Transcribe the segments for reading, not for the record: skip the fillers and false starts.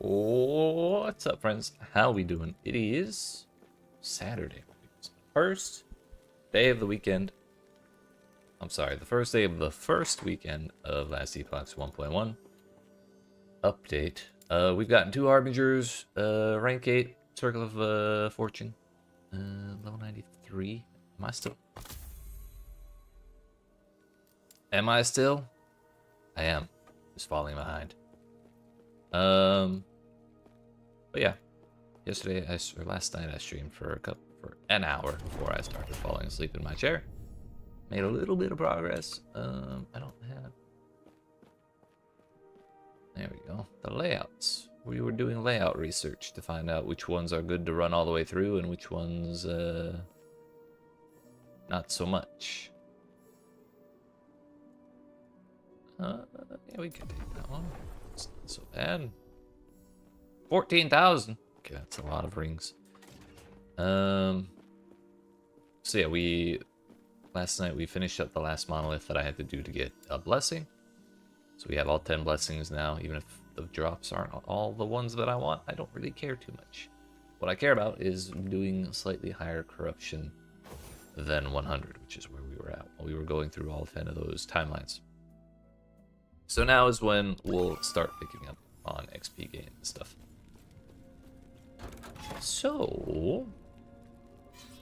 What's up, friends? How we doing? It is Saturday. First day of the weekend. I'm sorry, the first day of the first weekend of last Epoch 1.1 update. We've gotten 2 Harbingers, rank 8, Circle of Fortune, level 93. Am I still? I am. Just falling behind. But yeah, last night I streamed for an hour before I started falling asleep in my chair. Made a little bit of progress. I don't have. There we go. The layouts. We were doing layout research to find out which ones are good to run all the way through and which ones not so much. Yeah, we can take that one. It's not so bad. 14,000. Okay, that's a lot of rings. So yeah, last night we finished up the last monolith that I had to do to get a blessing. So we have all 10 blessings now. Even if the drops aren't all the ones that I want, I don't really care too much. What I care about is doing slightly higher corruption than 100, which is where we were at while we were going through all 10 of those timelines. So now is when we'll start picking up on XP gain and stuff. So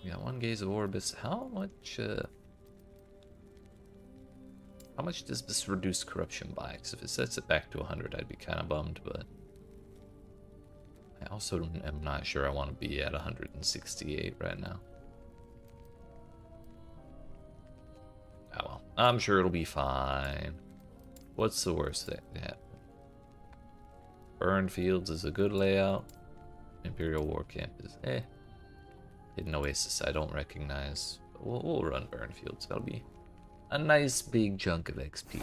we got 1 gaze of Orbis. How much does this reduce corruption by? Because if it sets it back to 100, I'd be kind of bummed, but I also am not sure I want to be at 168 right now. Oh well, I'm sure it'll be fine. What's the worst that could happen? Burned Fields is a good layout. Imperial War Camp is Hidden Oasis I don't recognize. But we'll run Burned Fields. That'll be a nice big chunk of XP.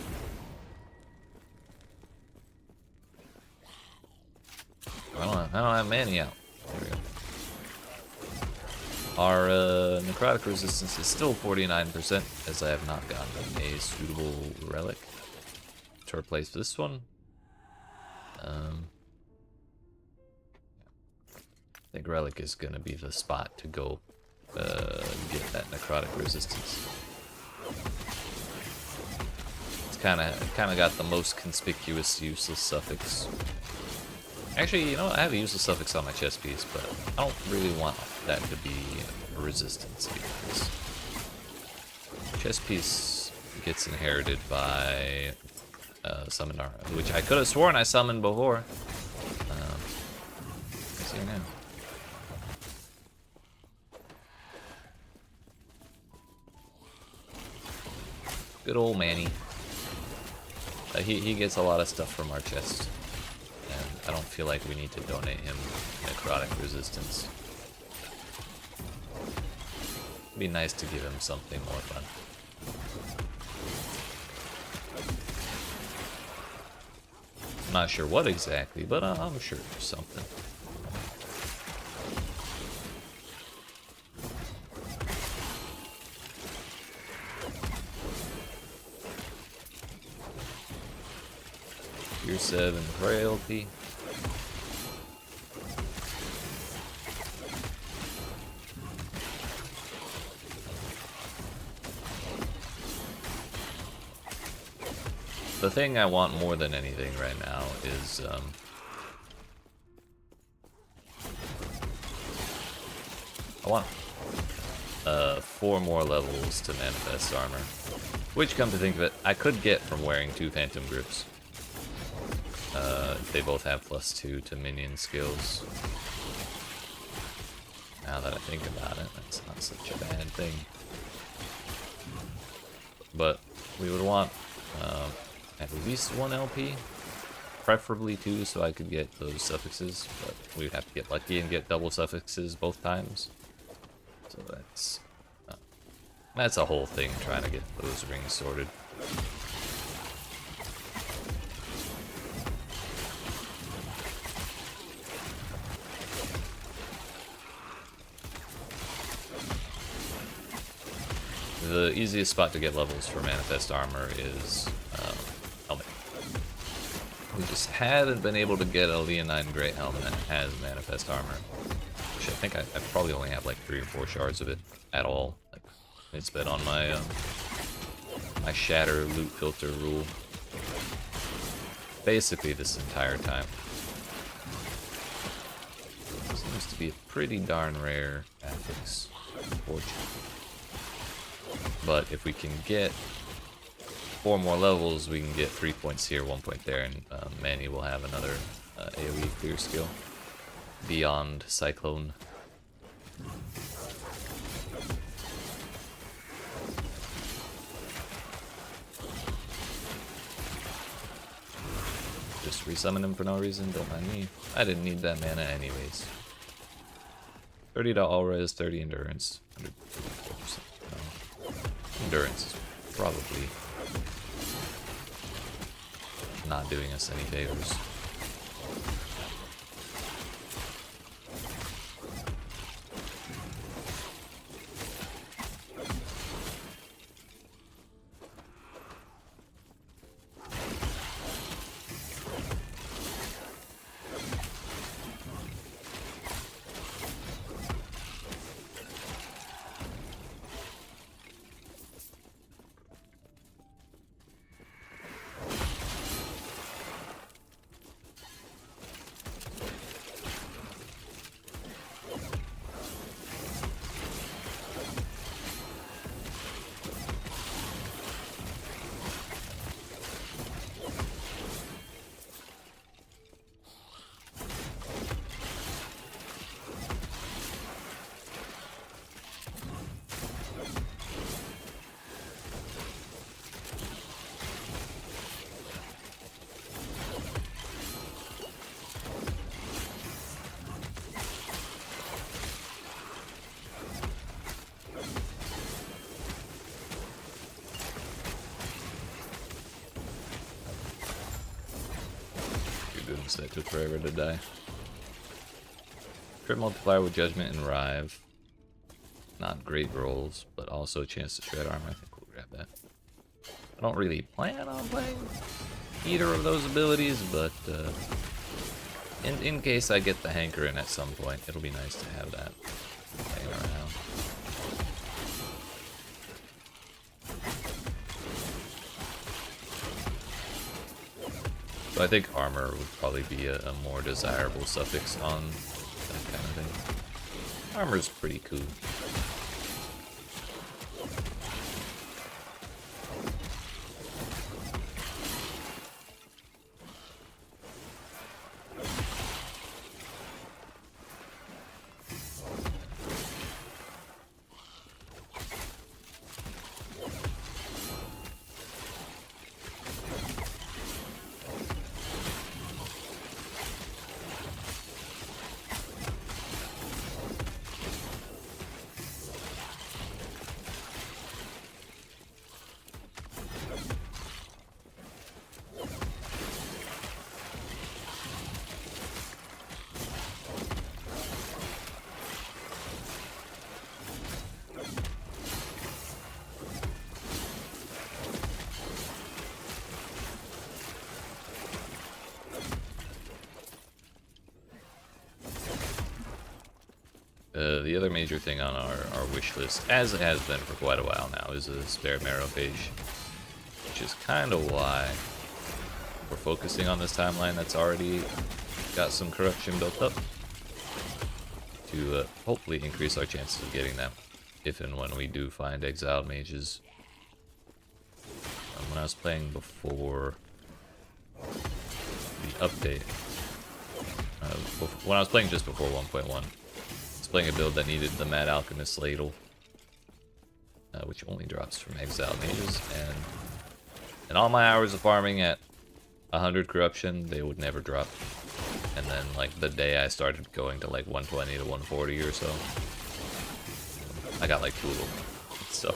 I don't have Manny out. There we go. Our necrotic resistance is still 49%, as I have not gotten a suitable relic to replace this one. I think relic is gonna be the spot to go get that necrotic resistance. It's kind of got the most conspicuous useless suffix. Actually, you know what? I have a useless suffix on my chest piece, but I don't really want that to be a resistance because chest piece gets inherited by summoned armor, which I could have sworn I summoned before. Let's see now. Good old Manny. He gets a lot of stuff from our chest, and I don't feel like we need to donate him necrotic resistance. It'd be nice to give him something more fun. I'm not sure what exactly, but I'm sure there's something. Tier 7 frailty. The thing I want more than anything right now is I want 4 more levels to manifest armor, which, come to think of it, I could get from wearing 2 phantom grips. They both have +2 to minion skills. Now that I think about it, that's not such a bad thing. But we would want at least 1 LP, preferably 2, so I could get those suffixes, but we'd have to get lucky and get double suffixes both times. So that's a whole thing, trying to get those rings sorted. The easiest spot to get levels for Manifest Armor is helmet. We just haven't been able to get a Leonine Great Helmet that has Manifest Armor. Which I think I probably only have like 3 or 4 shards of it at all. Like, it's been on my my shatter loot filter rule basically this entire time. Seems to be a pretty darn rare affix, unfortunately. But if we can get 4 more levels, we can get 3 points here, 1 point there, and Manny will have another AoE clear skill beyond Cyclone. Just resummon him for no reason, don't mind me. I didn't need that mana anyways. 30 to all res, 30 endurance, 154%. No. Endurance is probably not doing us any favors. That took forever to die. Crit multiplier with Judgment and Rive. Not great rolls, but also a chance to shred armor. I think we'll grab that. I don't really plan on playing either of those abilities, but in case I get the hankering at some point, it'll be nice to have that hanging around. So I think armor would probably be a more desirable suffix on that kind of thing. Armor's pretty cool. The other major thing on our wish list, as it has been for quite a while now, is a spare marrow page, which is kind of why we're focusing on this timeline that's already got some corruption built up to hopefully increase our chances of getting them if and when we do find exiled mages. When I was playing before the update, when I was playing just before 1.1, playing a build that needed the Mad Alchemist Ladle, which only drops from exiled mages, and in all my hours of farming at 100 corruption, they would never drop. And then like the day I started going to like 120 to 140 or so, I got like 2 of them. So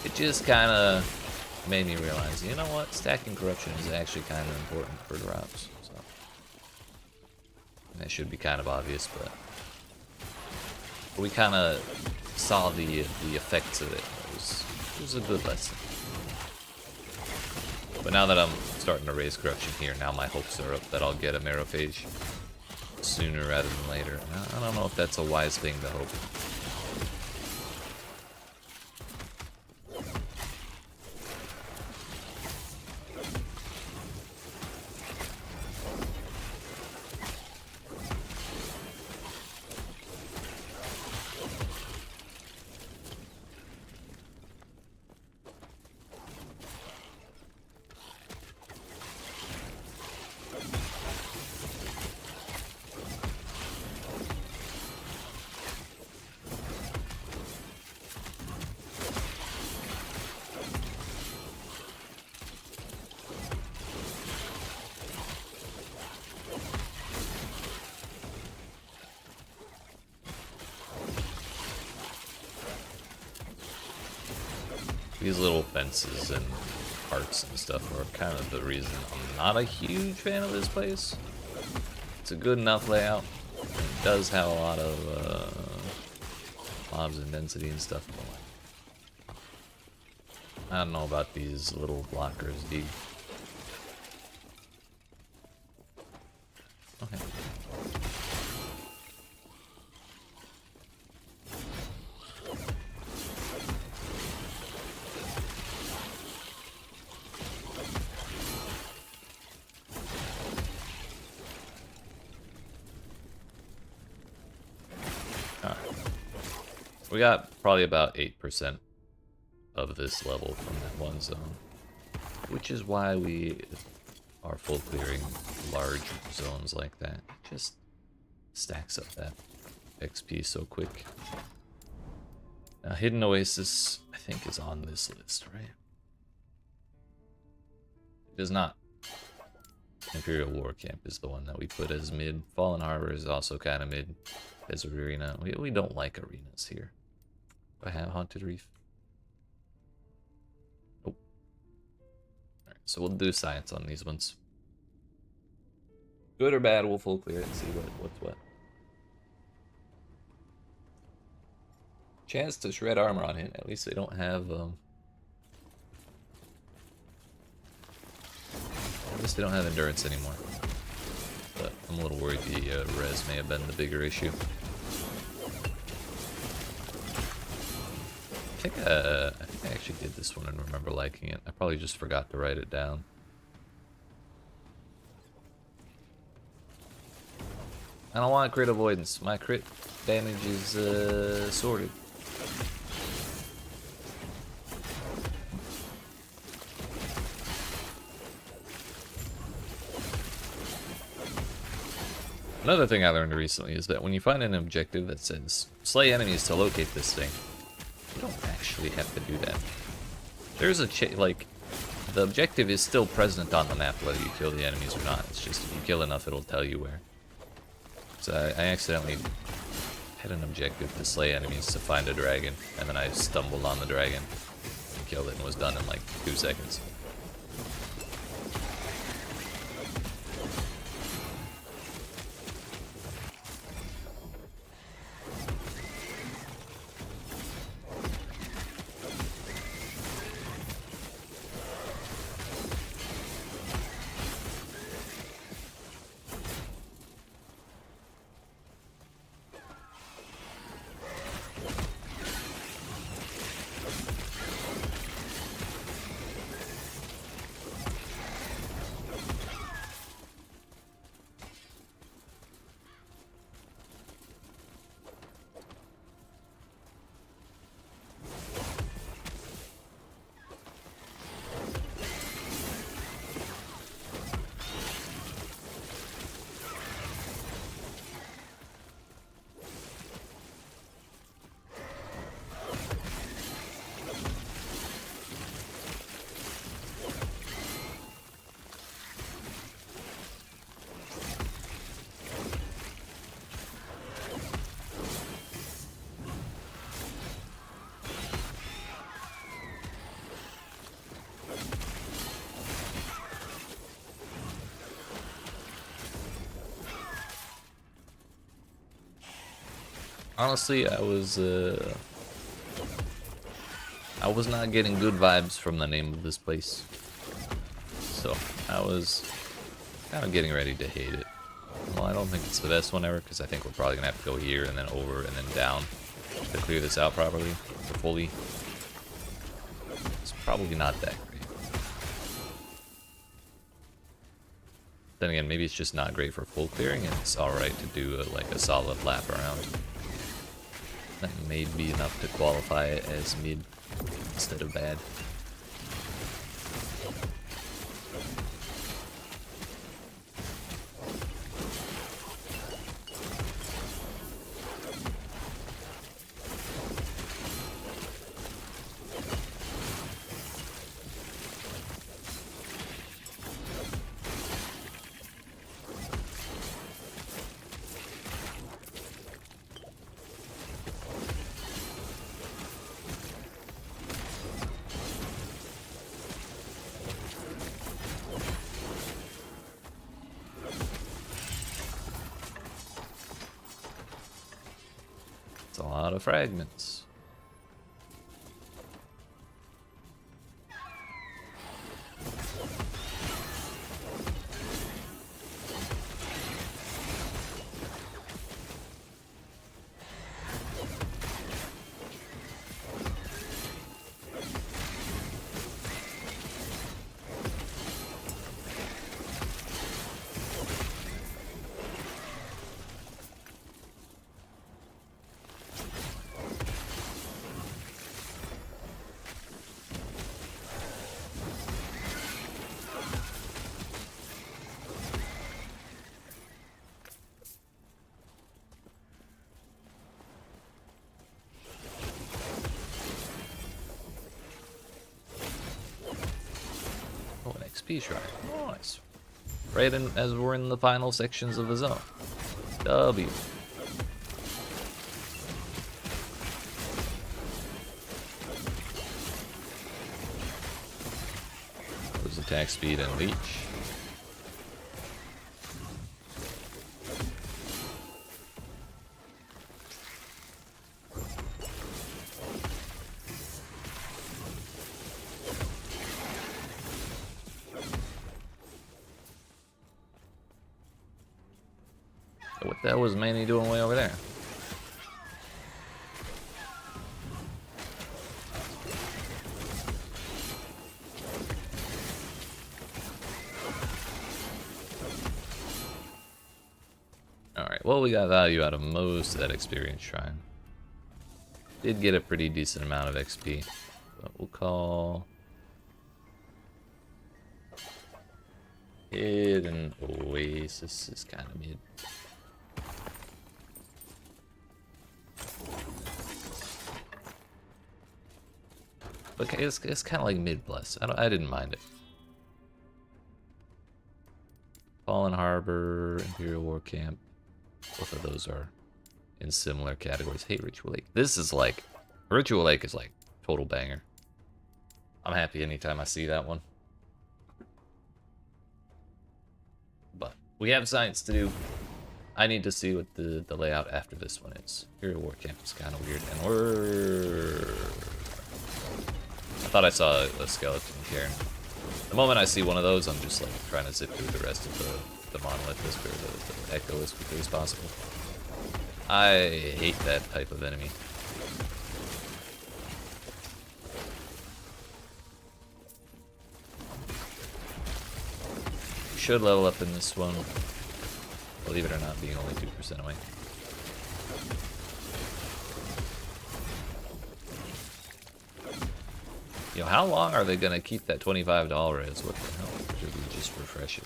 it just kind of made me realize, you know what, stacking corruption is actually kind of important for drops. So and that should be kind of obvious, but we kind of saw the effects of it. It was a good lesson. But now that I'm starting to raise corruption here. Now my hopes are up that I'll get a Merophage sooner rather than later. I don't know if that's a wise thing to hope. These little fences and parts and stuff are kind of the reason I'm not a huge fan of this place. It's a good enough layout. It does have a lot of mobs and density and stuff. I don't know about these little blockers, dude. Okay. We got probably about 8% of this level from that one zone, which is why we are full clearing large zones like that. It just stacks up that XP so quick. Now, Hidden Oasis, I think, is on this list, right? It is not. Imperial War Camp is the one that we put as mid. Fallen Harbor is also kind of mid. Desert Arena. We don't like arenas here. Do I have Haunted Reef? Nope. Alright, so we'll do science on these ones. Good or bad, we'll full clear it and see what's what. Chance to shred armor on it. At least they don't have at least they don't have endurance anymore. But I'm a little worried the res may have been the bigger issue. I think I actually did this one and remember liking it. I probably just forgot to write it down. I don't want crit avoidance. My crit damage is sorted. Another thing I learned recently is that when you find an objective that says slay enemies to locate this thing, you don't actually have to do that. There's a like, the objective is still present on the map whether you kill the enemies or not. It's just if you kill enough, it'll tell you where. So I accidentally had an objective to slay enemies to find a dragon, and then I stumbled on the dragon and killed it and was done in like 2 seconds. Honestly, I was not getting good vibes from the name of this place. so I was kind of getting ready to hate it. Well, I don't think it's the best one ever, because I think we're probably going to have to go here and then over and then down to clear this out properly, or fully. It's probably not that great. Then again, maybe it's just not great for full clearing, and it's alright to do like a solid lap around. That may be enough to qualify it as mid instead of bad. It's a lot of fragments. Oh, an XP shrine. Nice. Right in, as we're in the final sections of the zone. W. Lose attack speed and leech. What the hell was Manny doing way over there? Alright, well, we got value out of most of that experience shrine. Did get a pretty decent amount of XP. But we'll call Hidden Oasis is kind of mid. Okay, it's kind of like mid plus. I didn't mind it. Fallen Harbor, Imperial War Camp. Both of those are in similar categories. Hey, Ritual Lake. This is like Ritual Lake is like total banger. I'm happy anytime I see that one. But we have science to do. I need to see what the layout after this one is. Imperial War Camp is kind of weird, and we're. I thought I saw a skeleton here. The moment I see one of those, I'm just like trying to zip through the rest of the monolith or the echo as quickly as possible. I hate that type of enemy. We should level up in this one. Believe it or not, being only 2% away. Yo, how long are they gonna keep that $25 as? What the hell? Or did we just refresh it?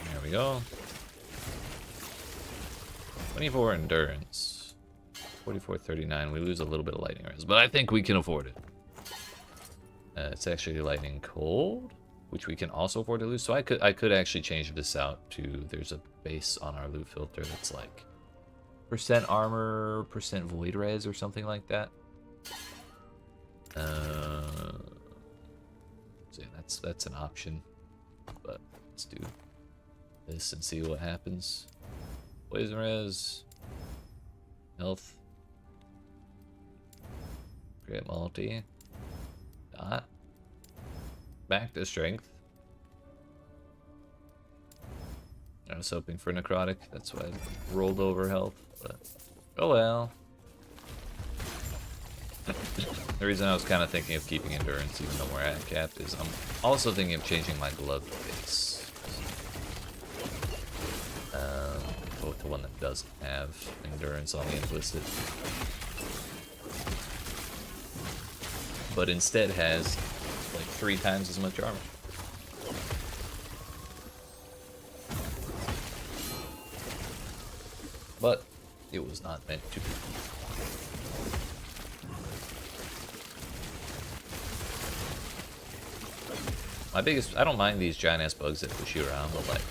There we go. 24 endurance. 44.39. We lose a little bit of lightning res, but I think we can afford it. It's actually lightning cold, which we can also afford to lose. So I could actually change this out to, there's a base on our loot filter that's like % armor, % void res or something like that. So yeah, that's an option. But let's do this and see what happens. Poison res. Health. Great multi. Dot. Back to strength. I was hoping for necrotic, that's why I rolled over health, but oh well. The reason I was kind of thinking of keeping endurance even though we're at capped is I'm also thinking of changing my glove base. To one that doesn't have endurance on the implicit. But instead has like 3 times as much armor. But it was not meant to be. My biggest, I don't mind these giant ass bugs that push you around, but like,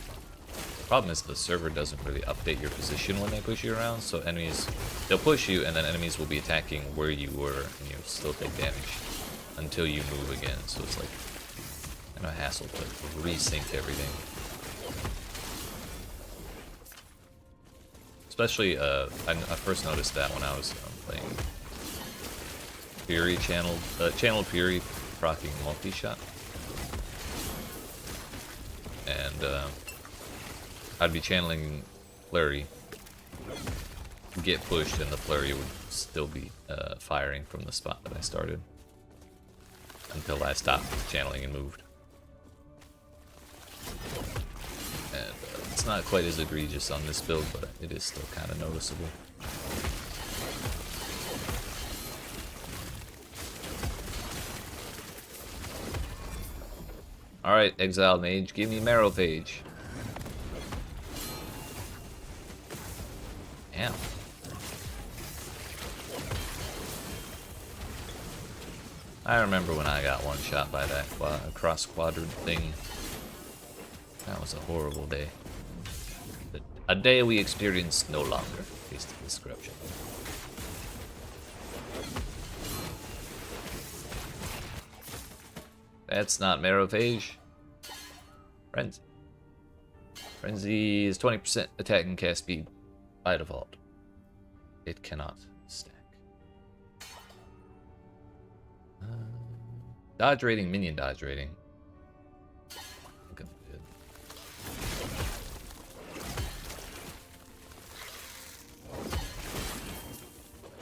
the problem is the server doesn't really update your position when they push you around, so enemies, they'll push you and then enemies will be attacking where you were and you'll still take damage until you move again, so it's like, kind of a hassle to resync everything. Especially, I first noticed that when I was playing Fury channeled Fury proccing multi-shot. And I'd be channeling Flurry, get pushed, and the Flurry would still be firing from the spot that I started. Until I stopped channeling and moved. And it's not quite as egregious on this build, but it is still kind of noticeable. Alright, Exiled Mage, give me Marrowphage. Damn. I remember when I got one shot by that cross quadrant thing. That was a horrible day. A day we experienced no longer. Taste of description. That's not Marrowphage. Frenzy. Frenzy is 20% attack and cast speed by default. It cannot stack. Dodge rating, minion dodge rating. Good.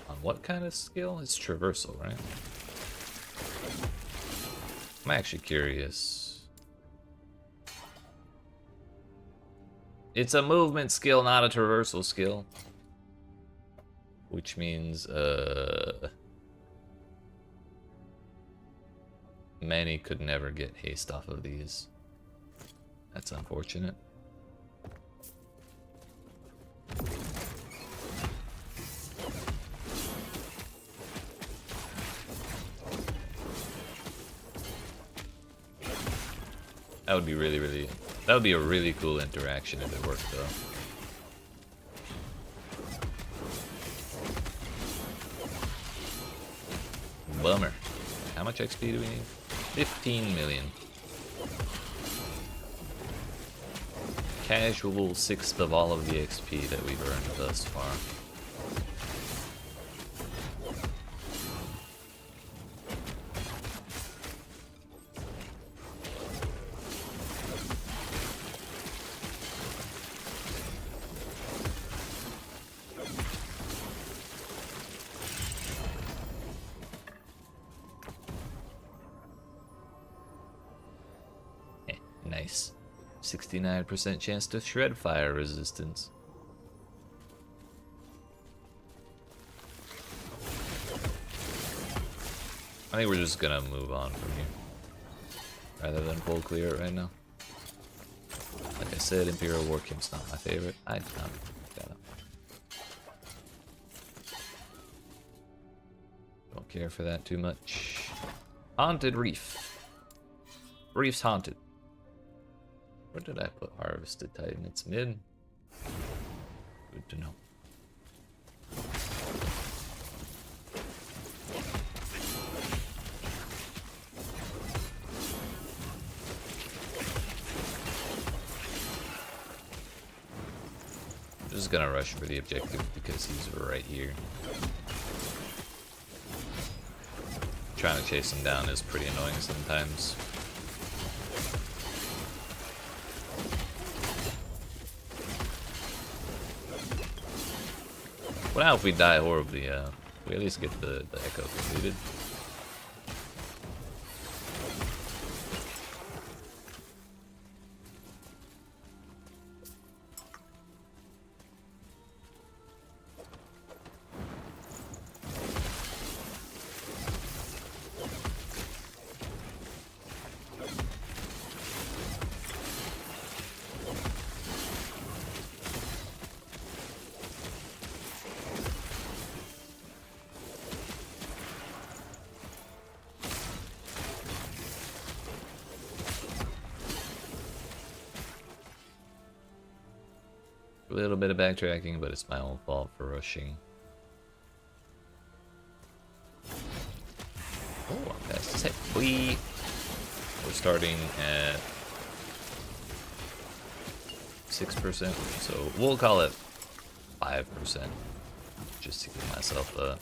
On what kind of skill? It's traversal, right? I'm actually curious. It's a movement skill, not a traversal skill. Which means, Manny could never get haste off of these. That's unfortunate. That would be that would be a really cool interaction if it worked though. Bummer. How much XP do we need? 15 million. Casual 1/6 of all of the XP that we've earned thus far. Nice. 69% chance to shred fire resistance. I think we're just gonna move on from here. Rather than full clear it right now. Like I said, Imperial Warcamp's not my favorite. I don't care for that too much. Haunted Reef. Reef's haunted. Where did I put Harvested Titan? It's mid. Good to know. Just gonna rush for the objective because he's right here. Trying to chase him down is pretty annoying sometimes. Well, now if we die horribly, we at least get the echo completed. A little bit of backtracking, but it's my own fault for rushing. Oh, I'm past his head. We're starting at 6%, so we'll call it 5%, just to give myself a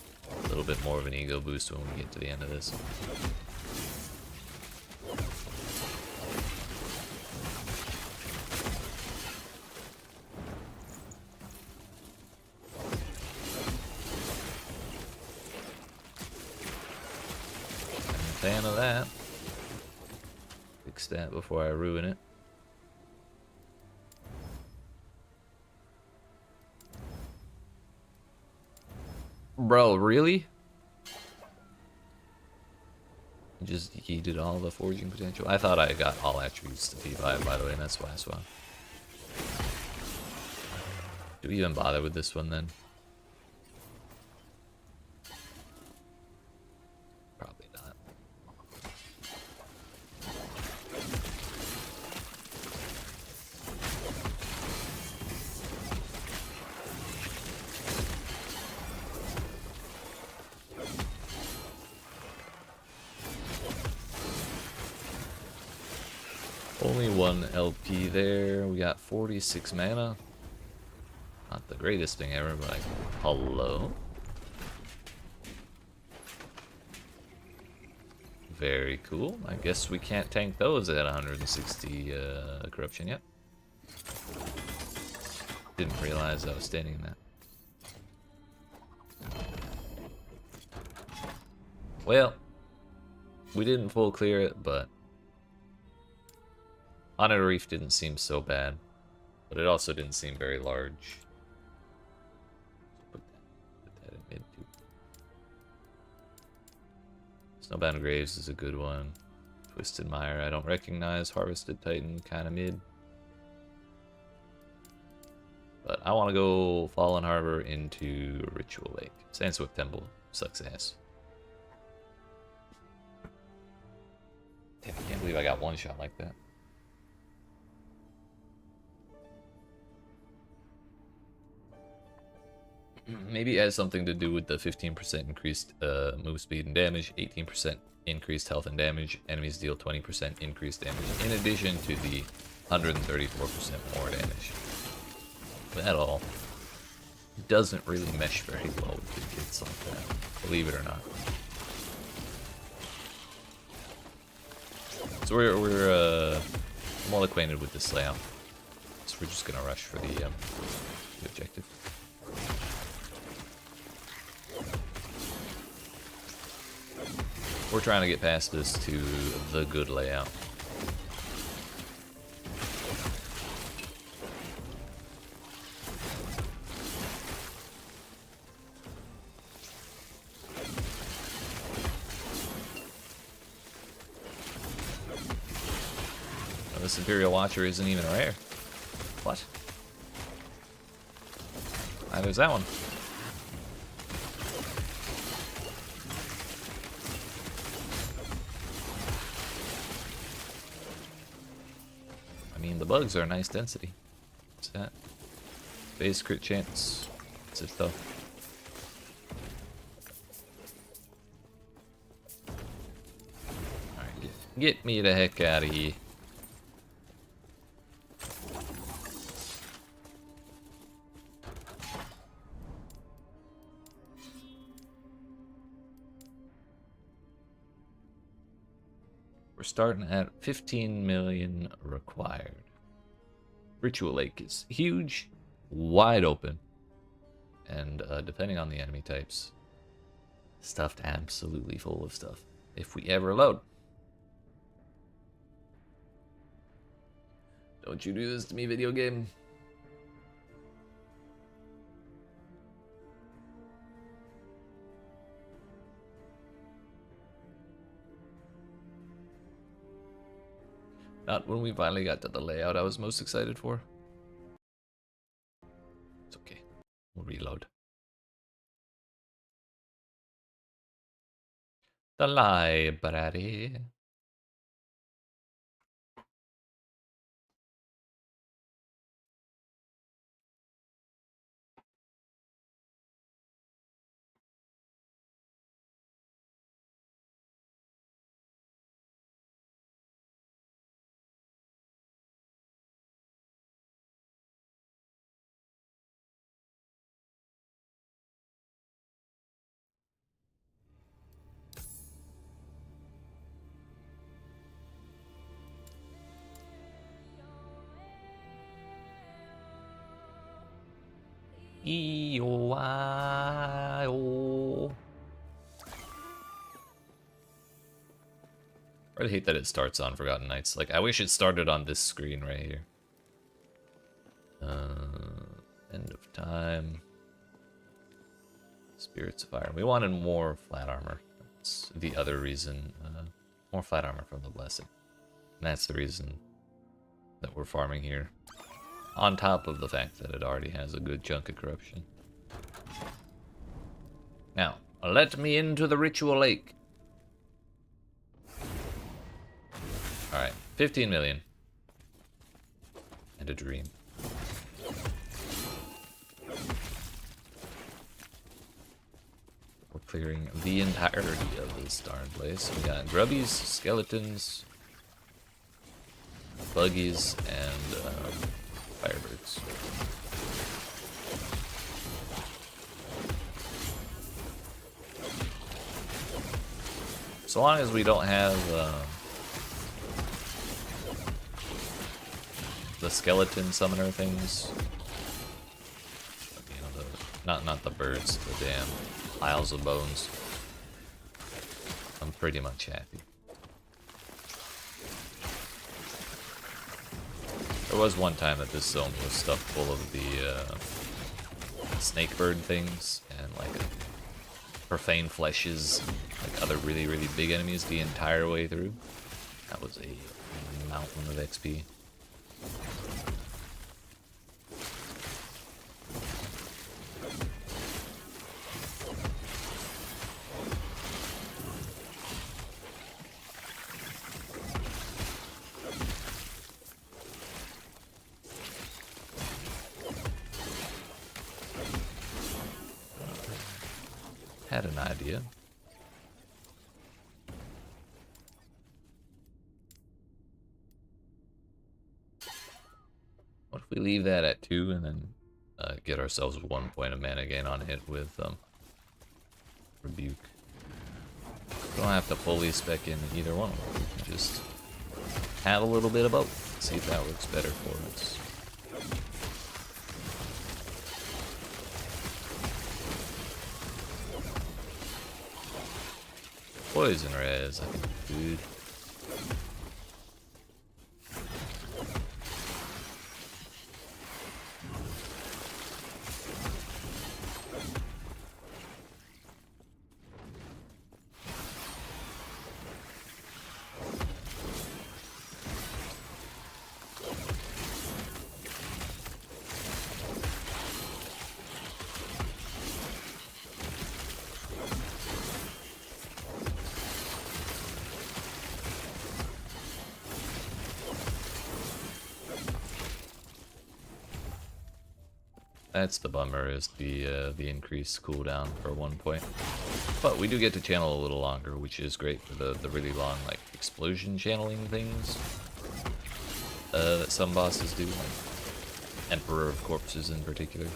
little bit more of an ego boost when we get to the end of this. Fan of that. Fix that before I ruin it. Bro, really? Just yeeted all the forging potential. I thought I got all attributes to P5, by the way, and that's why I swung. Do we even bother with this one then? Probably not. Only one LP there. We got 46 mana. Not the greatest thing ever, but like, hello? Very cool. I guess we can't tank those at 160 corruption yet. Didn't realize I was standing in that. Well, we didn't full clear it, but Honor Reef didn't seem so bad, but it also didn't seem very large. Put that in mid too. Snowbound Graves is a good one. Twisted Mire I don't recognize. Harvested Titan kind of mid. But I want to go Fallen Harbor into Ritual Lake. Sandswift Temple sucks ass. Damn, I can't believe I got one shot like that. Maybe it has something to do with the 15% increased move speed and damage, 18% increased health and damage. Enemies deal 20% increased damage, in addition to the 134% more damage. That all doesn't really mesh very well with the kids like that, believe it or not. So we're well acquainted with this layout, so we're just gonna rush for the objective. We're trying to get past this to the good layout. Oh, this Imperial Watcher isn't even rare. What? Ah, there's that one. I mean, the bugs are a nice density. What's that? Base crit chance. What's it though? Alright, get me the heck out of here. starting at 15 million required. Ritual Lake is huge, wide open, and depending on the enemy types, stuffed absolutely full of stuff. If we ever load. Don't you do this to me, video game. Not when we finally got to the layout I was most excited for. It's okay. We'll reload. The library. E-O-I-O. I really hate that it starts on Forgotten Nights. Like, I wish it started on this screen right here. End of time. Spirits of Fire. We wanted more flat armor. That's the other reason. More flat armor from the Blessing. And that's the reason that we're farming here. On top of the fact that it already has a good chunk of corruption. Now, let me into the Ritual Lake. Alright, 15 million. And a dream. We're clearing the entirety of this darn place. We got grubbies, skeletons, buggies, and firebirds. So long as we don't have the skeleton summoner things, you know, not the birds, the damn piles of bones, I'm pretty much happy. There was one time that this zone was stuffed full of the snake bird things and like profane fleshes, like other really big enemies the entire way through. That was a mountain of XP. Had an idea. What if we leave that at 2 and then get ourselves 1 point of mana gain on hit with Rebuke? We don't have to fully spec in either one of them. We can just have a little bit of both. See if that works better for us. Poison res, I think, dude. That's the bummer, is the increased cooldown for 1 point. But we do get to channel a little longer, which is great for the really long like explosion channeling things that some bosses do, like Emperor of Corpses in particular.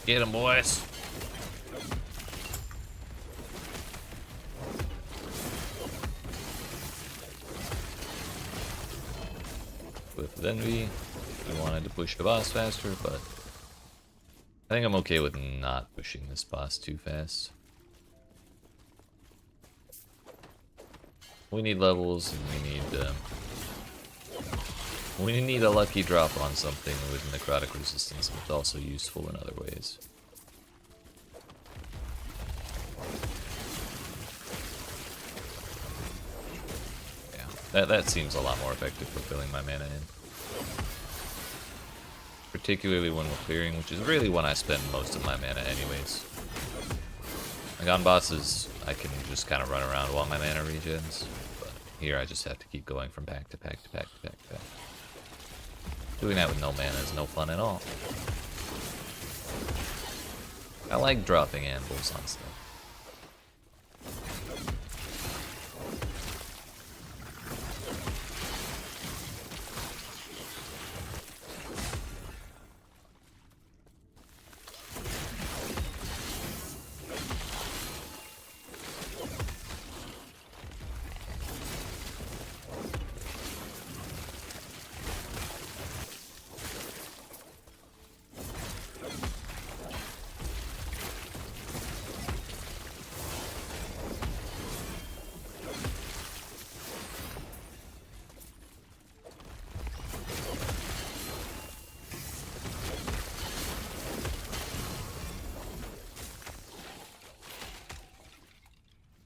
Get him, boys. With Envy, we wanted to push the boss faster, but I think I'm okay with not pushing this boss too fast. We need levels, and we need a lucky drop on something with necrotic resistance, but also useful in other ways. Yeah, that seems a lot more effective for filling my mana in. Particularly when we're clearing, which is really when I spend most of my mana anyways. Like on bosses, I can just kind of run around while my mana regens, but here I just have to keep going from pack to pack to pack to pack to pack. Doing that with no mana is no fun at all. I like dropping anvils on stuff.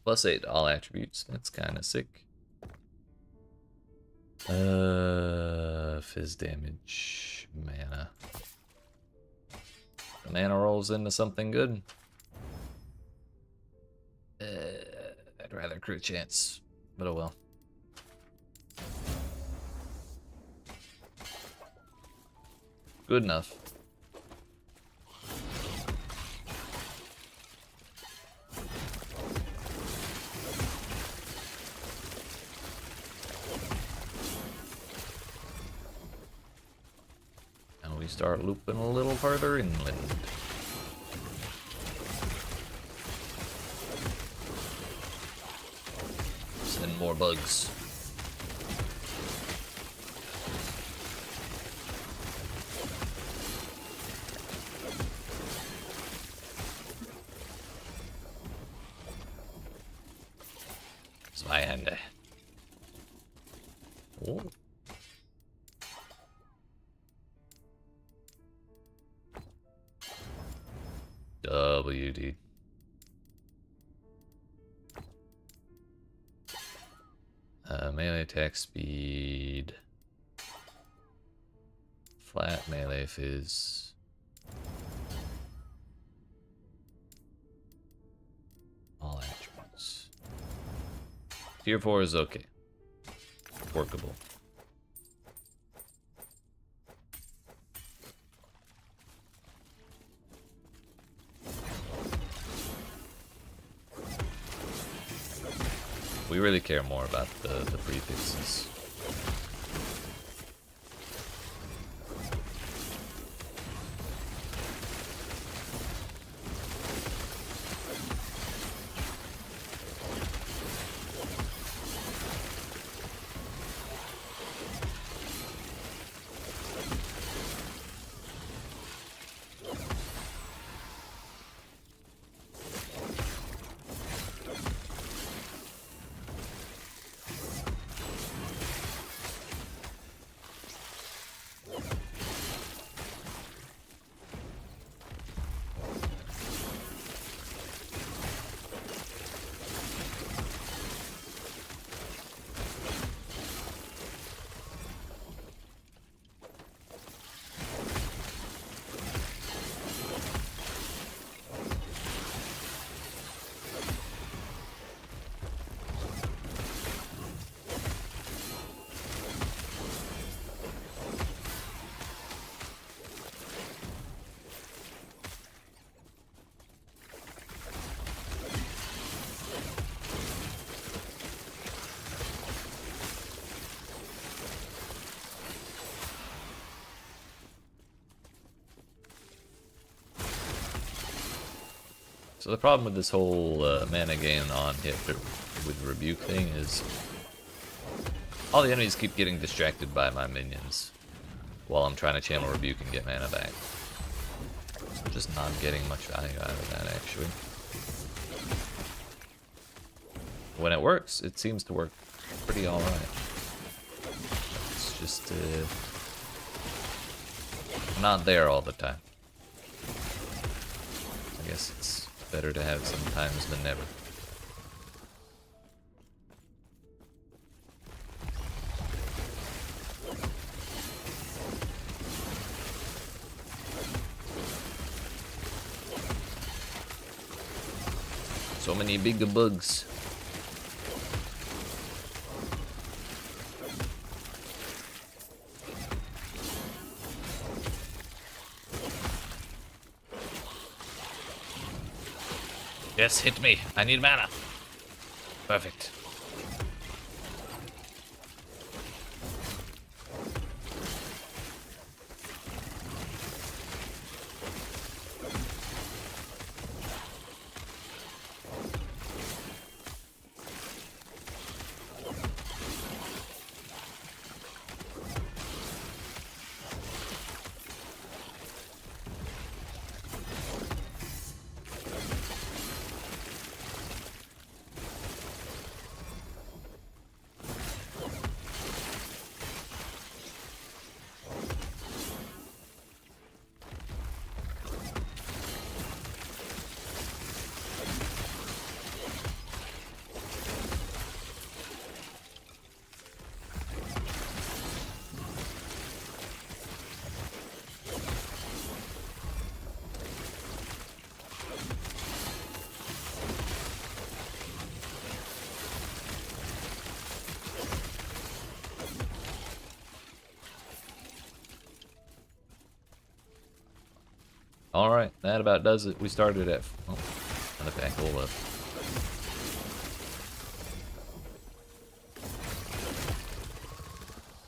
+8 all attributes. That's kind of sick. Fizz damage, mana. The mana rolls into something good. I'd rather crit chance, but oh well. Good enough. Start looping a little further inland. Send more bugs. It's my hand. Oh. WD. Melee attack speed. Flat melee fizz. All attributes. Tier 4 is okay. Workable. We really care more about the prefixes. So the problem with this whole mana gain on hit with Rebuke thing is all the enemies keep getting distracted by my minions while I'm trying to channel Rebuke and get mana back. So I'm just not getting much value out of that, actually. When it works, it seems to work pretty alright. It's just not there all the time. I guess it's better to have sometimes than never. So many big bugs. Yes, hit me. I need mana. Perfect. Alright, that about does it. We started at... Oh, another back hole up.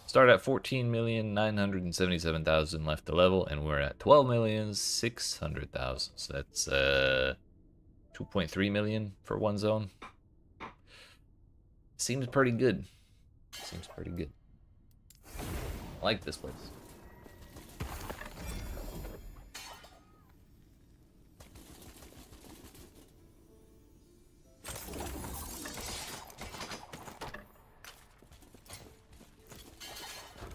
Start at 14,977,000 left to level, and we're at 12,600,000. So that's 2.3 million for one zone. Seems pretty good. Seems pretty good. I like this place.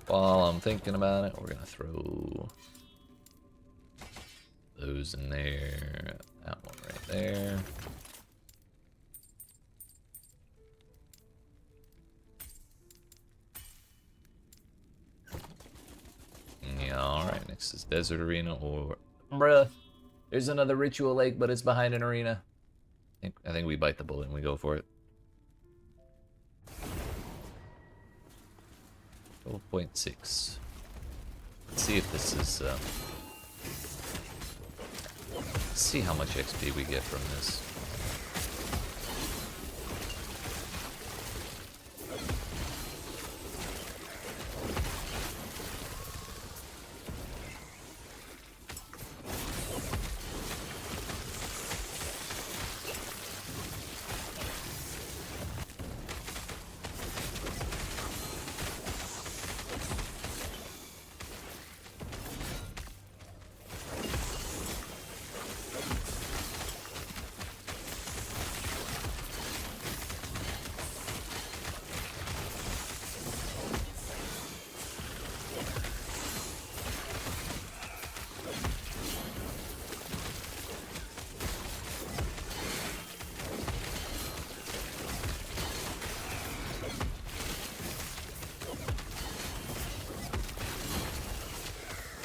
While I'm thinking about it, we're gonna throw those in there, that one right there. Yeah, alright, next is Desert Arena, or... Bruh, there's another Ritual Lake, but it's behind an arena. I think we bite the bullet and we go for it. 12.6. Let's see if this is, let's see how much XP we get from this.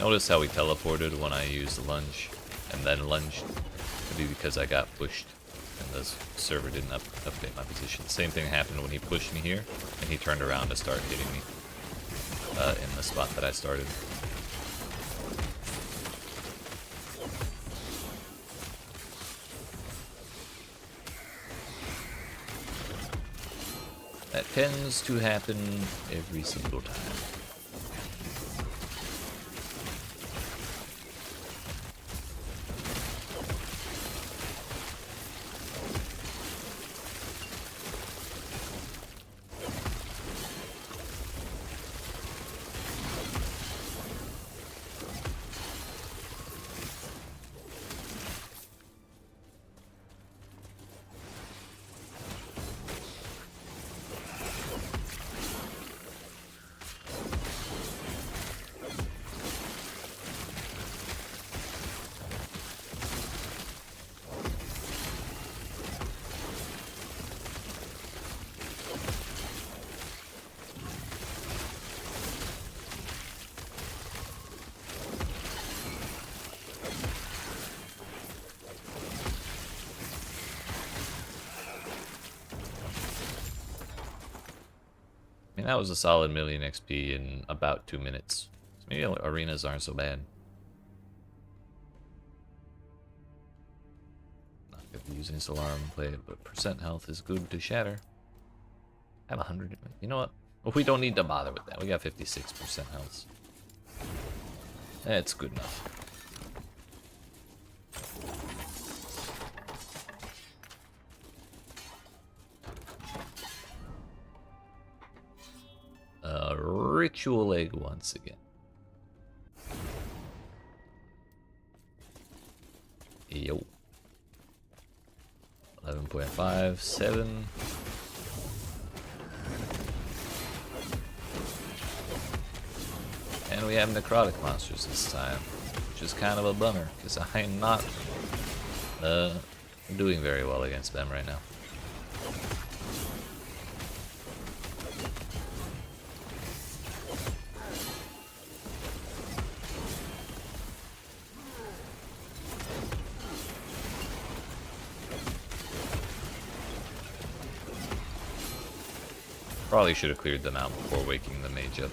Notice how we teleported when I used the lunge, and then lunged. Could be because I got pushed, and the server didn't update my position. Same thing happened when he pushed me here, and he turned around to start hitting me in the spot that I started. That tends to happen every single time. that was a solid million XP in about 2 minutes. So maybe arenas aren't so bad. Not gonna be using Solar and play it, but percent health is good to shatter. I have 100. You know what? Well, we don't need to bother with that. We got 56% health. That's good enough. Ritual egg once again. Yo. 11.5, 7. And we have necrotic monsters this time, which is kind of a bummer, because I'm not doing very well against them right now. Probably should have cleared them out before waking the mage up.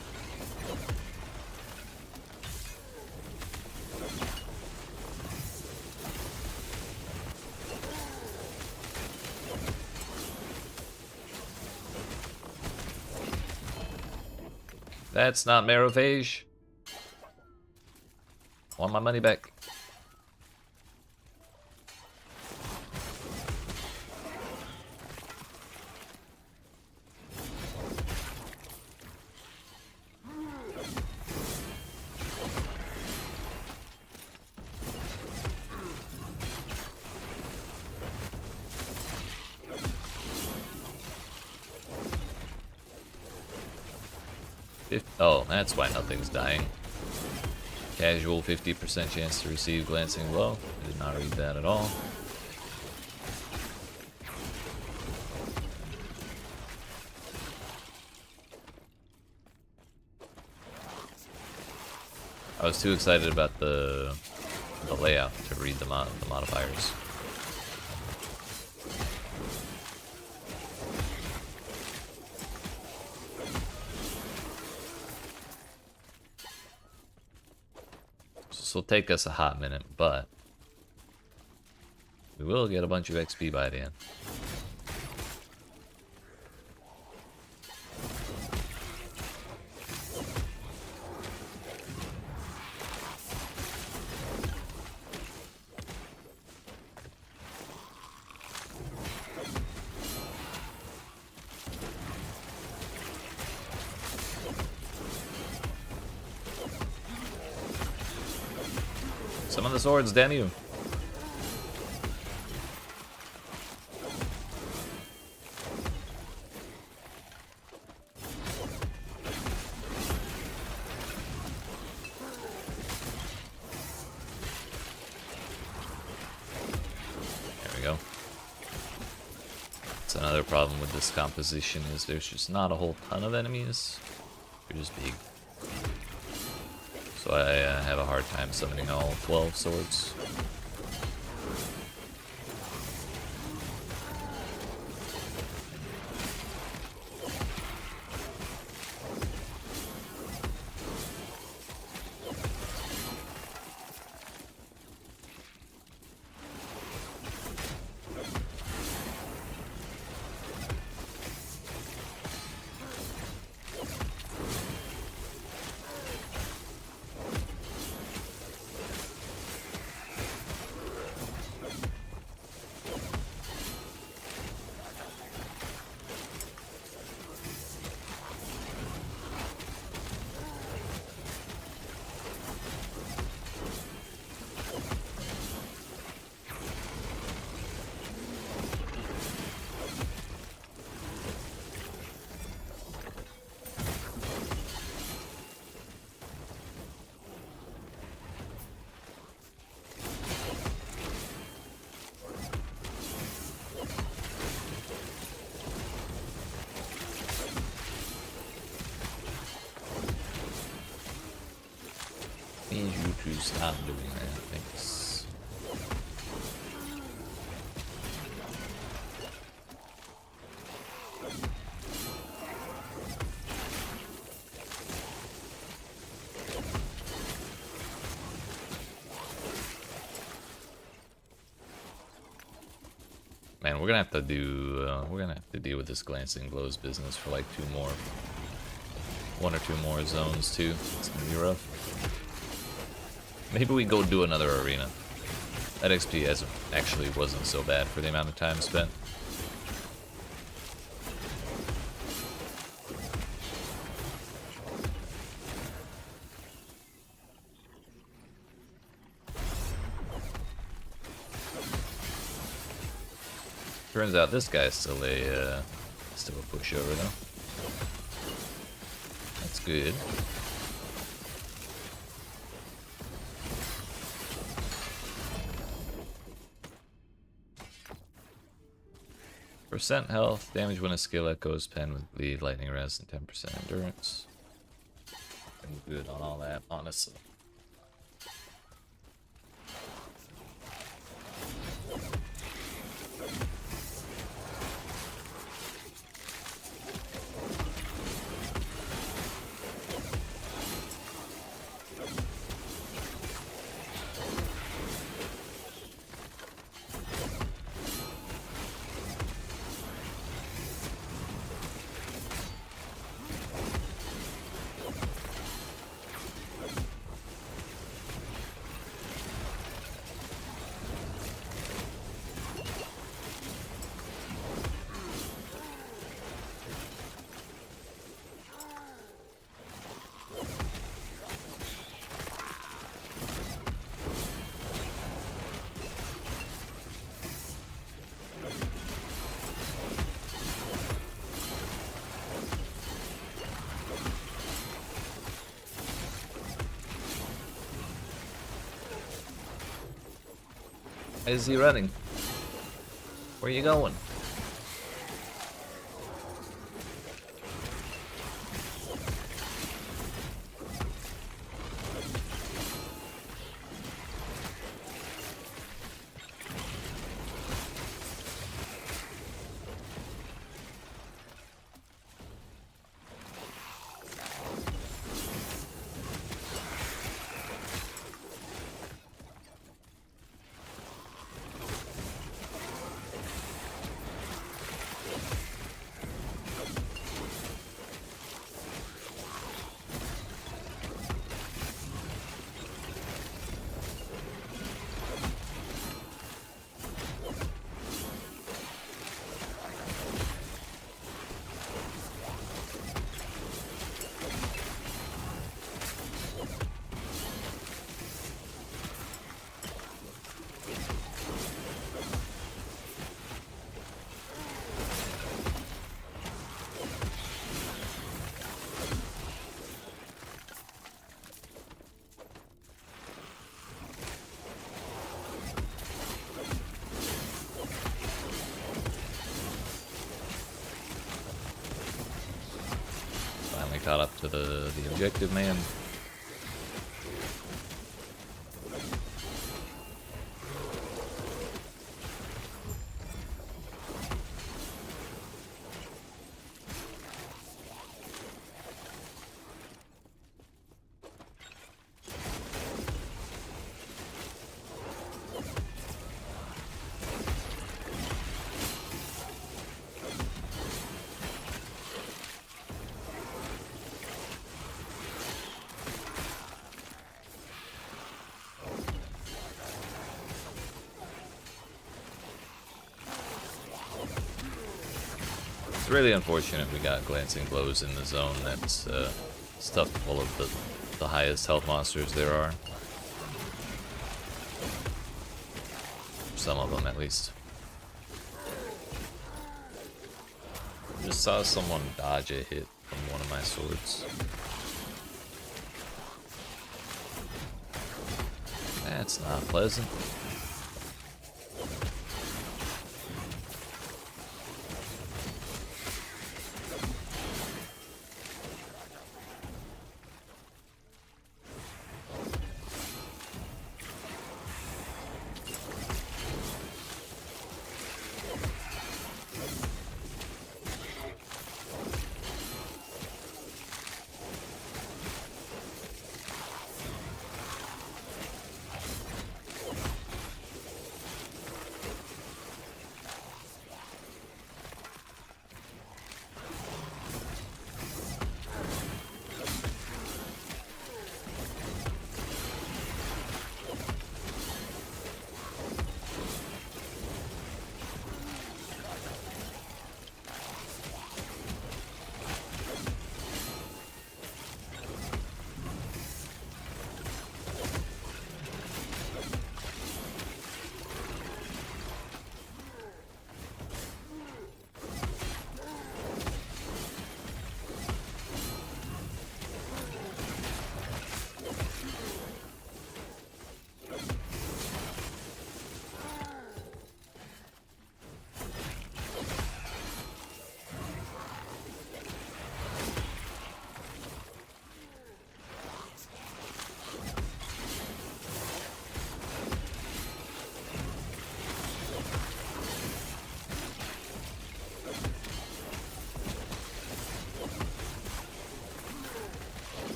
That's not Merophage. I want my money back. Oh, that's why nothing's dying. Casual 50% chance to receive glancing blow. I did not read that at all. I was too excited about the layout to read the modifiers. This will take us a hot minute, but we will get a bunch of XP by the end. Some of the swords, damn you. There we go. That's another problem with this composition, is there's just not a whole ton of enemies. They're just big. So I have a hard time summoning all 12 swords. Need you to stop doing that, thanks. Man, we're gonna have to deal with this glancing blows business for like one or two more zones too. It's gonna be rough. Maybe we go do another arena. That XP actually wasn't so bad for the amount of time spent. Turns out this guy's still a pushover though. That's good. Percent health, damage when a skill echoes, pen with bleed, lightning res, and 10% endurance. I'm good on all that, honestly. Why is he running? Where are you going? Caught up to the objective, man. It's really unfortunate we got glancing blows in the zone that's stuffed full of the highest health monsters there are. Some of them, at least. Just saw someone dodge a hit from one of my swords. That's not pleasant.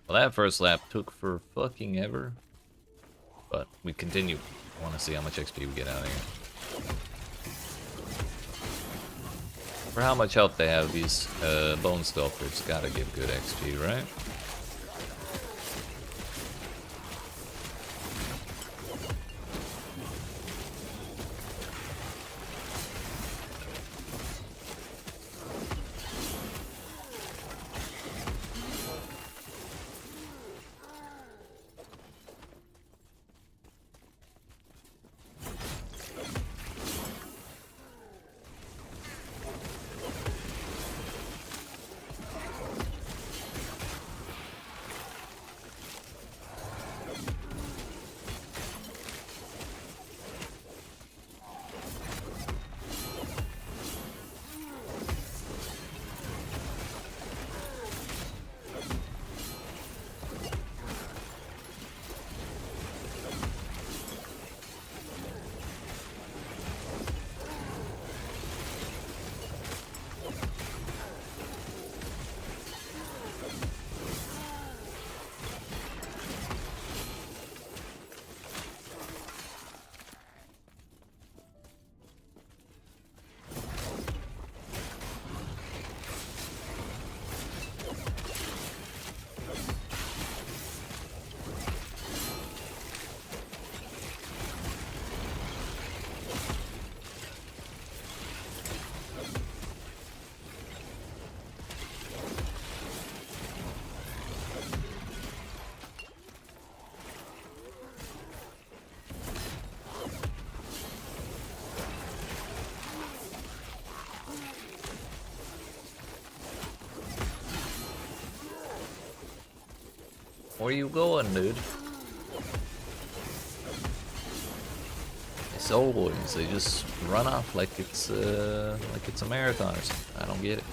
Well, that first lap took for fucking ever. But we continue. I want to see how much XP we get out of here. For how much health they have, these bone stalkers gotta give good XP, right? Where you going, dude? These old boys, they just run off like it's a marathon or something. I don't get it.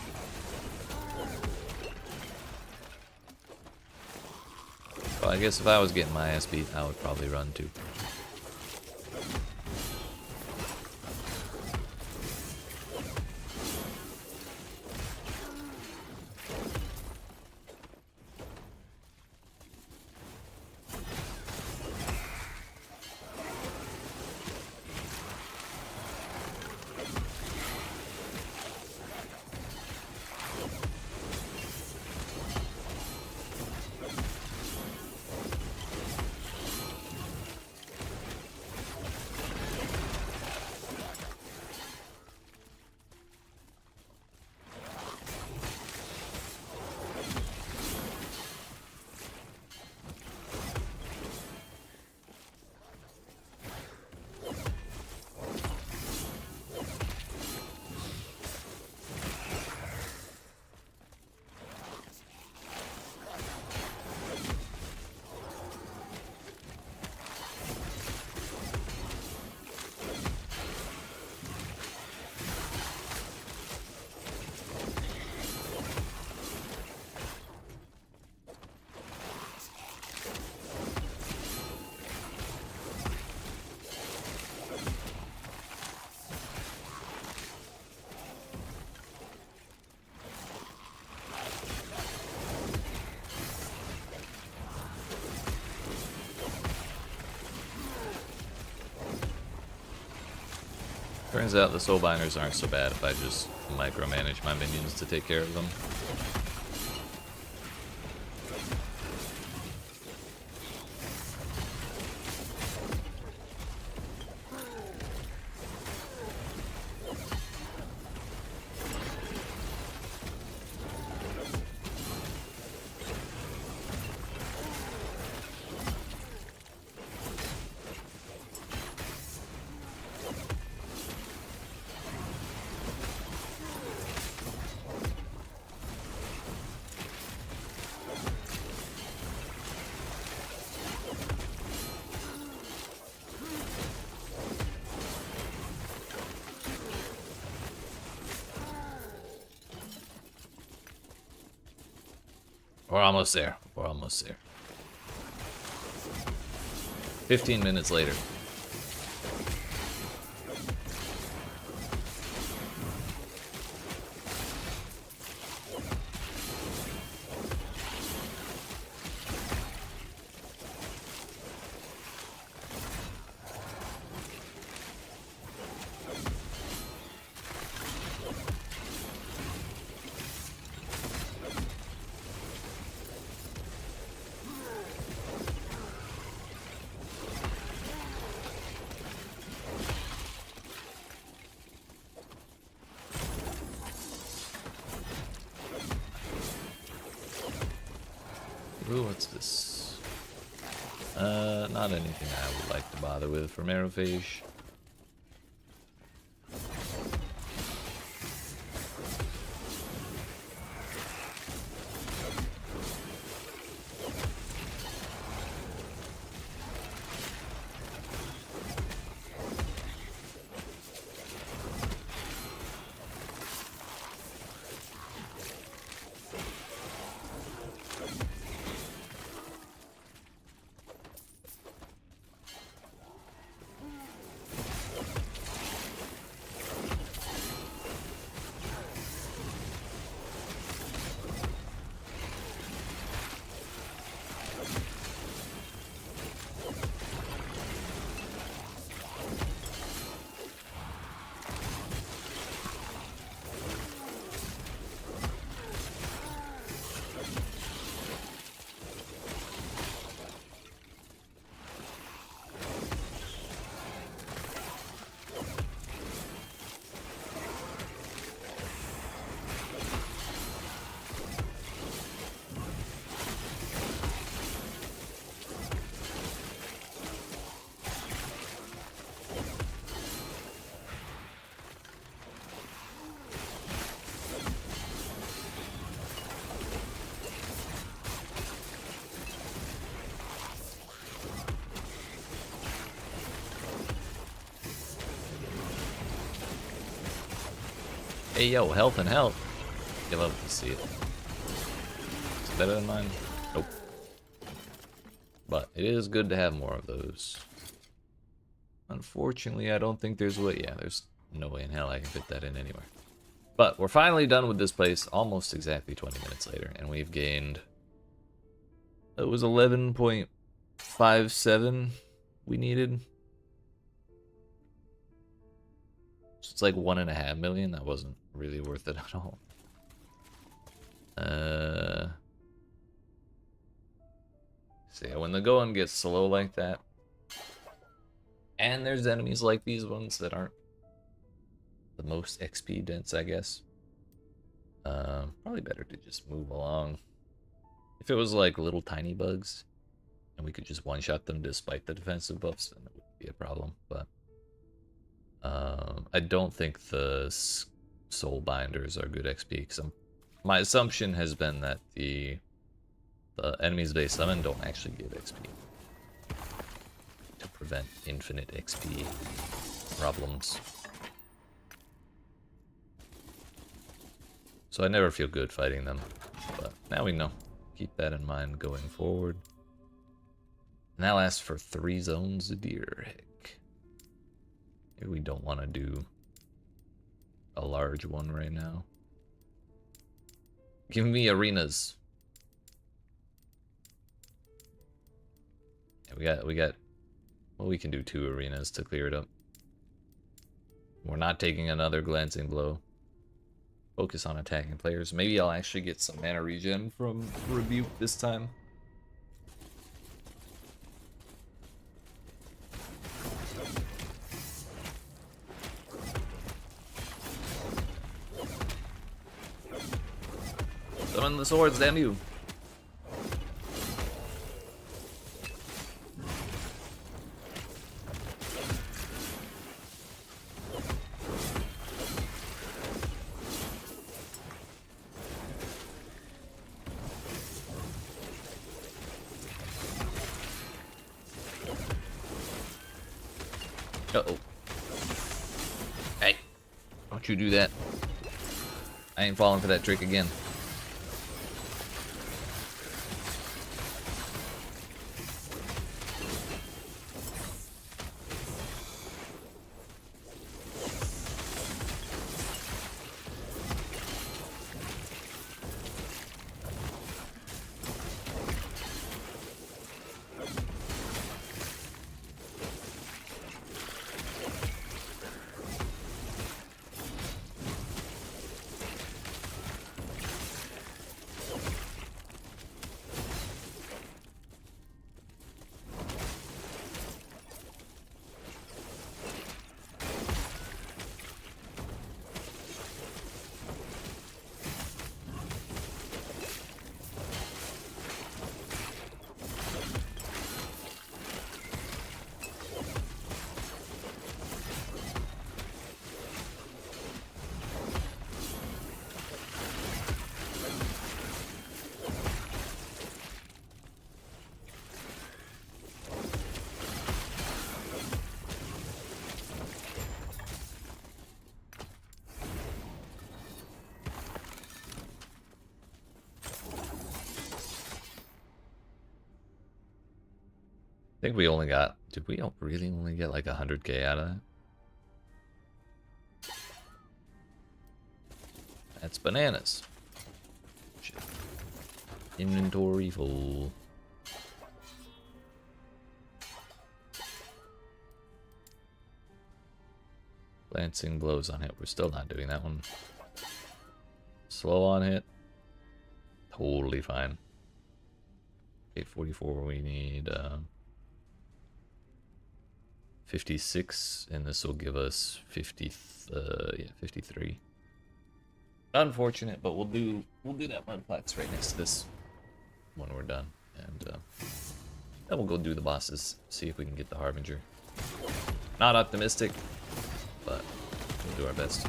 Well, I guess if I was getting my ass beat, I would probably run too. Turns out the soulbinders aren't so bad if I just micromanage my minions to take care of them. We're almost there. We're almost there. 15 minutes later. Ooh, what's this? Not anything I would like to bother with for Merophage. Hey yo, health and health. You love to see it. Is it better than mine? Nope. But it is good to have more of those. Unfortunately, I don't think there's a way. Yeah, there's no way in hell I can fit that in anywhere. But we're finally done with this place, almost exactly 20 minutes later, and we've gained... It was 11.57 we needed. So it's like 1.5 million. That wasn't really worth it at all. So yeah, when the going gets slow like that, and there's enemies like these ones that aren't the most XP dense, I guess. Probably better to just move along. If it was like little tiny bugs, and we could just one-shot them despite the defensive buffs, then it wouldn't be a problem. But I don't think the soul binders are good XP, because my assumption has been that the enemies they summon don't actually give XP to prevent infinite XP problems. So I never feel good fighting them, but now we know. Keep that in mind going forward. And that lasts for 3 zones a deer. Heck. Maybe we don't want to do a large one right now. Give me arenas. Yeah, we got. Well, we can do 2 arenas to clear it up. We're not taking another glancing blow. Focus on attacking players. Maybe I'll actually get some mana regen from Rebuke this time. Summon the swords, damn you! Uh-oh. Hey, don't you do that. I ain't falling for that trick again. think we only got... Did we really only get like 100k out of that? That's bananas. Shit. Inventory full. Glancing blows on hit. We're still not doing that one. Slow on hit. Totally fine. 844, we need 56, and this will give us 53. Unfortunate, but we'll do that mud flats right next to this when we're done, and then we'll go do the bosses. See if we can get the Harbinger. Not optimistic, but we'll do our best.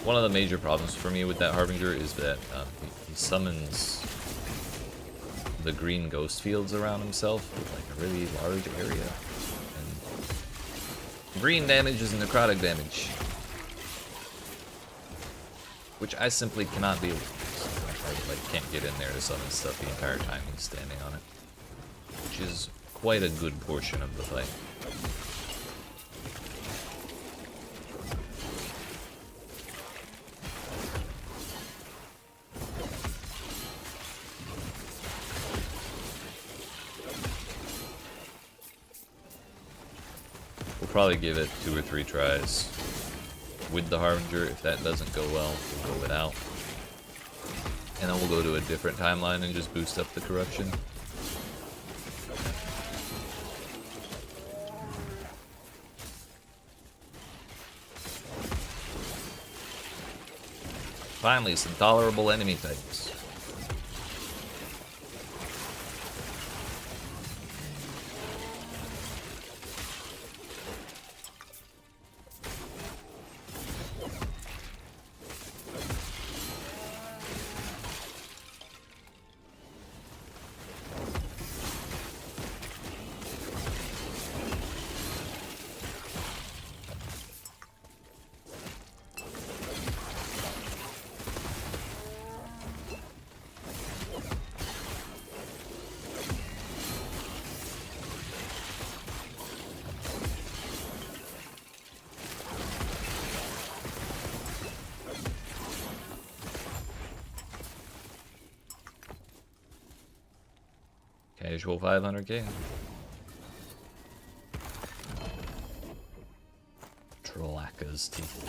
One of the major problems for me with that Harbinger is that he summons the green ghost fields around himself with like a really large area. And green damage is necrotic damage, which I simply cannot deal with. I can't get in there to summon stuff the entire time he's standing on it, which is quite a good portion of the fight. Probably give it 2 or 3 tries with the Harbinger. If that doesn't go well, we'll go without. And then we'll go to a different timeline and just boost up the corruption. Finally, some tolerable enemy types. Casual 500k. Trollaka's teeth.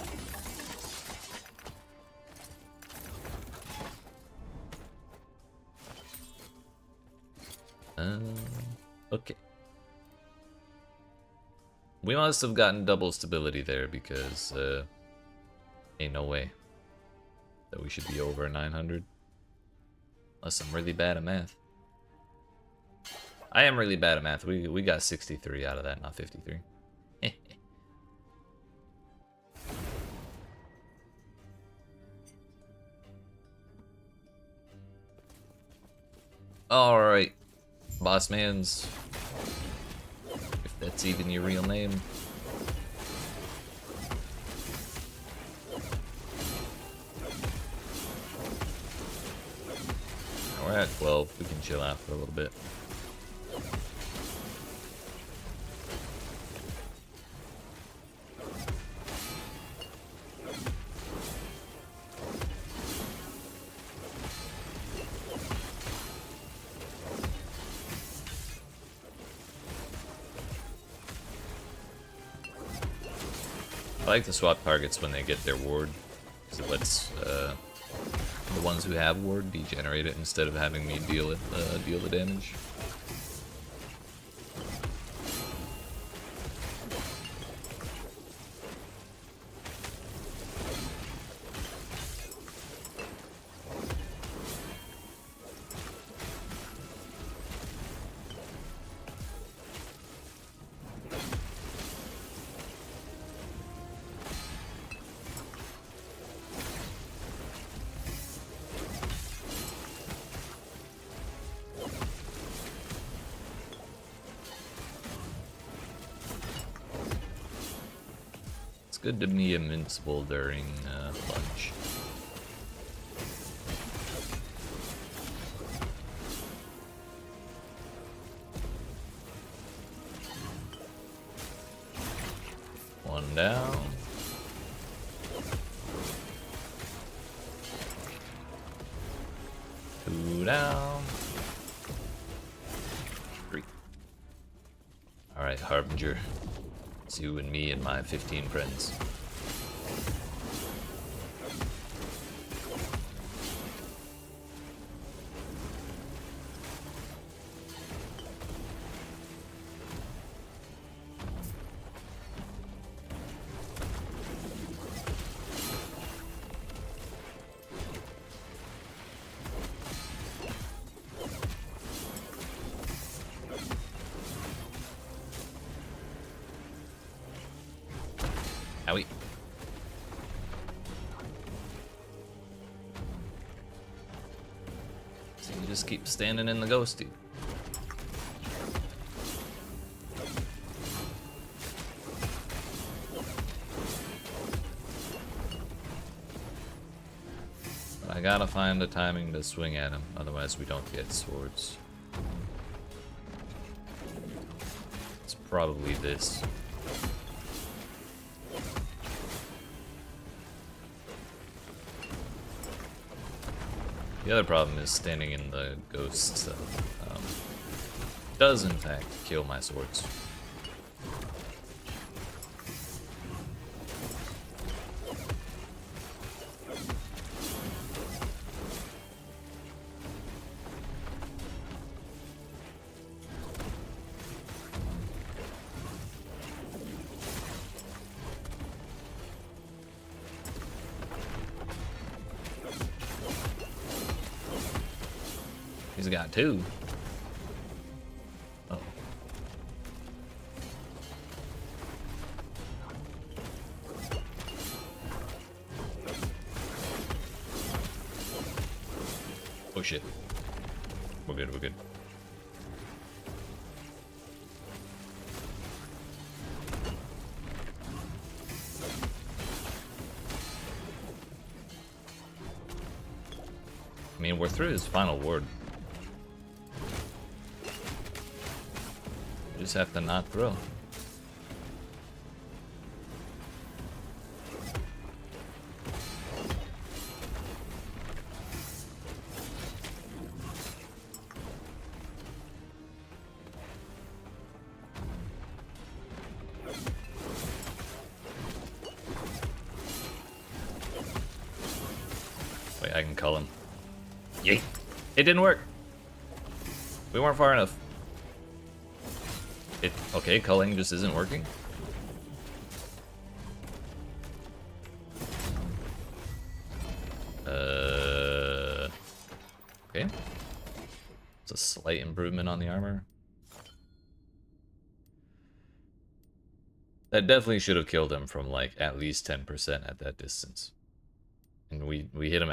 Okay. We must have gotten double stability there because ain't no way that we should be over 900. Unless I'm really bad at math. I am really bad at math. We got 63 out of that, not 53. Alright. Boss mans. If that's even your real name. Now we're at 12. We can chill out for a little bit. I like to swap targets when they get their ward, because it lets the ones who have ward degenerate it instead of having me deal the damage. Good to be invincible during lunch. One down. Two down. Three. Alright, Harbinger. It's you and me and my 15 friends. Owie. So you just keep standing in the ghosty. But I gotta find the timing to swing at him, otherwise we don't get swords. It's probably this. The other problem is standing in the ghost stuff. Does in fact kill my swords. He's got two. Oh. Oh shit. We're good, we're good. I mean, we're through his final word. Just have to not throw. Wait, I can cull him. Yeet! It didn't work. We weren't far enough. Okay, culling just isn't working. Okay. It's a slight improvement on the armor. That definitely should have killed him from like at least 10% at that distance. And we hit him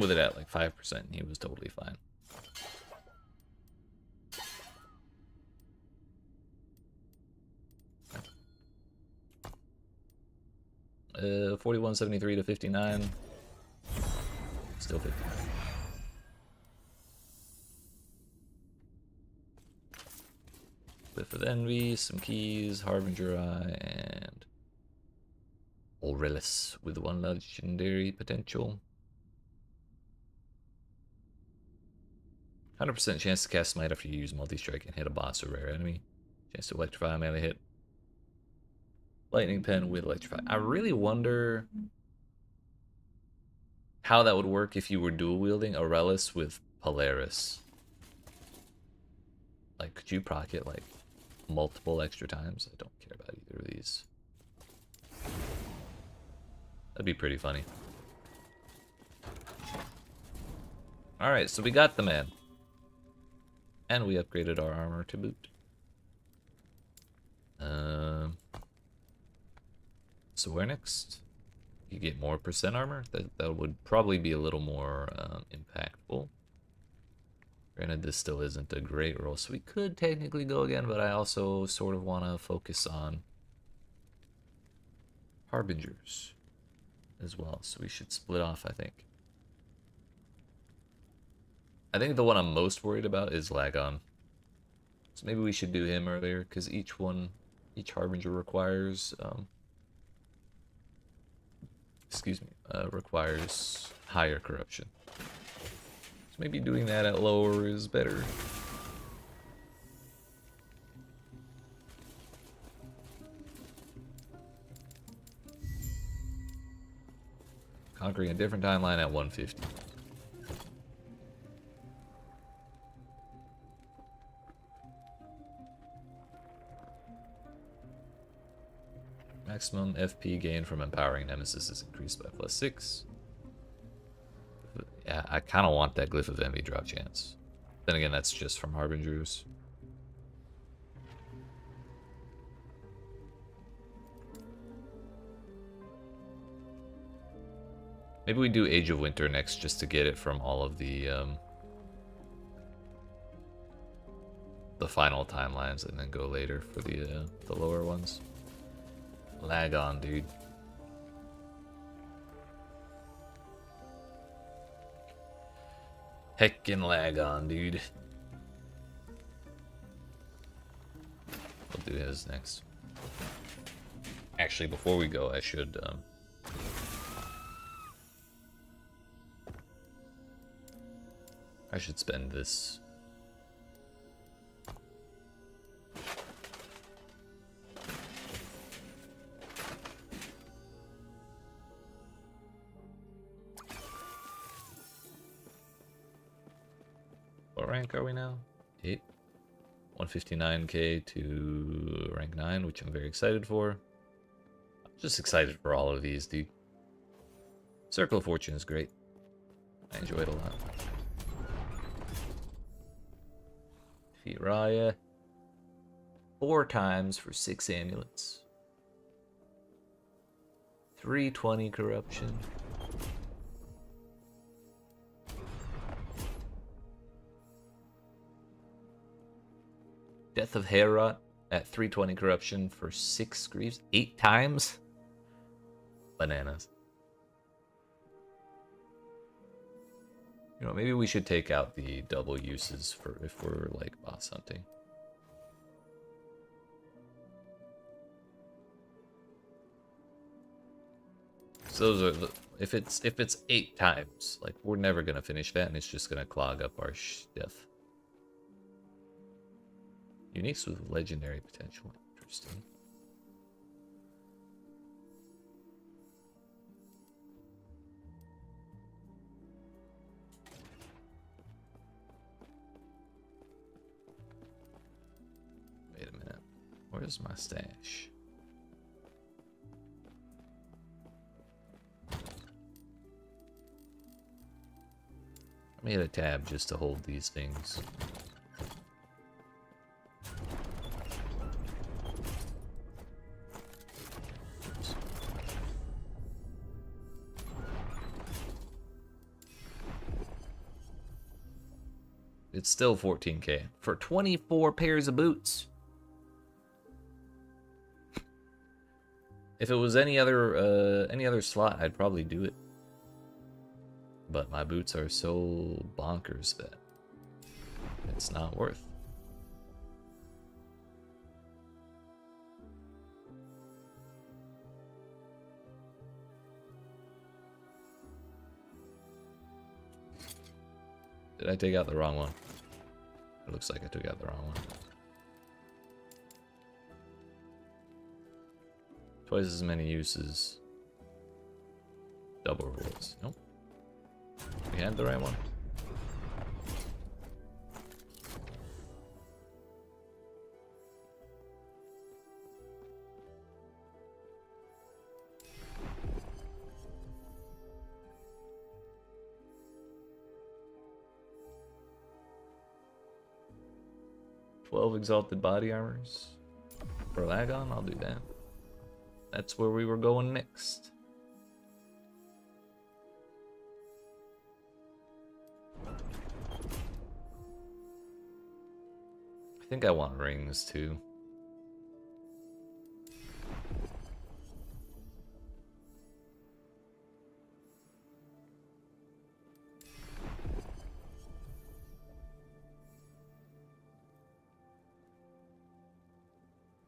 with it at like 5%, and he was totally fine. 4173 to 59. Still 59. Cliff of Envy, some keys, Harbinger Eye, and Aurelius with one legendary potential. 100% chance to cast Smite after you use multi-strike and hit a boss or rare enemy. Chance to electrify a melee hit. Lightning Pen with Electrify. I really wonder how that would work if you were dual wielding Aurelius with Polaris. Like, could you proc it like multiple extra times? I don't care about either of these. That'd be pretty funny. Alright, so we got the man. And we upgraded our armor to boot. So where next? You get more percent armor? That would probably be a little more impactful. Granted, this still isn't a great roll, so we could technically go again, but I also sort of want to focus on Harbingers as well, so we should split off, I think. I think the one I'm most worried about is Lagon. So maybe we should do him earlier, because each Harbinger requires excuse me, requires higher corruption. So maybe doing that at lower is better. Conquering a different timeline at 150. Maximum FP gain from empowering nemesis is increased by +6. Yeah, I kind of want that Glyph of Envy drop chance. Then again, that's just from Harbingers. Maybe we do Age of Winter next just to get it from all of the final timelines, and then go later for the lower ones. Lag on, dude. Heckin' lag on, dude. We'll do his next. Actually, before we go, I should spend this. What rank are we now? 8. 159k to rank 9, which I'm very excited for. I'm just excited for all of these, dude. Circle of Fortune is great. I enjoy it a lot. Defeat Raya 4 times for 6 amulets. 320 corruption. Death of Aberroth at 320 corruption for 6 griefs. 8 times? Bananas. You know, maybe we should take out the double uses for if we're like boss hunting. So those are the, if it's 8 times, like we're never gonna finish that, and it's just gonna clog up our stuff. Uniques with legendary potential. Interesting. Wait a minute. Where's my stash? I made a tab just to hold these things. It's still 14k for 24 pairs of boots. If it was any other slot, I'd probably do it. But my boots are so bonkers that it's not worth. Did I take out the wrong one? It looks like I took out the wrong one. Twice as many uses. Double rewards. Nope. We had the right one. Exalted body armors for Lagon. I'll do that. That's where we were going next. I think I want rings too.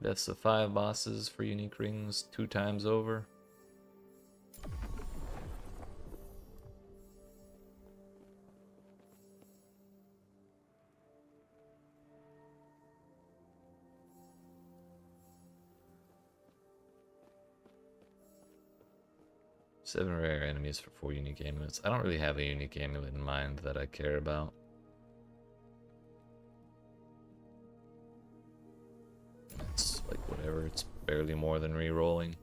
Deaths of 5 bosses for unique rings 2 times over. 7 rare enemies for 4 unique amulets. I don't really have a unique amulet in mind that I care about. It's like whatever, it's barely more than re-rolling.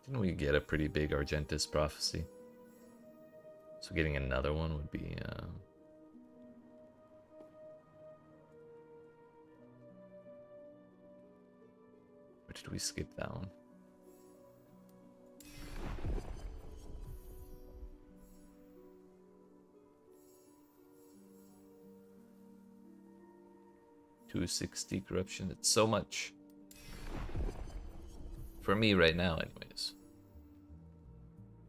Didn't we get a pretty big Argentis prophecy? So getting another one would be... Or did we skip that one? $260 corruption. It's so much. For me right now, anyways.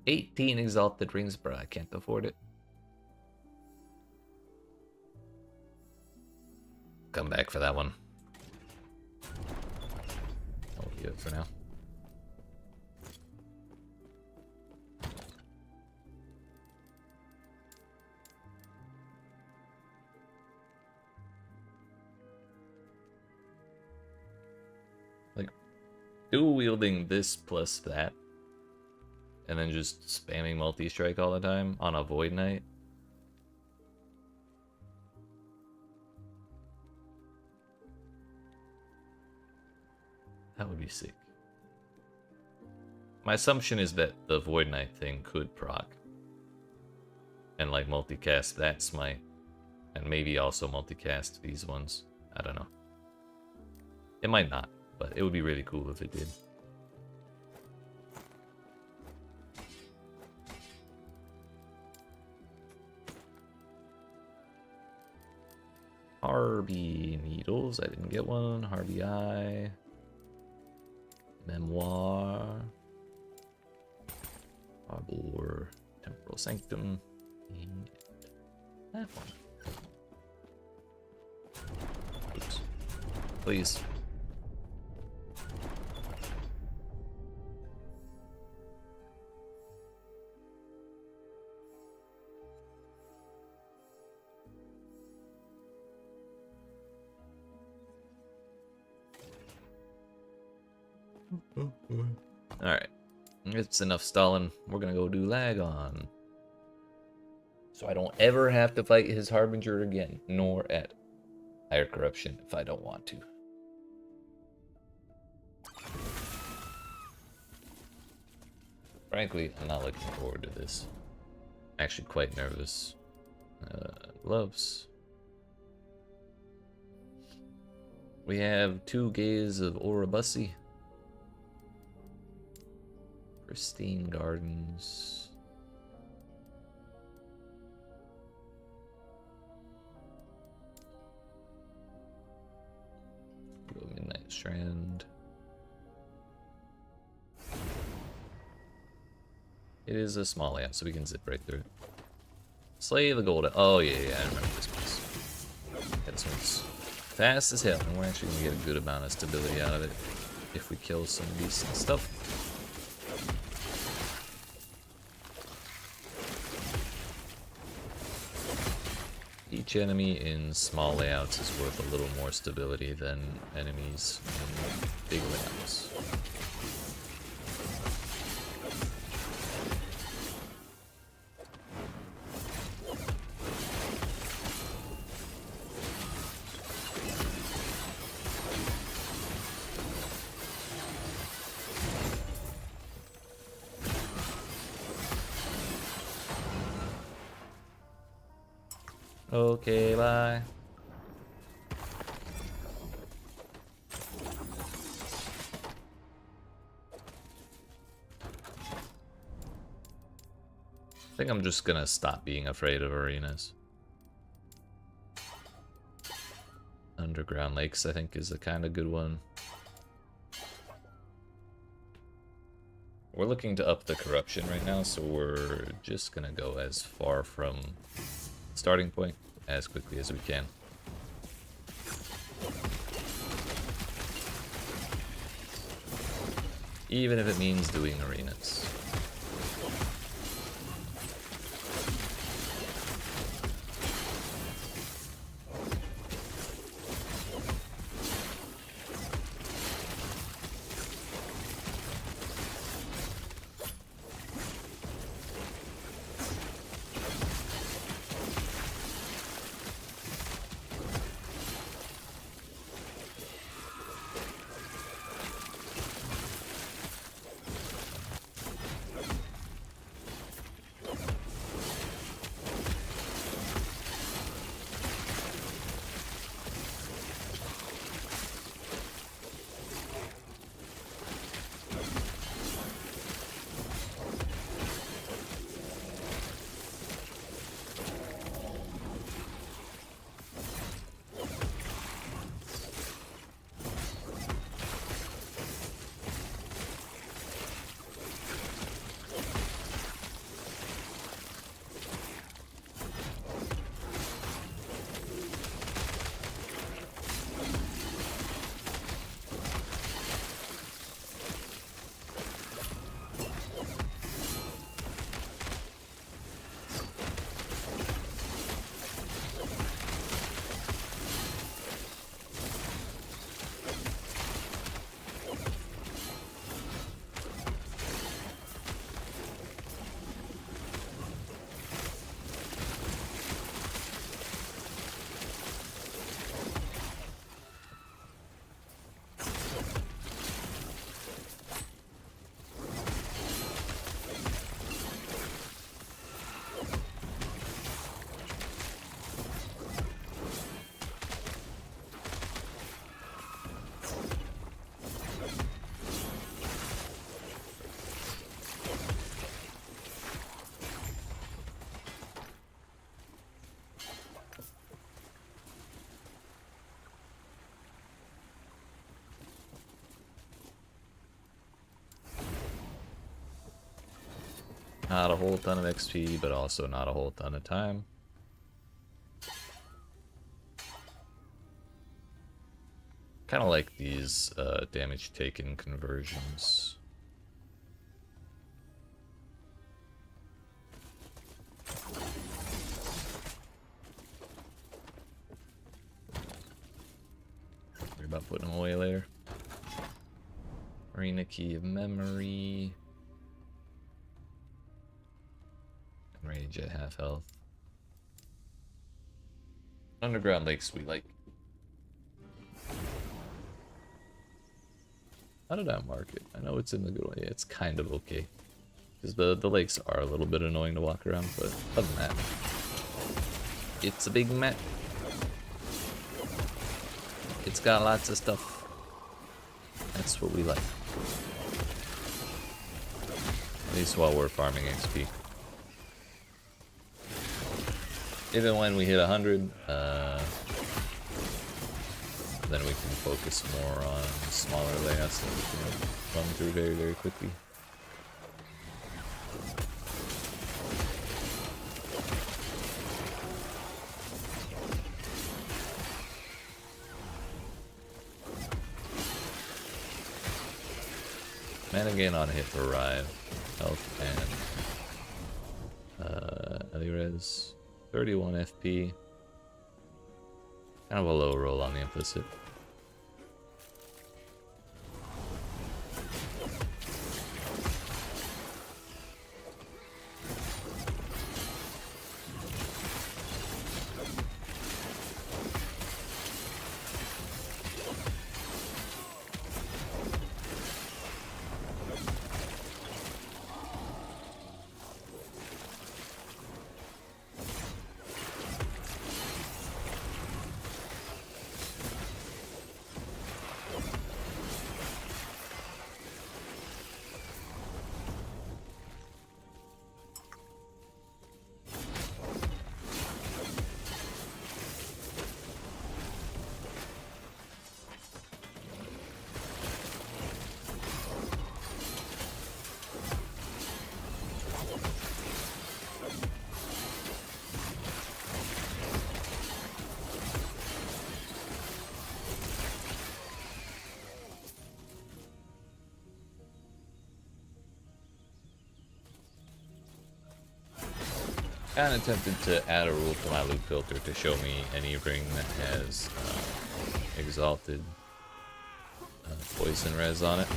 18 exalted rings, bro. I can't afford it. Come back for that one. I'll leave it for now. Like, dual wielding this plus that, and then just spamming multi-strike all the time on a Void Knight. That would be sick. My assumption is that the Void Knight thing could proc. And like multicast that smite. And maybe also multicast these ones. I don't know. It might not, but it would be really cool if it did. Harby needles, I didn't get one. Harby eye. Memoir. Arbor. Temporal Sanctum. And that one. Oops. Please. Alright. It's enough stalling. We're gonna go do Lagon. So I don't ever have to fight his Harbinger again. Nor at higher corruption if I don't want to. Frankly, I'm not looking forward to this. Actually quite nervous. Gloves. We have 2 Gaze of Oribussi. Pristine Gardens. Go Midnight Strand. It is a small layout, so we can zip right through it. Slay the Gold. Oh yeah, I remember this place. Yeah, this one's fast as hell, and we're actually gonna get a good amount of stability out of it if we kill some decent stuff. Each enemy in small layouts is worth a little more stability than enemies in big layouts. Okay, bye. I think I'm just gonna stop being afraid of arenas. Underground lakes, I think, is a kind of good one. We're looking to up the corruption right now, so we're just gonna go as far from starting point as quickly as we can. Even if it means doing arenas. Not a whole ton of XP, but also not a whole ton of time. Kind of like these damage taken conversions. Worry about putting them away later. Arena Key of Memory. Rage at half health. Underground lakes we like. How did I mark it? I know it's in the good way. It's kind of okay. Because the lakes are a little bit annoying to walk around, but other than that, it's a big map. It's got lots of stuff. That's what we like. At least while we're farming XP. Even when we hit 100, then we can focus more on smaller layouts that we can run through very, very quickly. Mana gain on hit for Rive, health and Elirez, 31 FP. Kind of a low roll on the implicit. Kind of tempted to add a rule to my loot filter to show me any ring that has exalted poison res on it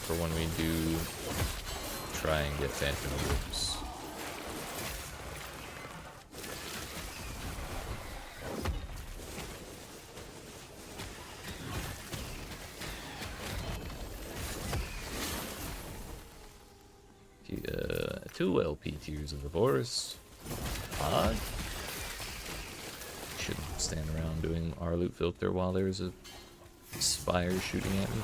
for when we do try and get phantom loops. Two LP tiers of the forest. Odd. Shouldn't stand around doing our loot filter while there's a spire shooting at me.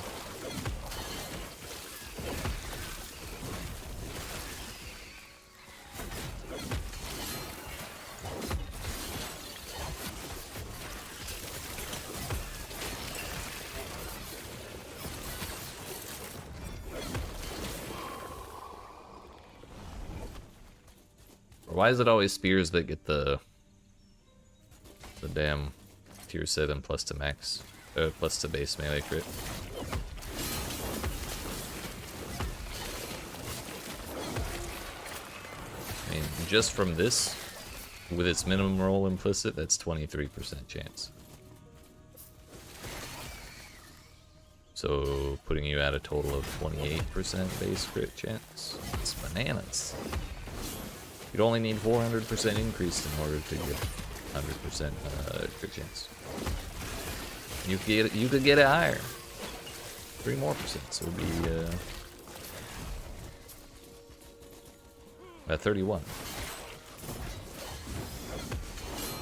Why is it always spears that get the damn tier 7 plus to max, plus to base melee crit? I mean, just from this, with its minimum roll implicit, that's 23% chance. So putting you at a total of 28% base crit chance. It's bananas. You'd only need 400% increase in order to get 100% crit chance. You could get it higher. 3 more percent, so it would be at 31.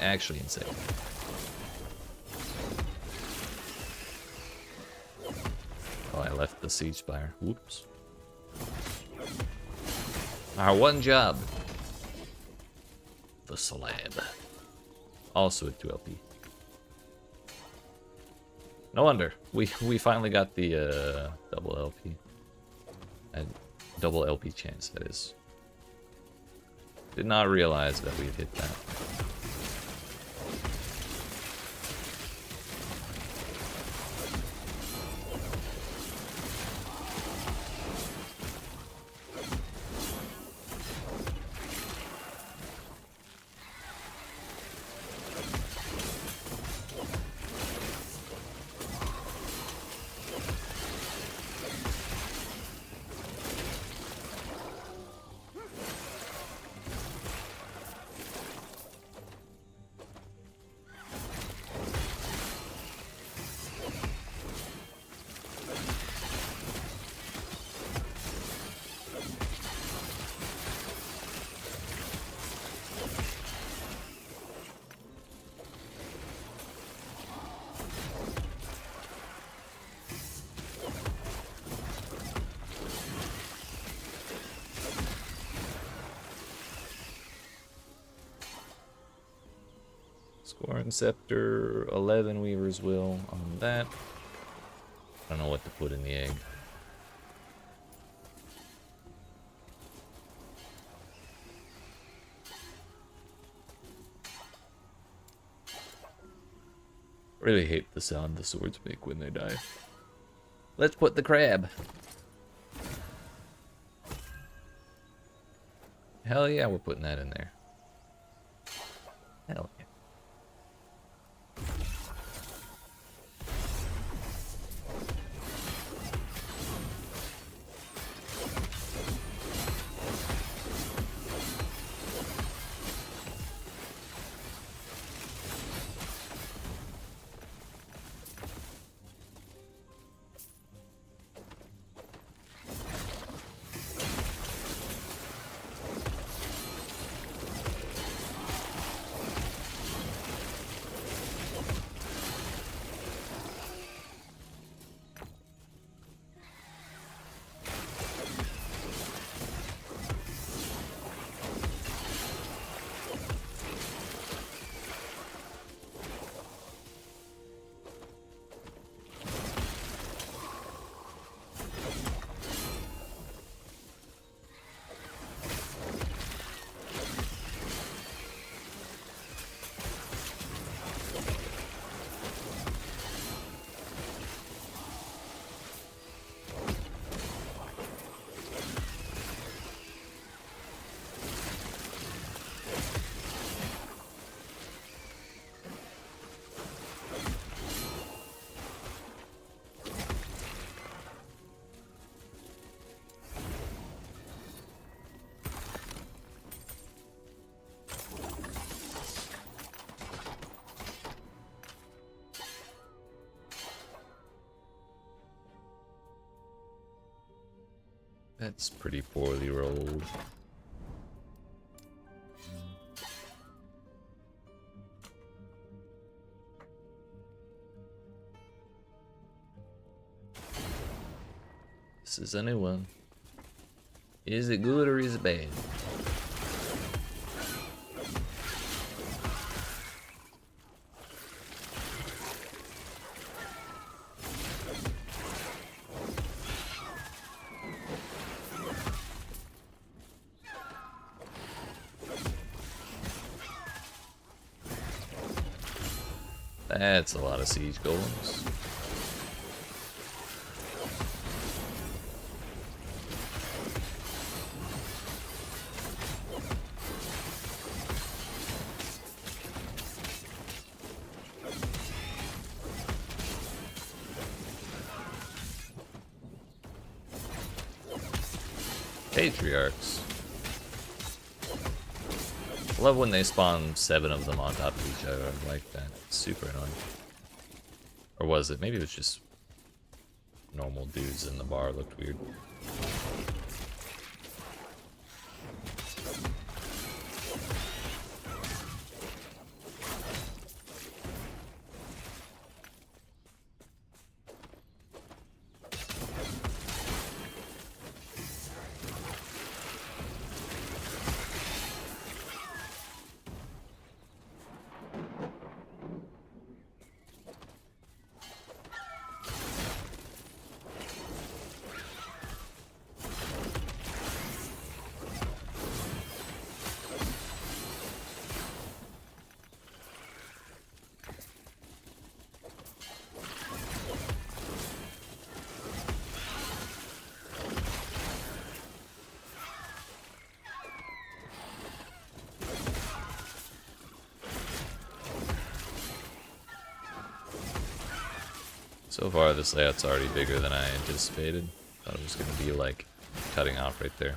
Actually insane. Oh, I left the siege spire. Whoops. Our one job. The slab. Also at 2 LP. No wonder. We finally got the double LP. And double LP chance, that is. Did not realize that we'd hit that. Scoring Scepter, 11 Weaver's Will on that. I don't know what to put in the egg. Really hate the sound the swords make when they die. Let's put the crab. Hell yeah, we're putting that in there. Hell yeah. That's pretty poorly rolled. This is a new one. Is it good or is it bad? That's a lot of siege golems. Patriarchs. I love when they spawn 7 of them on top of each other. I like that. It's super annoying. Or was it? Maybe it was just normal dudes in the bar. Looked weird. So far, this layout's already bigger than I anticipated. Thought it was going to be like cutting off right there.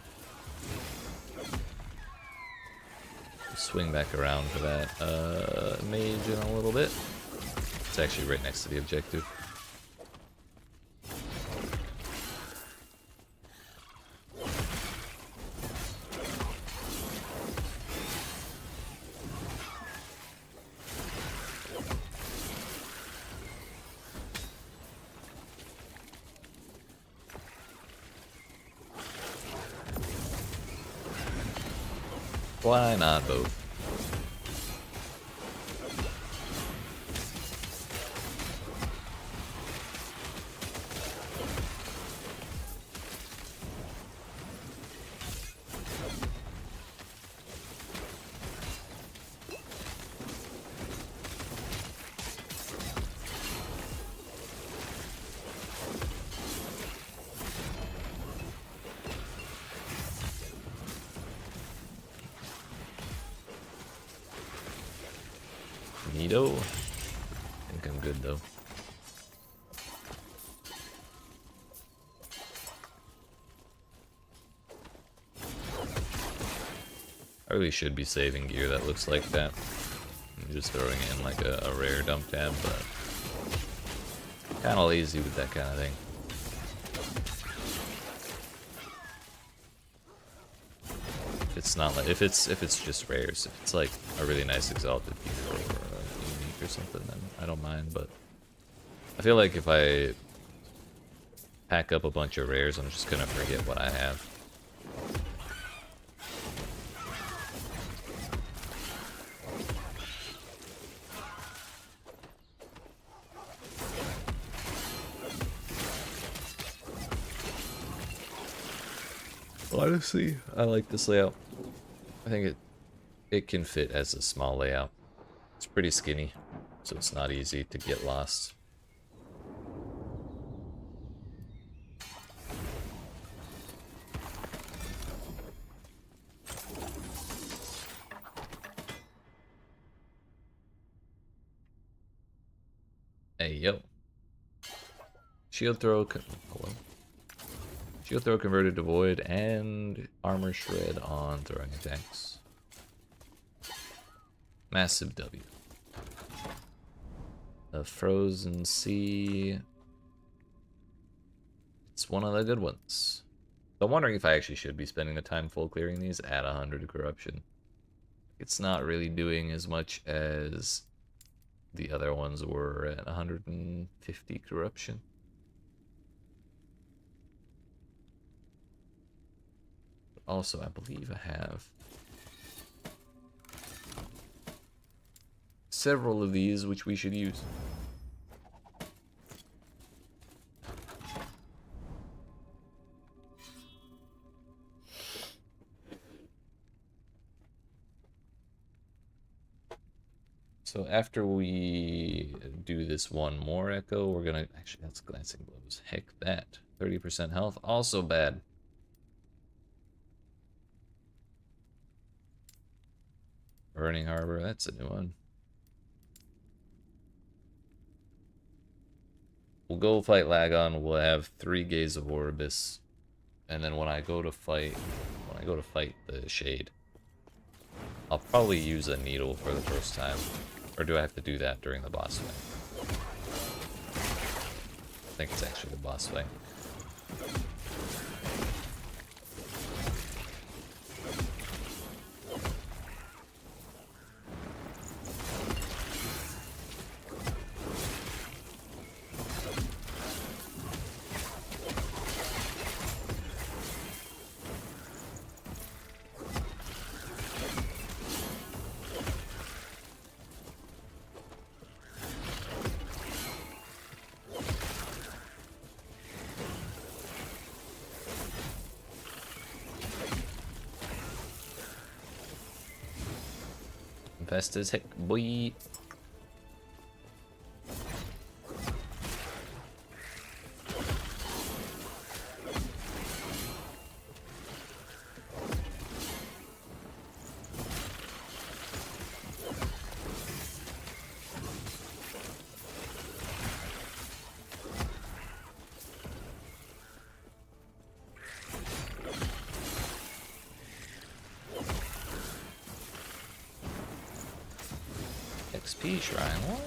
Swing back around for that mage in a little bit. It's actually right next to the objective. Why not both? Neato. I think I'm good though. I really should be saving gear that looks like that. I'm just throwing it in like a rare dump tab, but kind of lazy with that kind of thing. It's not like if it's just rares. If it's like a really nice exalted gear or unique or something, then I don't mind. But I feel like if I pack up a bunch of rares, I'm just gonna forget what I have. Honestly, I like this layout. I think it can fit as a small layout. It's pretty skinny, so it's not easy to get lost. Hey, yo. Shield throw, hello. Shield throw converted to void and armor shred on throwing attacks. Massive W. The frozen sea. It's one of the good ones. So I'm wondering if I actually should be spending the time full clearing these at 100 corruption. It's not really doing as much as the other ones were at 150 corruption. Also, I believe I have several of these which we should use. So after we do this one more echo, we're gonna actually, that's glancing blows. Heck that. 30% health, also bad. Burning Harbor, that's a new one. We'll go fight Lagon, we'll have 3 Gaze of Orbis, and then when I go to fight the Shade, I'll probably use a needle for the first time. Or do I have to do that during the boss fight? I think it's actually the boss fight. Fast as heck, boy. XP shrine. What?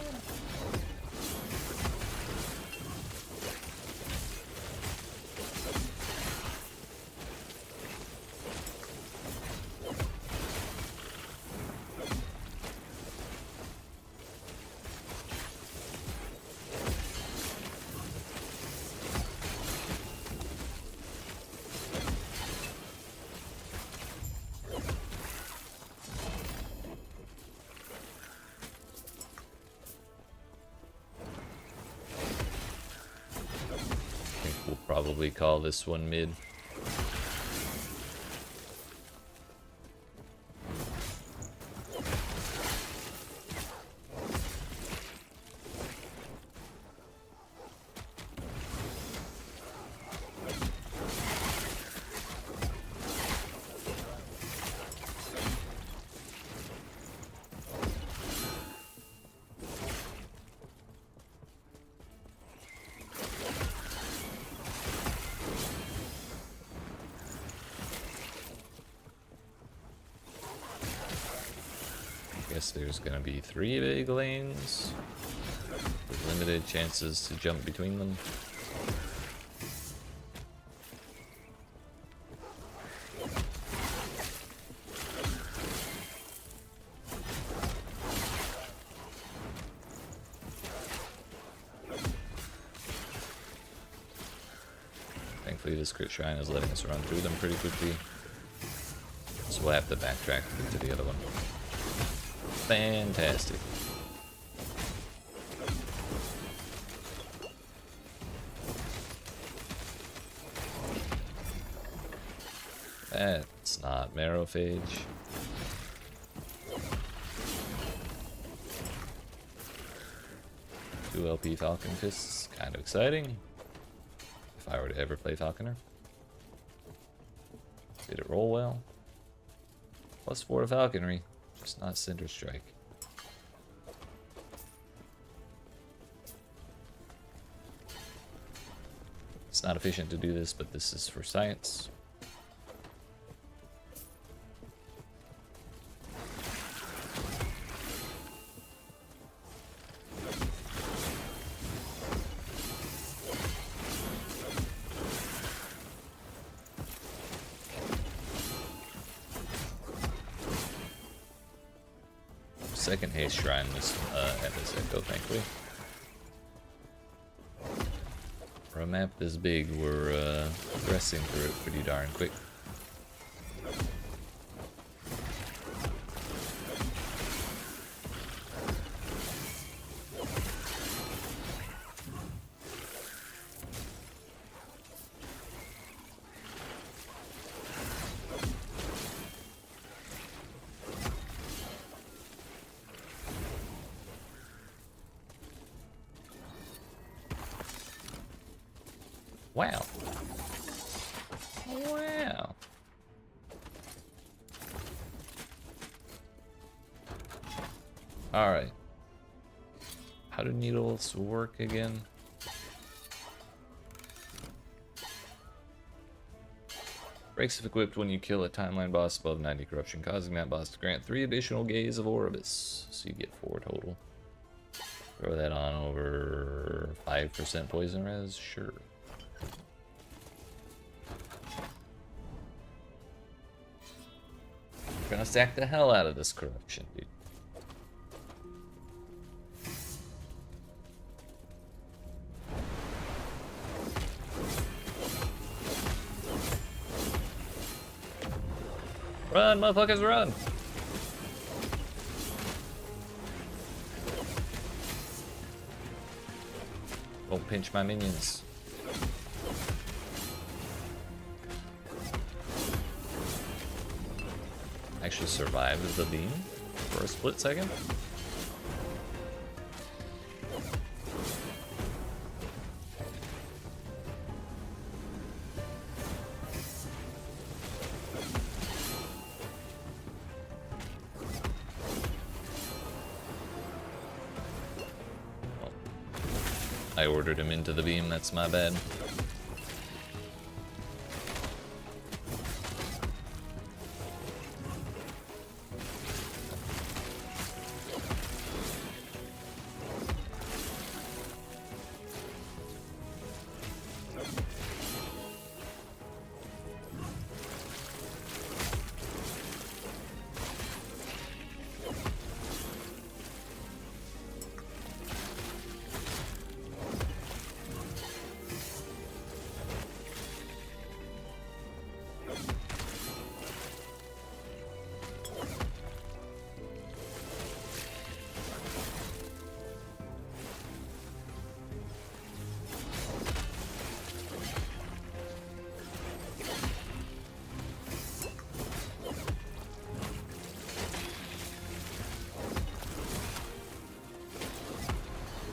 We'll probably call this one mid. Guess there's gonna be 3 big lanes with limited chances to jump between them. Thankfully this crit shrine is letting us run through them pretty quickly, so we'll have to backtrack to get to the other one. Fantastic. That's not Marrowphage. Two LP Falcon Fists, kind of exciting. If I were to ever play Falconer. Did it roll well? +4 to Falconry. It's not Cinder Strike. It's not efficient to do this, but this is for science. Second haste shrine was at this echo, thankfully. For a map this big, we're progressing through it pretty darn quick. Wow. Wow. Alright. How do needles work again? Breaks if equipped when you kill a timeline boss above 90 corruption, causing that boss to grant 3 additional gaze of Oribus. So you get 4 total. Throw that on over 5% poison res? Sure. We're gonna stack the hell out of this corruption, dude. Run, motherfuckers, run! Don't pinch my minions. Actually survived the beam for a split second. Well, I ordered him into the beam, that's my bad.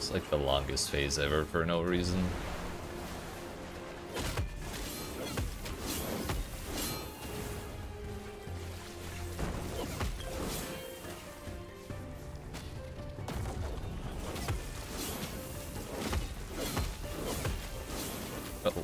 It's like the longest phase ever for no reason. Uh-oh.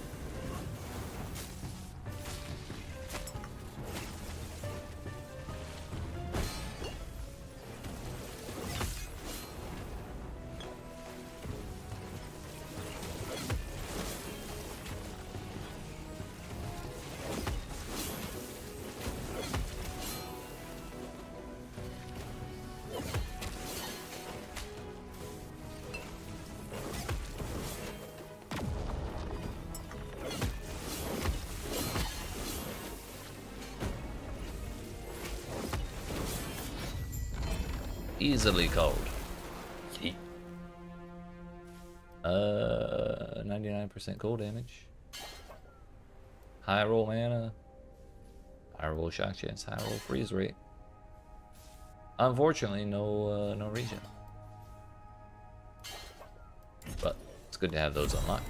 Easily cold. Yeet. 99% cold damage. High roll mana. High roll shock chance. High roll freeze rate. Unfortunately, no regen. But it's good to have those unlocked.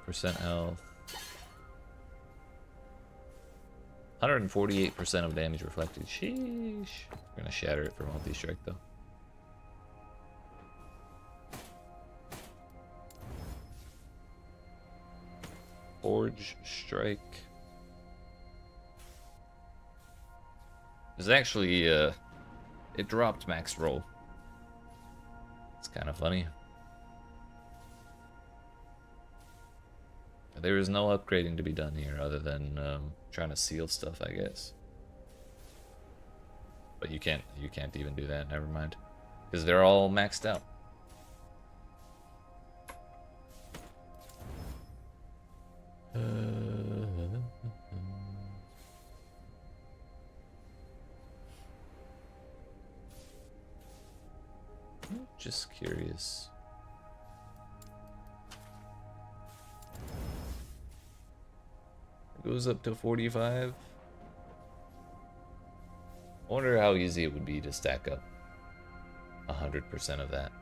Percent health. 148% of damage reflected. Sheesh. We're gonna shatter it for multi-strike though. Forge strike. It's actually it dropped max roll. It's kind of funny. There is no upgrading to be done here other than trying to seal stuff, I guess. But you can't even do that. Never mind, because they're all maxed out. Just curious. Goes up to 45. I wonder how easy it would be to stack up 100% of that.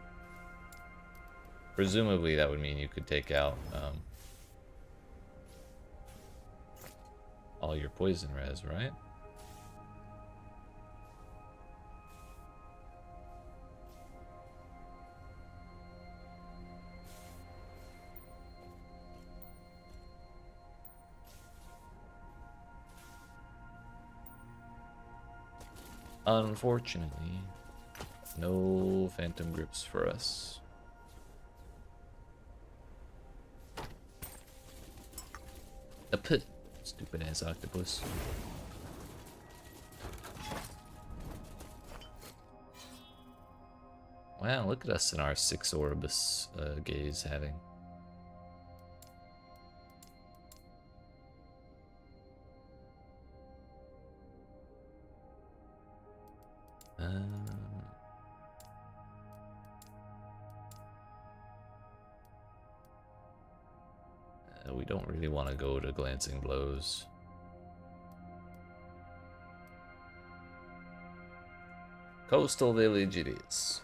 Presumably that would mean you could take out all your poison res, right? Unfortunately, no phantom grips for us. A pit. Stupid ass octopus. Wow, look at us in our 6 Orbis gaze having. We don't really want to go to glancing blows. Coastal village it is.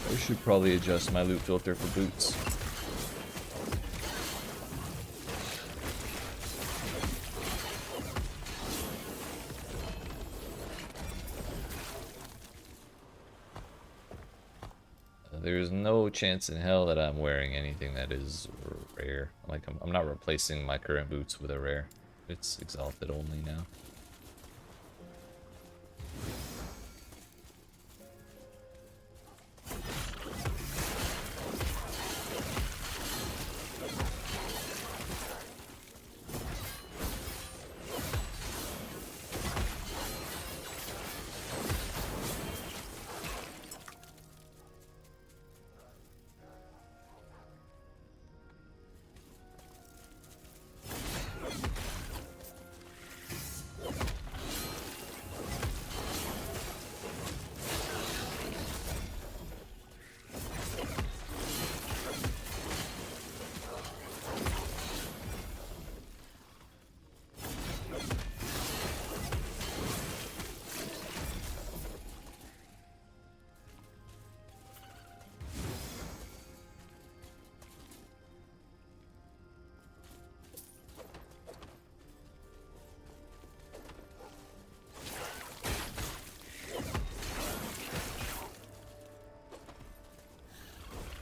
I should probably adjust my loot filter for boots. There's no chance in hell that I'm wearing anything that is rare. Like I'm not replacing my current boots with a rare. It's exalted only now.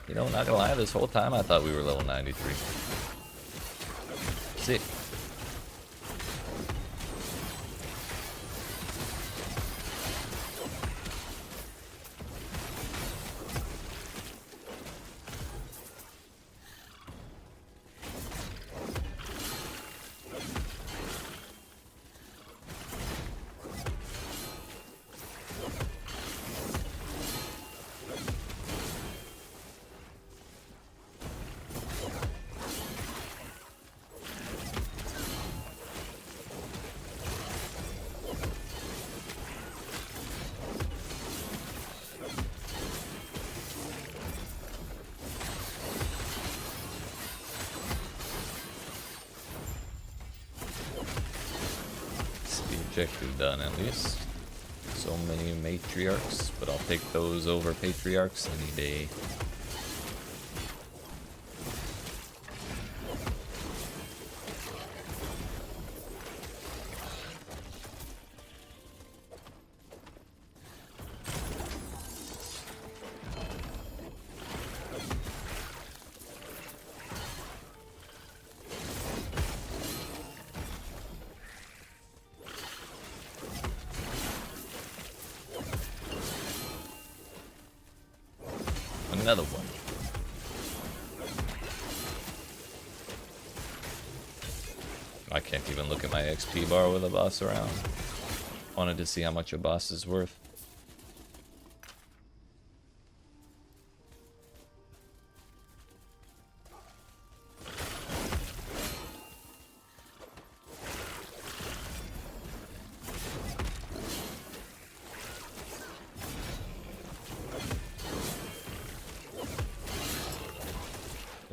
You know, not gonna lie, this whole time I thought we were level 93. Sick. Objective done at least. So many matriarchs, but I'll take those over patriarchs any day. Another one. I can't even look at my XP bar with a boss around. Wanted to see how much a boss is worth.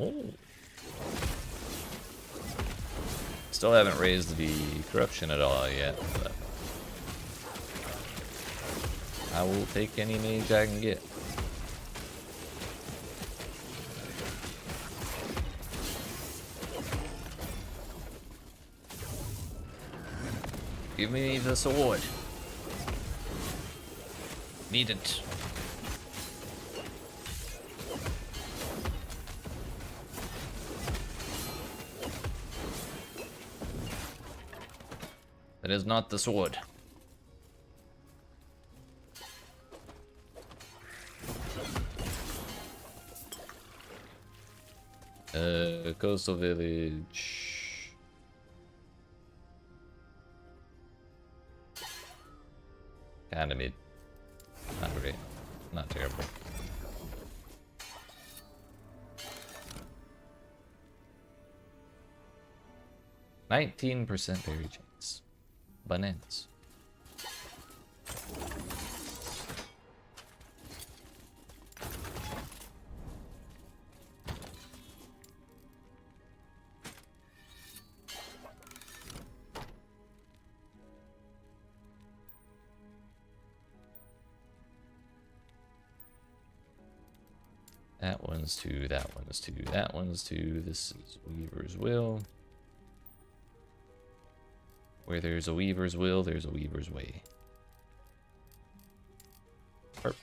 Oh. Still haven't raised the corruption at all yet, but I will take any mage I can get. Give me the sword. Need it. That is not the sword. Coastal village. Kinda mid. Not great. Not terrible. %19 berry chance. Bananas. That one's two, that one's two, that one's two. This is Weaver's Will. Where there's a Weaver's Will, there's a Weaver's Way. Perp.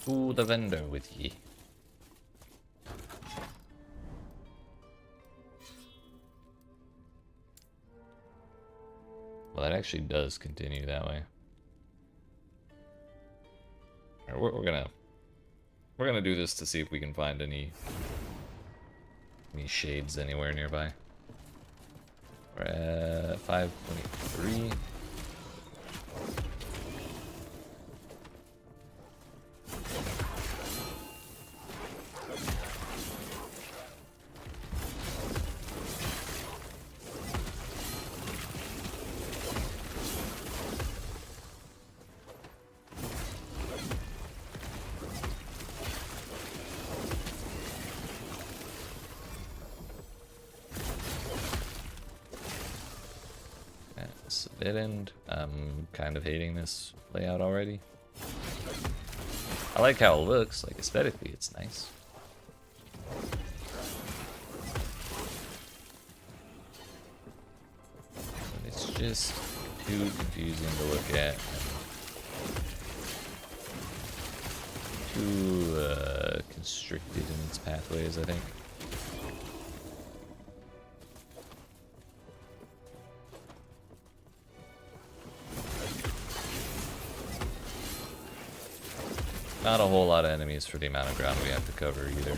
To the vendor with ye. Well, that actually does continue that way. Right, we're gonna do this to see if we can find any shades anywhere nearby. We're at 523. Dead end. I'm kind of hating this layout already. I like how it looks. Like aesthetically, it's nice. But it's just too confusing to look at. Too constricted in its pathways, I think. Not a whole lot of enemies for the amount of ground we have to cover either.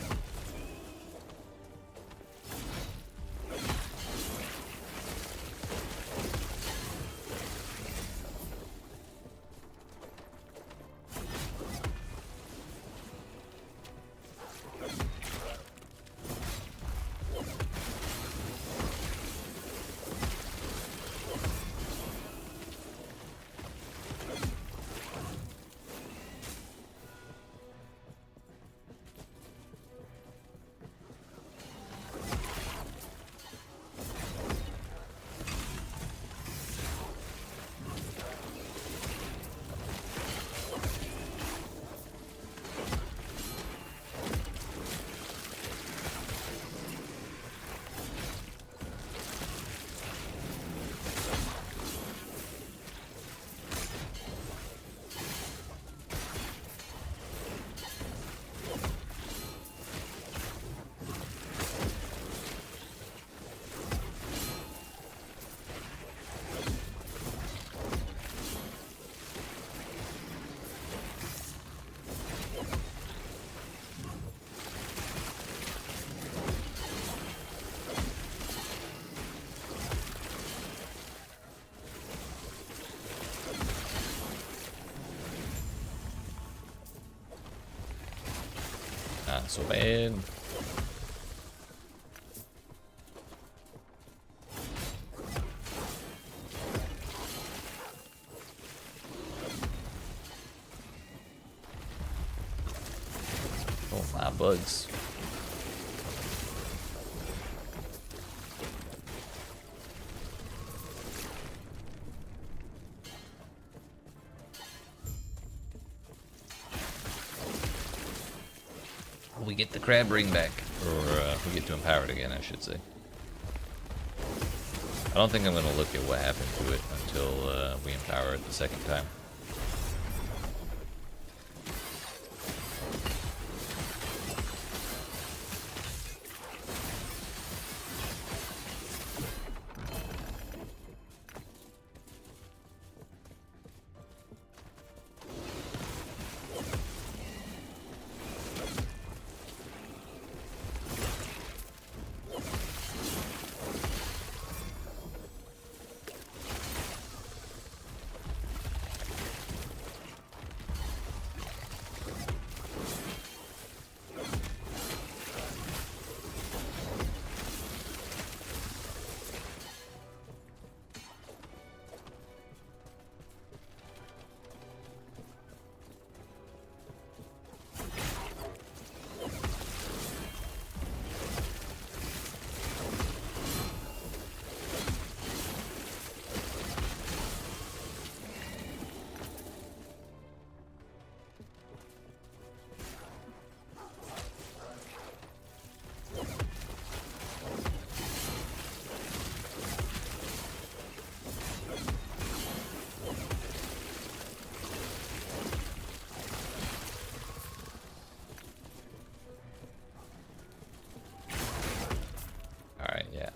Not so bad. Oh my bugs. We get the crab ring back, or we get to empower it again, I should say. I don't think I'm going to look at what happened to it until we empower it the second time.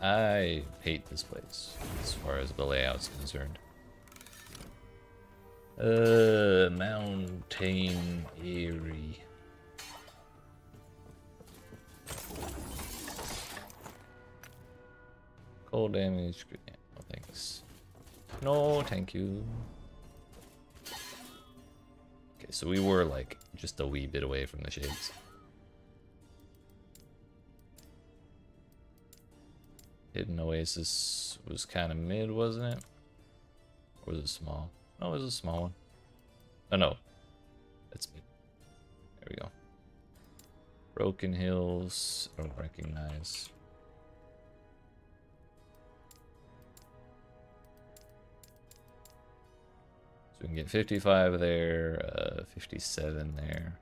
I hate this place as far as the layout's concerned. Mountain Airy. Cold damage, no thanks. No, thank you. Okay, so we were like just a wee bit away from the shades. Hidden Oasis was kind of mid, wasn't it? Or was it small? No, it was a small one. Oh no, that's mid. There we go. Broken Hills, I don't recognize. So we can get 55 there, 57 there.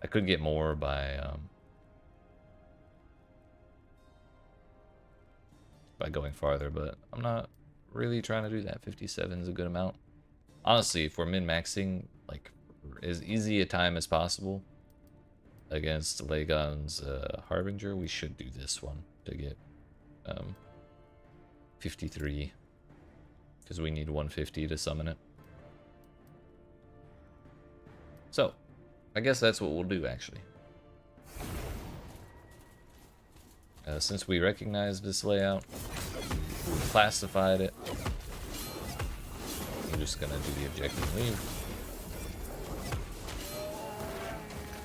I could get more by going farther, but I'm not really trying to do that. 57 is a good amount. Honestly, if we're min-maxing, like, as easy a time as possible against Lagon's Harbinger, we should do this one to get 53, because we need 150 to summon it. So, I guess that's what we'll do, actually. Since we recognize this layout, we classified it, I'm just gonna do the objective and leave.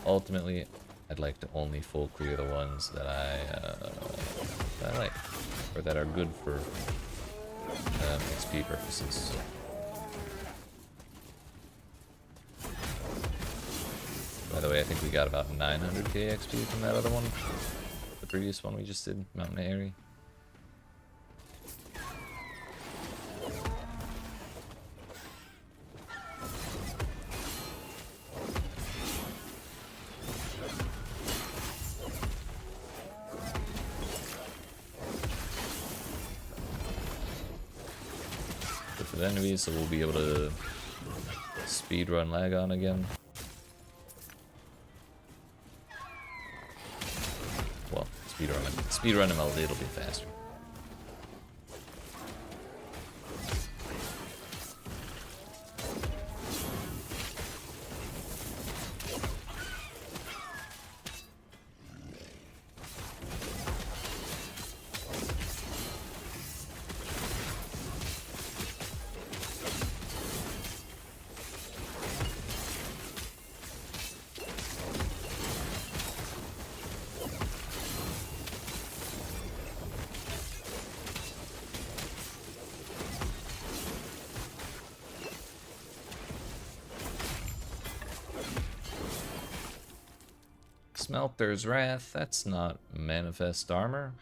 Ultimately, I'd like to only full clear the ones that I like, or that are good for XP purposes. By the way, I think we got about 900k XP from that other one. The previous one we just did, Mountain Airy. With enemies, so we'll be able to speedrun Lagon again. Well, speedrun him a little bit faster. Smelter's Wrath, that's not Manifest Armor.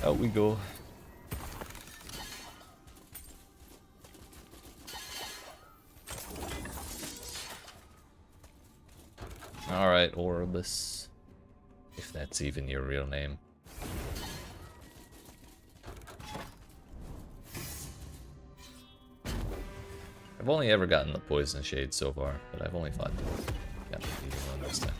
Out we go. Alright, Orbis. If that's even your real name. I've only ever gotten the Poison Shade so far, but I've only fought two. Got the leading one this time.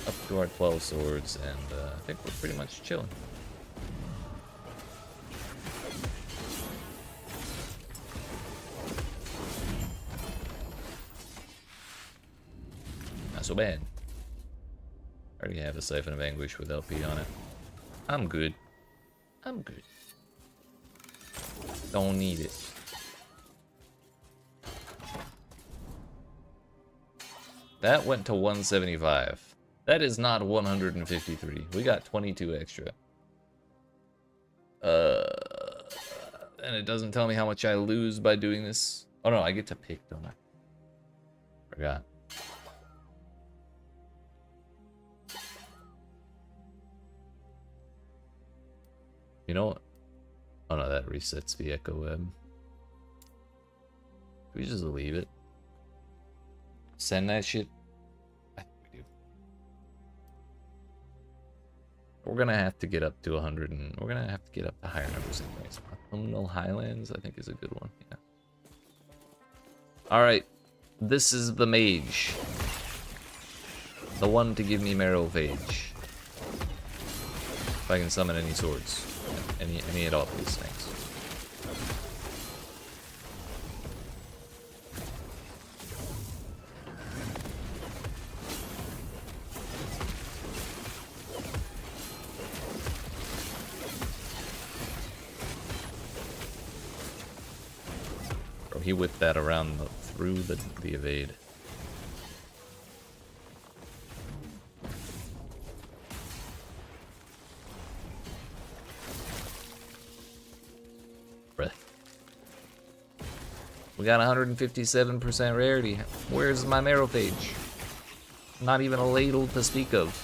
Up to our 12 swords, and I think we're pretty much chilling. So bad. I already have a Siphon of Anguish with LP on it. I'm good. I'm good. Don't need it. That went to 175. That is not 153. We got 22 extra. And it doesn't tell me how much I lose by doing this. Oh no, I get to pick, don't I? Forgot. You know what? Oh no, that resets the Echo Web. Can we just leave it? Send that shit? I think we do. We're gonna have to get up to 100, and we're gonna have to get up to higher numbers anyways. Autumnal Highlands, I think, is a good one. Yeah. Alright. This is the mage. The one to give me Marrowphage. If I can summon any swords. Any at all, please, thanks. Bro, he whipped that around through the evade. We got 157% rarity. Where's my marrow page? Not even a ladle to speak of.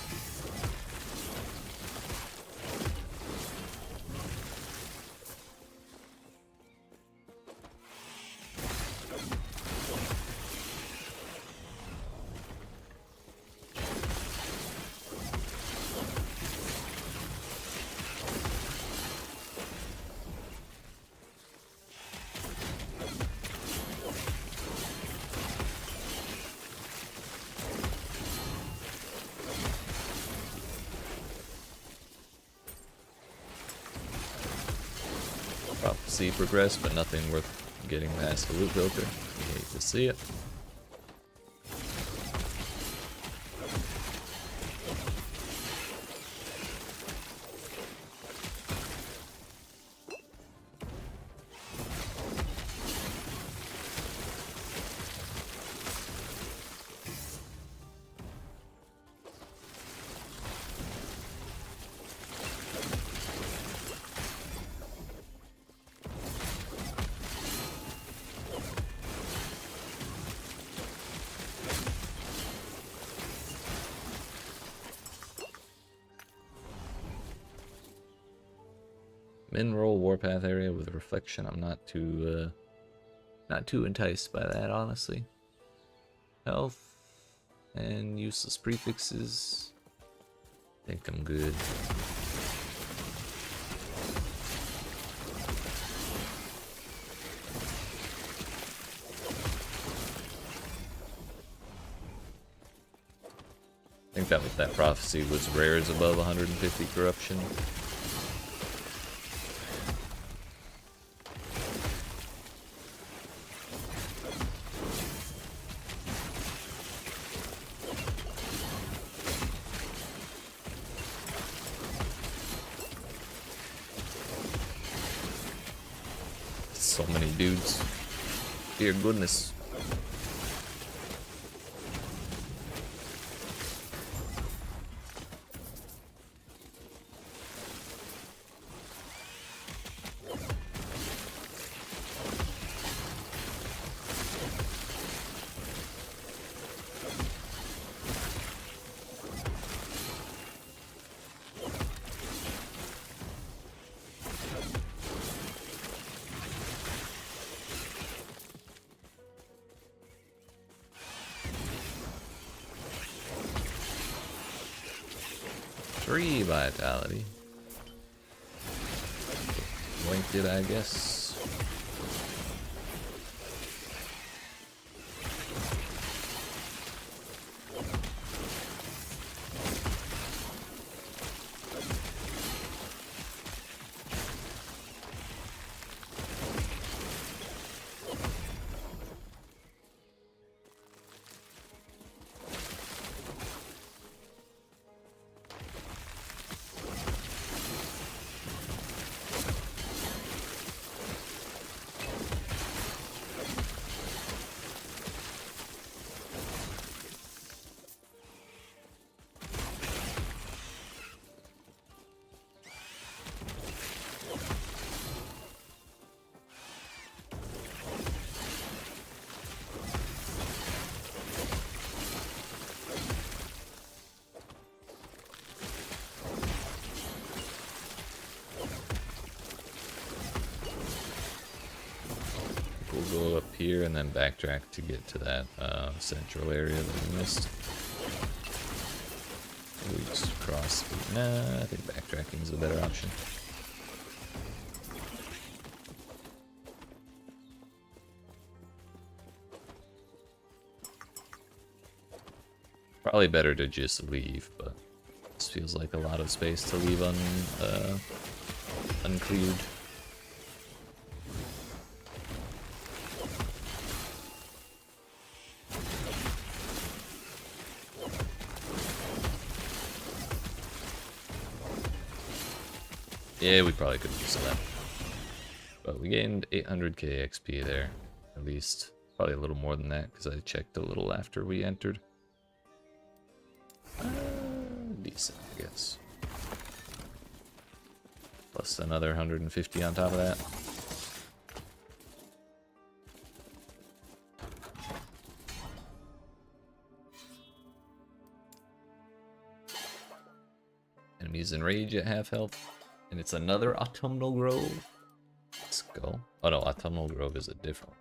Prophecy progressed, but nothing worth getting past the loot filter. You hate to see it. Mineral Warpath area with reflection. I'm not too enticed by that, honestly. Health and useless prefixes. I think I'm good. I think that prophecy was rares above 150 corruption. So many dudes. Dear goodness. Three vitality. Linked it, I guess. We'll go up here and then backtrack to get to that central area that we missed. We just cross. Nah, I think backtracking is a better option. Probably better to just leave, but this feels like a lot of space to leave uncleared. Yeah, we probably could use some of that. But we gained 800k XP there, at least. Probably a little more than that, because I checked a little after we entered. Decent, I guess. Plus another 150 on top of that. Enemies in rage at half health. And it's another Autumnal Grove. Let's go. Oh no, Autumnal Grove is a different one.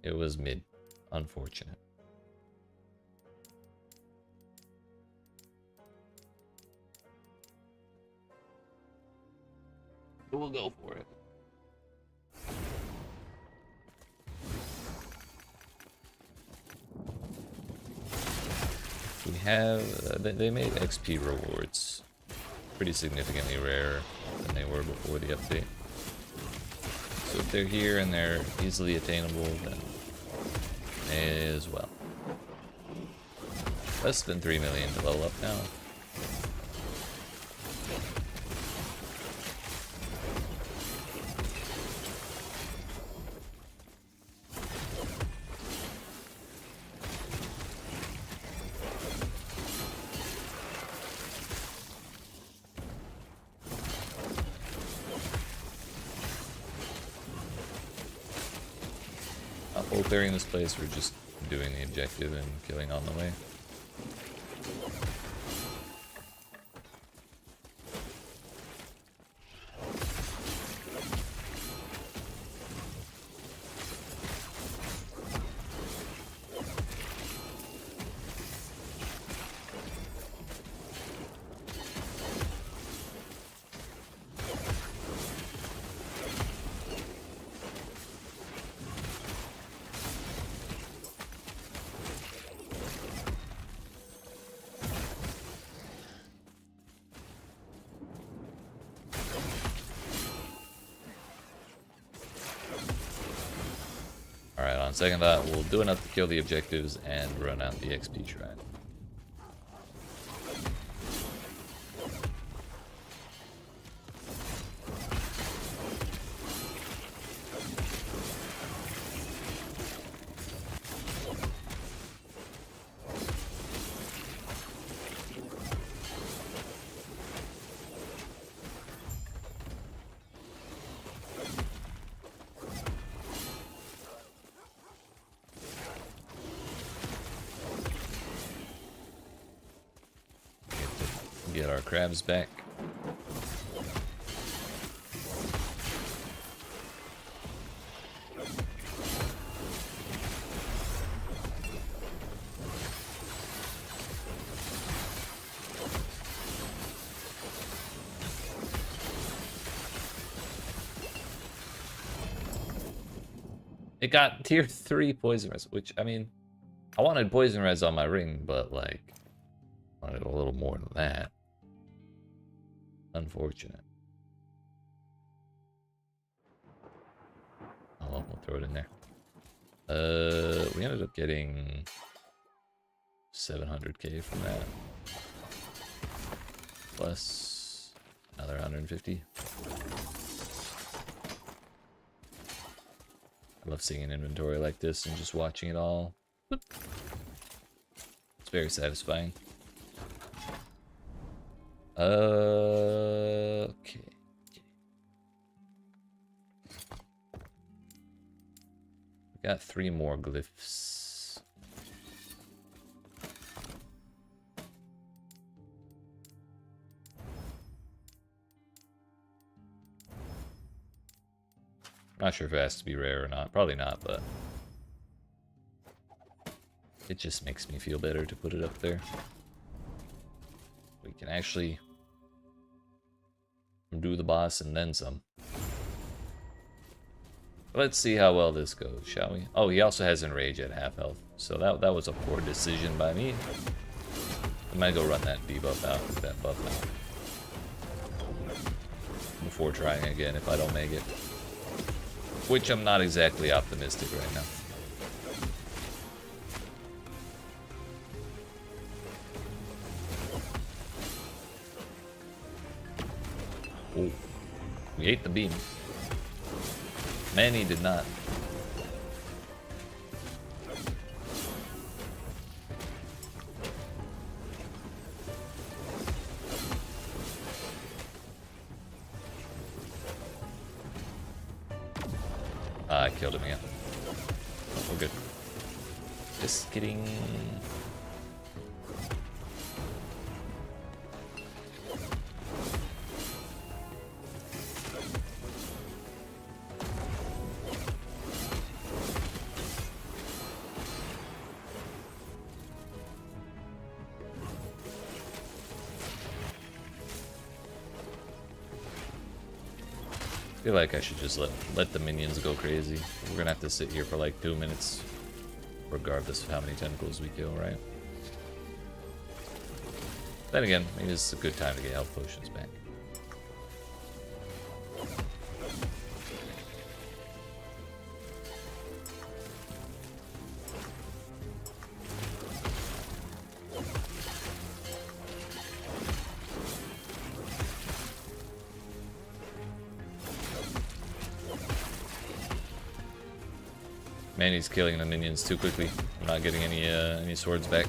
It was mid. Unfortunate. But we'll go for it. We have, they made XP rewards pretty significantly rarer than they were before the update. So if they're here and they're easily attainable, then may as well. Less than 3 million to level up now. While clearing this place, we're just doing the objective and killing on the way. Alright, on second thought, we'll do enough to kill the objectives and run out the XP shrine. Get our crabs back. It got tier 3 poison res, which, I mean, I wanted poison res on my ring, but like, I wanted a little more than that. Unfortunate. Oh well, we'll throw it in there. We ended up getting 700k from that. Plus another 150. I love seeing an inventory like this and just watching it all. It's very satisfying. Okay. We got 3 more glyphs. Not sure if it has to be rare or not. Probably not, but it just makes me feel better to put it up there. We can actually do the boss and then some. Let's see how well this goes, shall we? Oh, he also has Enrage at half health, so that was a poor decision by me. I might go run that debuff out, that buff out, before trying again if I don't make it. Which I'm not exactly optimistic right now. Oh, we ate the beam. Manny did not. I killed him again. We're good. Just kidding. I feel like I should just let the minions go crazy. We're gonna have to sit here for like 2 minutes, regardless of how many tentacles we kill, right? Then again, maybe this is a good time to get health potions back. Manny's killing the minions too quickly. I'm not getting any swords back.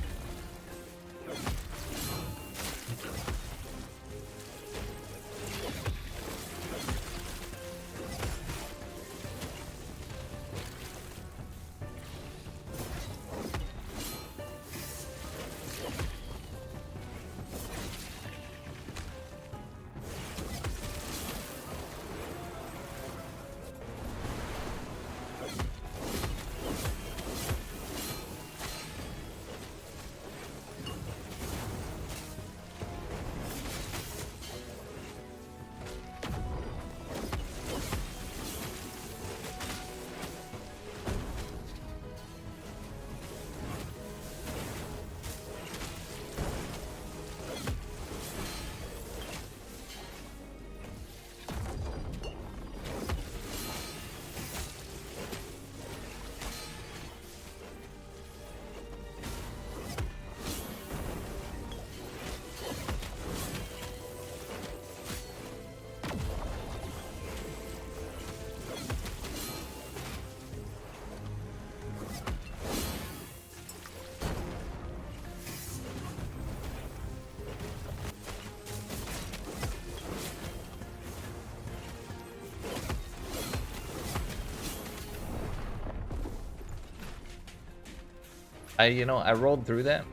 I rolled through that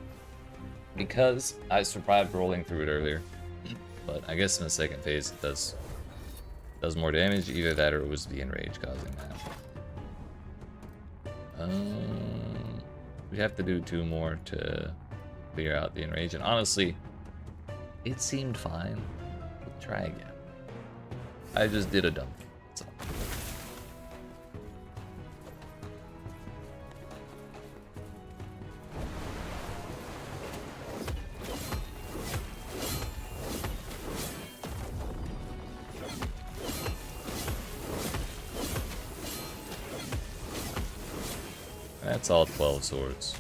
because I survived rolling through it earlier. But I guess in the second phase it does more damage. Either that or it was the enrage causing that. We have to do 2 more to clear out the enrage, and honestly, it seemed fine. We'll try again. I just did a dump. That's all. That's all 12 swords.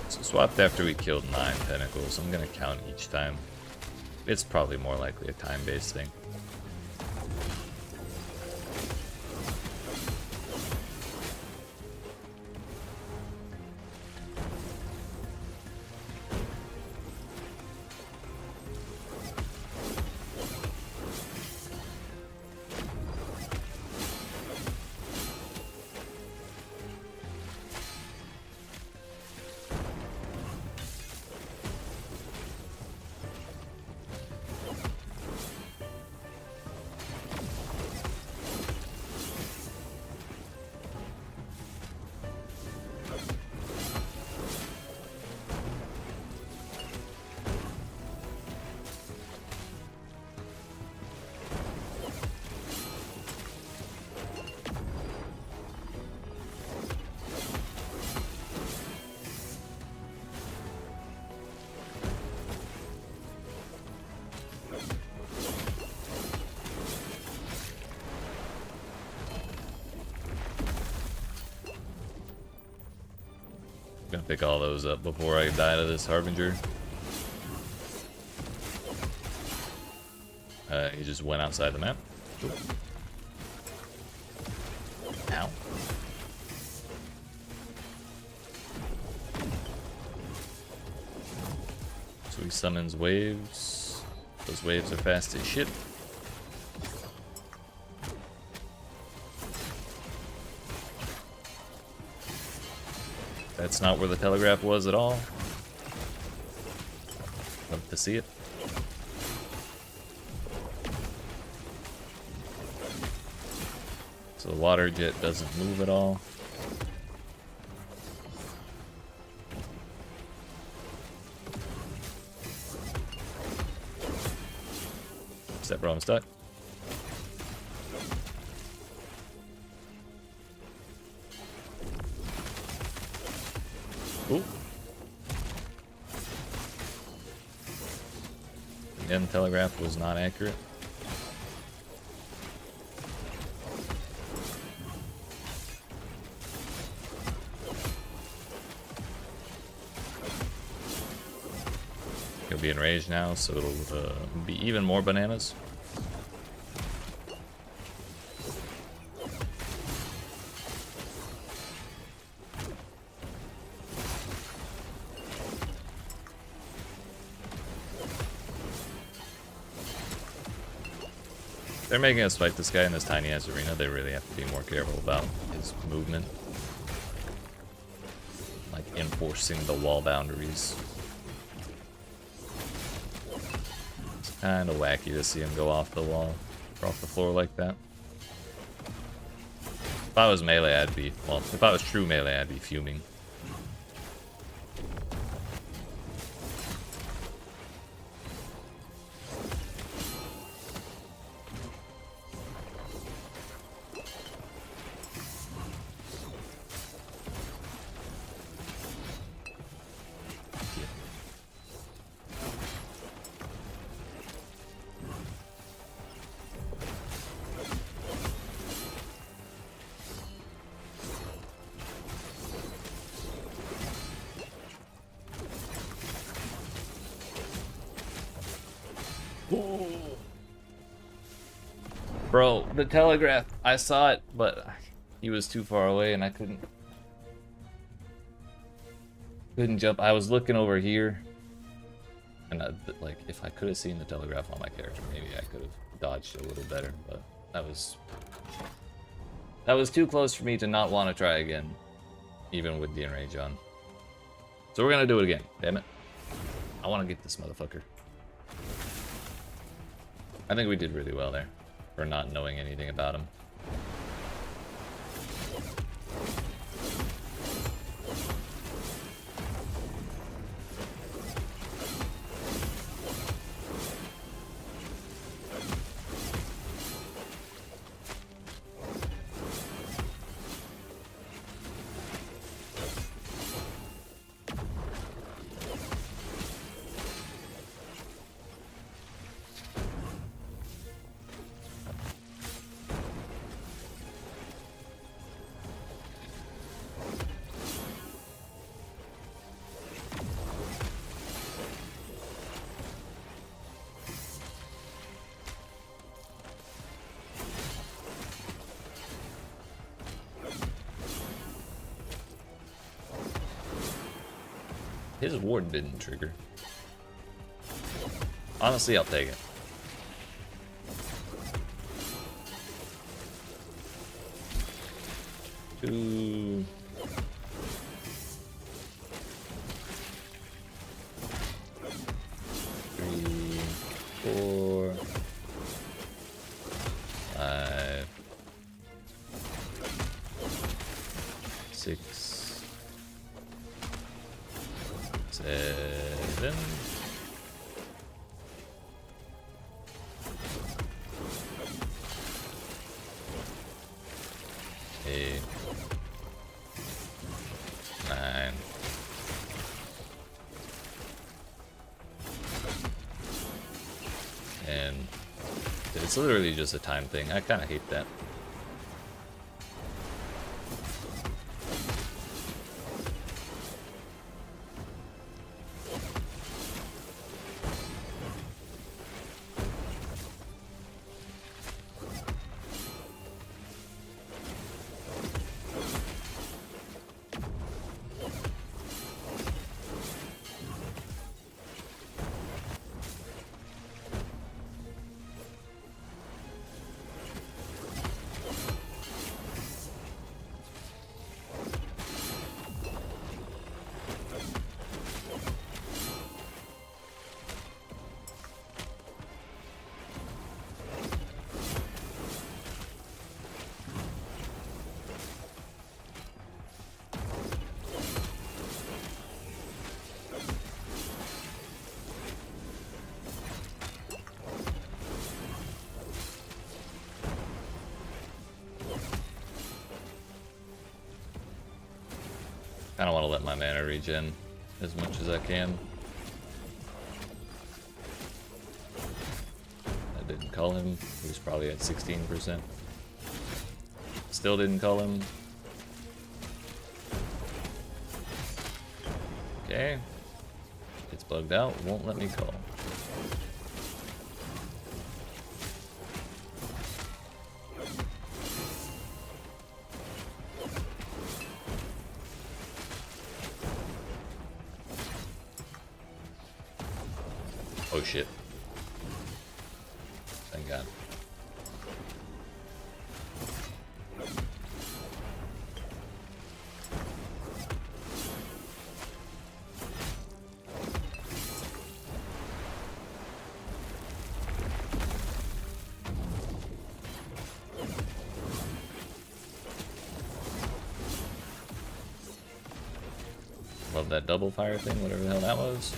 So swapped after we killed 9 pinnacles. I'm gonna count each time. It's probably more likely a time-based thing. gonna pick all those up before I die to this Harbinger. He just went outside the map. Cool. Ow. So he summons waves. Those waves are fast as shit. That's not where the telegraph was at all. Love to see it. So the water jet doesn't move at all. Step bro, I'm stuck. Ooh. The end telegraph was not accurate. He'll be enraged now, so it'll be even more bananas. They're making us fight this guy in this tiny ass arena. They really have to be more careful about his movement. Like enforcing the wall boundaries. It's kind of wacky to see him go off the wall, or off the floor like that. If I was melee, I'd be, well, if I was true melee, I'd be fuming. Bro, the telegraph, I saw it, but he was too far away and I couldn't jump. I was looking over here, and like, if I could have seen the telegraph on my character, maybe I could have dodged it a little better, but that was too close for me to not want to try again, even with the enrage on. So we're gonna do it again, damn it. I want to get this motherfucker. I think we did really well there, for not knowing anything about him. His ward didn't trigger. Honestly, I'll take it. Two. Three. Four. Five. Six. 7. 8. 9. And it's literally just a time thing. I kind of hate that. Kinda wanna let my mana regen as much as I can. I didn't call him. He was probably at 16%. Still didn't call him. Okay. It's bugged out, won't let me call. Oh shit. Thank God. Love that double fire thing, whatever the hell that was.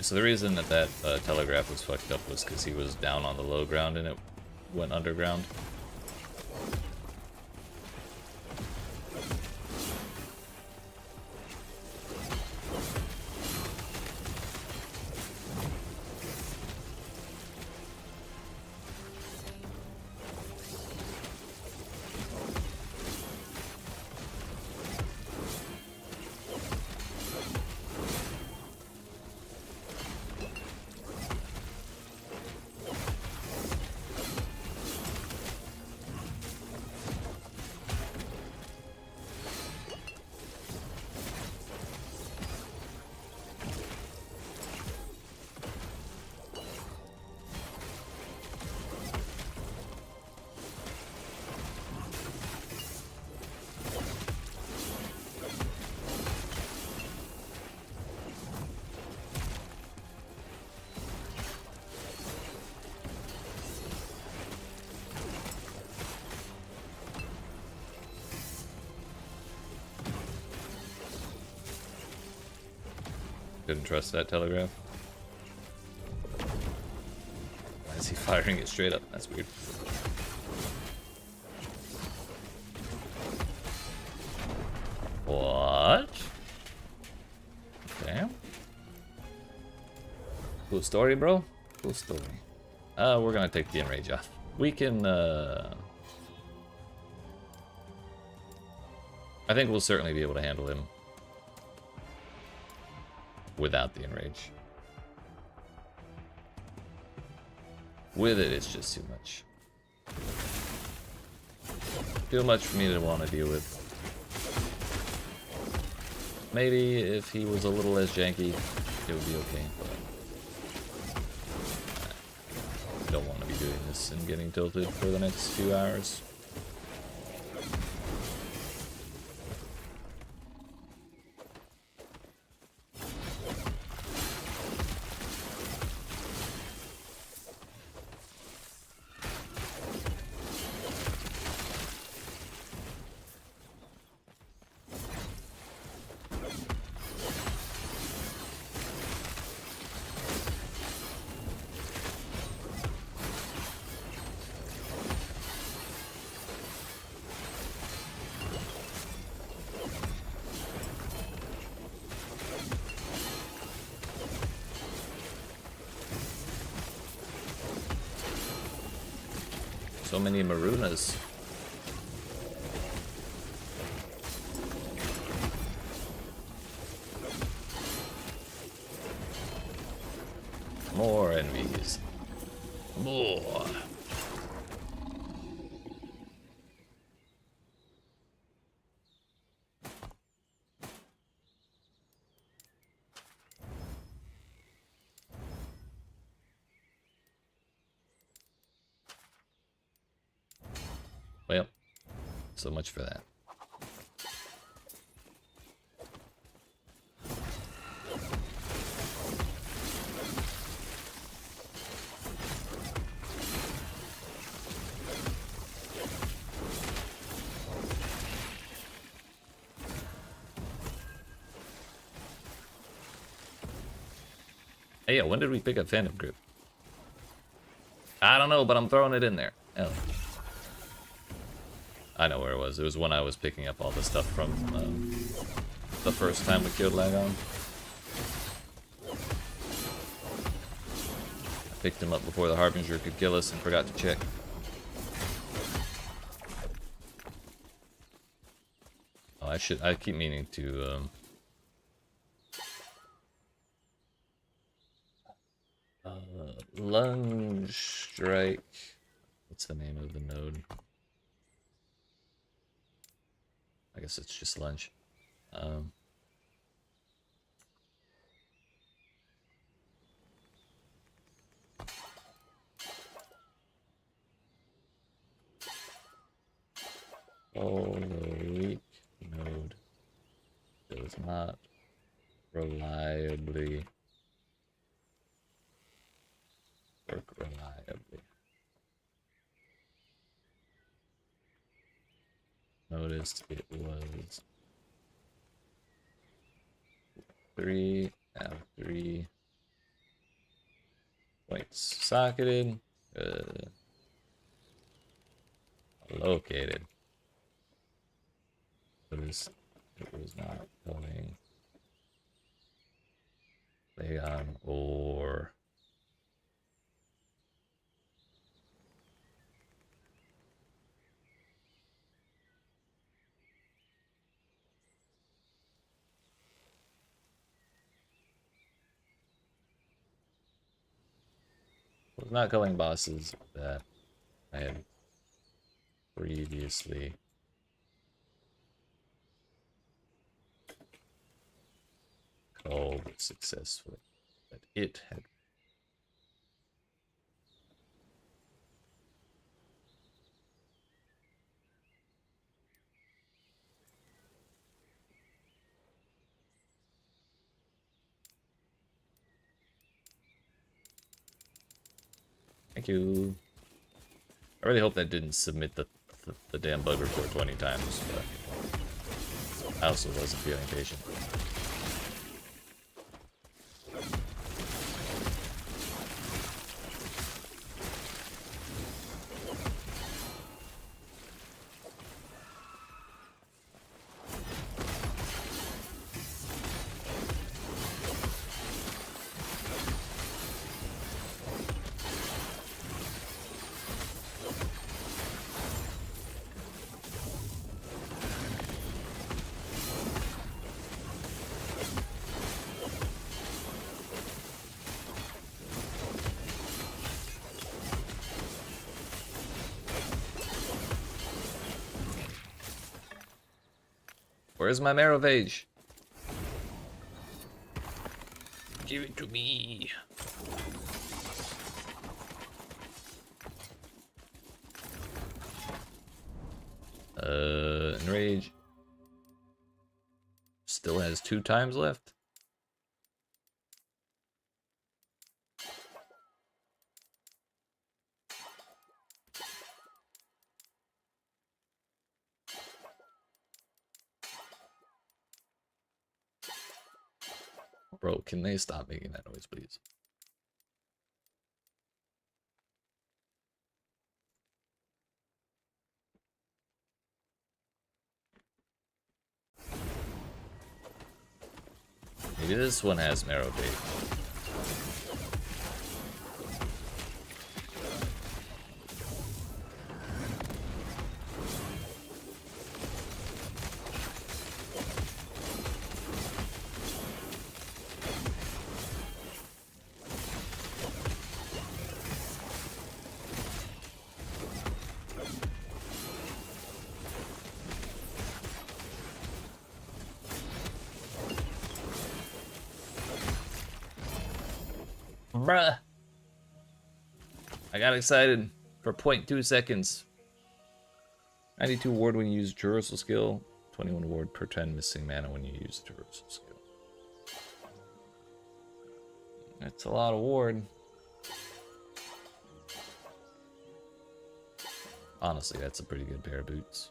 So the reason that telegraph was fucked up was because he was down on the low ground and it went underground. Couldn't trust that telegraph. Why is he firing it straight up? That's weird. What? Okay. Cool story, bro. Cool story. We're gonna take the enrage off. We can, I think we'll certainly be able to handle him without the enrage. With it, it's just too much. Too much for me to want to deal with. Maybe if he was a little less janky, it would be okay, but I don't want to be doing this and getting tilted for the next few hours. So many Marunas. More enemies. More. Well, so much for that. Hey, when did we pick up Phantom Grip? I don't know, but I'm throwing it in there. Oh. I know where it was. It was when I was picking up all the stuff from the first time we killed Lagon. I picked him up before the Harbinger could kill us and forgot to check. Oh, I keep meaning to lunge strike. What's the name of the node? I guess it's just lunge. Oh, the weak node does not reliably work reliably. Noticed it was 3 out of 3 points socketed, located. Noticed it was not going Leon or was not killing bosses that I had previously called successfully. That it had. Thank you. I really hope that didn't submit the damn bug report 20 times, but I also wasn't feeling patient. Where's my Marovage? Give it to me. Enrage. Still has 2 times left. Bro, can they stop making that noise, please? Maybe this one has marrow bait. Bruh. I got excited for 0.2 seconds. 92 ward when you use Traversal skill. 21 ward per 10 missing mana when you use Traversal skill. That's a lot of ward. Honestly, that's a pretty good pair of boots.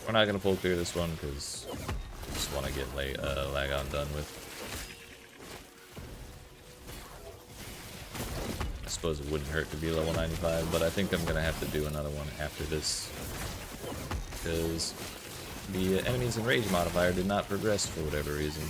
We're not gonna full clear this one because I just want to get Lagon done with. I suppose it wouldn't hurt to be level 95, but I think I'm gonna have to do another one after this because the enemies and rage modifier did not progress for whatever reason.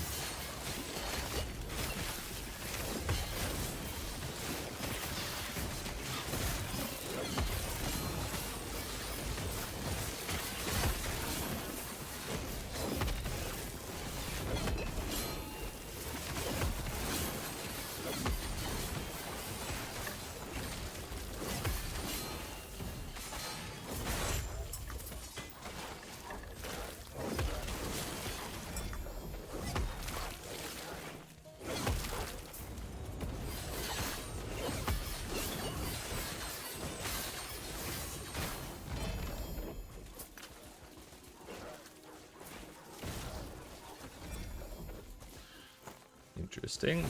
Interesting.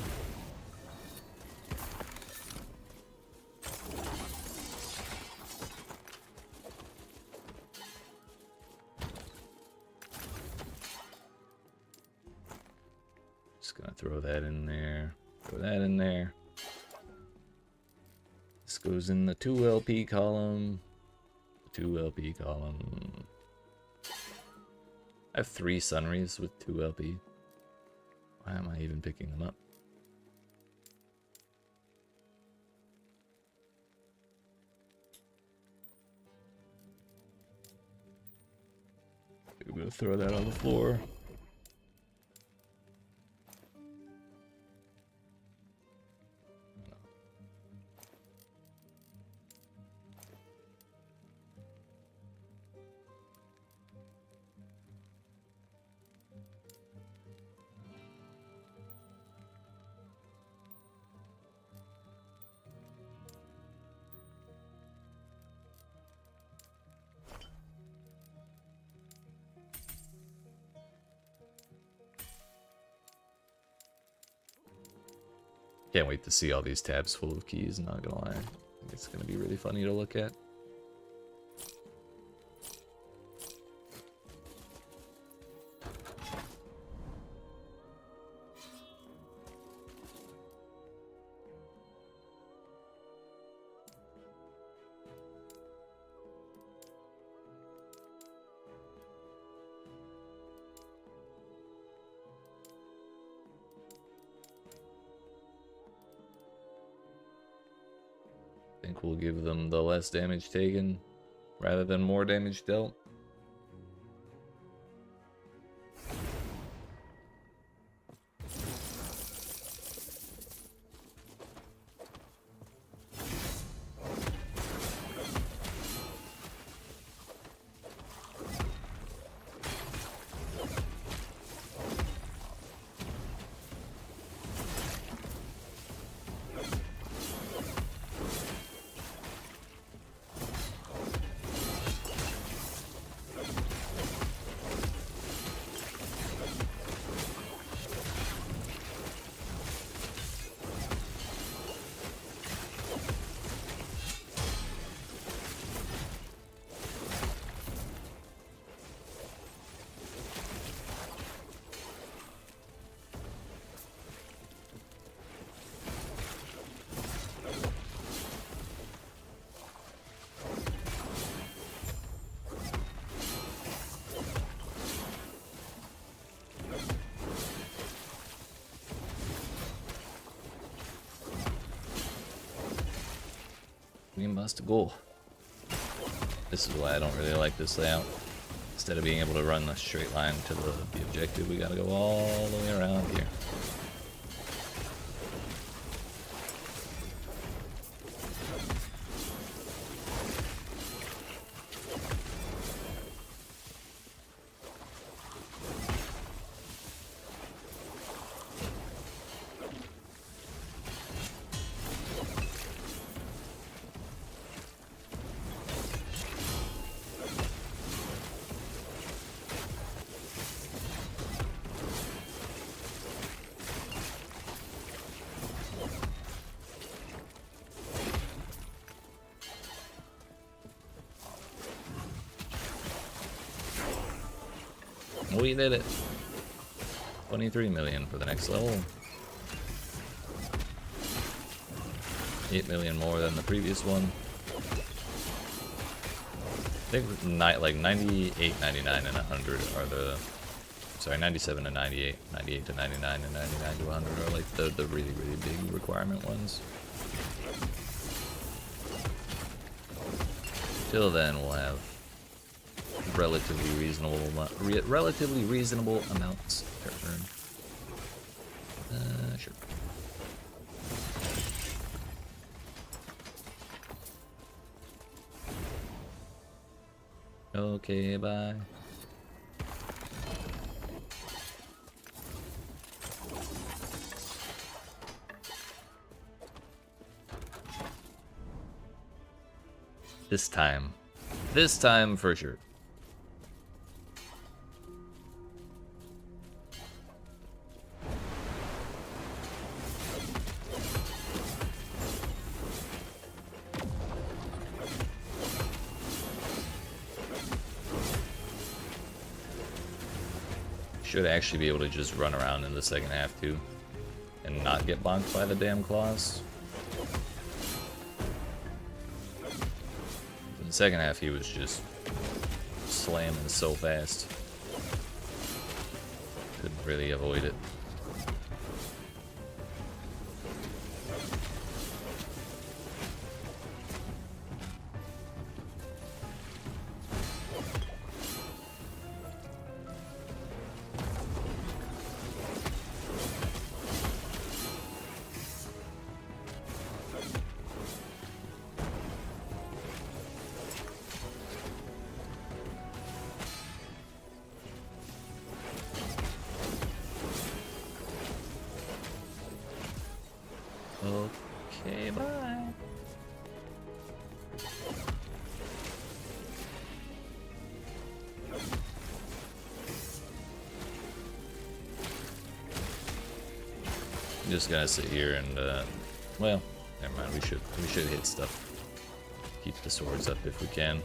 Just gonna throw that in there. Throw that in there. This goes in the 2 LP column. 2 LP column. I have 3 Sunrays with 2 LP. Why am I even picking them up? I'm gonna throw that on the floor. Can't wait to see all these tabs full of keys, not gonna lie. I think it's gonna be really funny to look at. I think we'll give them the less damage taken rather than more damage dealt. We must go. This is why I don't really like this layout. Instead of being able to run a straight line to the objective, we gotta go all the way around here. We did it. 23 million for the next level. 8 million more than the previous one. I think like 98, 99, and 100 are the... Sorry, 97 to 98, 98 to 99, and 99 to 100 are like the really, really big requirement ones. Till then, we'll have relatively reasonable amounts per turn. Sure. Okay, bye. This time for sure. Should actually be able to just run around in the second half too, and not get bonked by the damn claws. In the second half, he was just slamming so fast. Couldn't really avoid it. Okay, bye. I'm just gonna sit here and well, never mind. We should hit stuff. Keep the swords up if we can.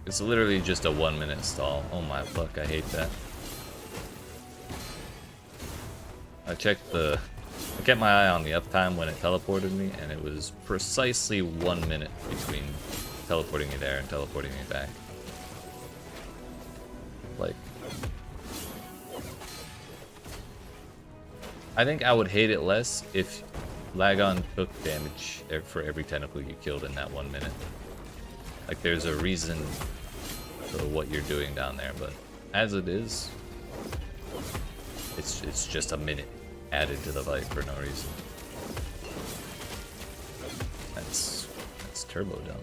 It's literally just a 1 minute stall. Oh my fuck, I hate that. I kept my eye on the uptime when it teleported me, and it was precisely 1 minute between teleporting me there and teleporting me back. Like, I think I would hate it less if Lagon took damage for every tentacle you killed in that 1 minute. Like, there's a reason for what you're doing down there, but as it is, it's just a minute added to the fight for no reason. That's turbo dumb.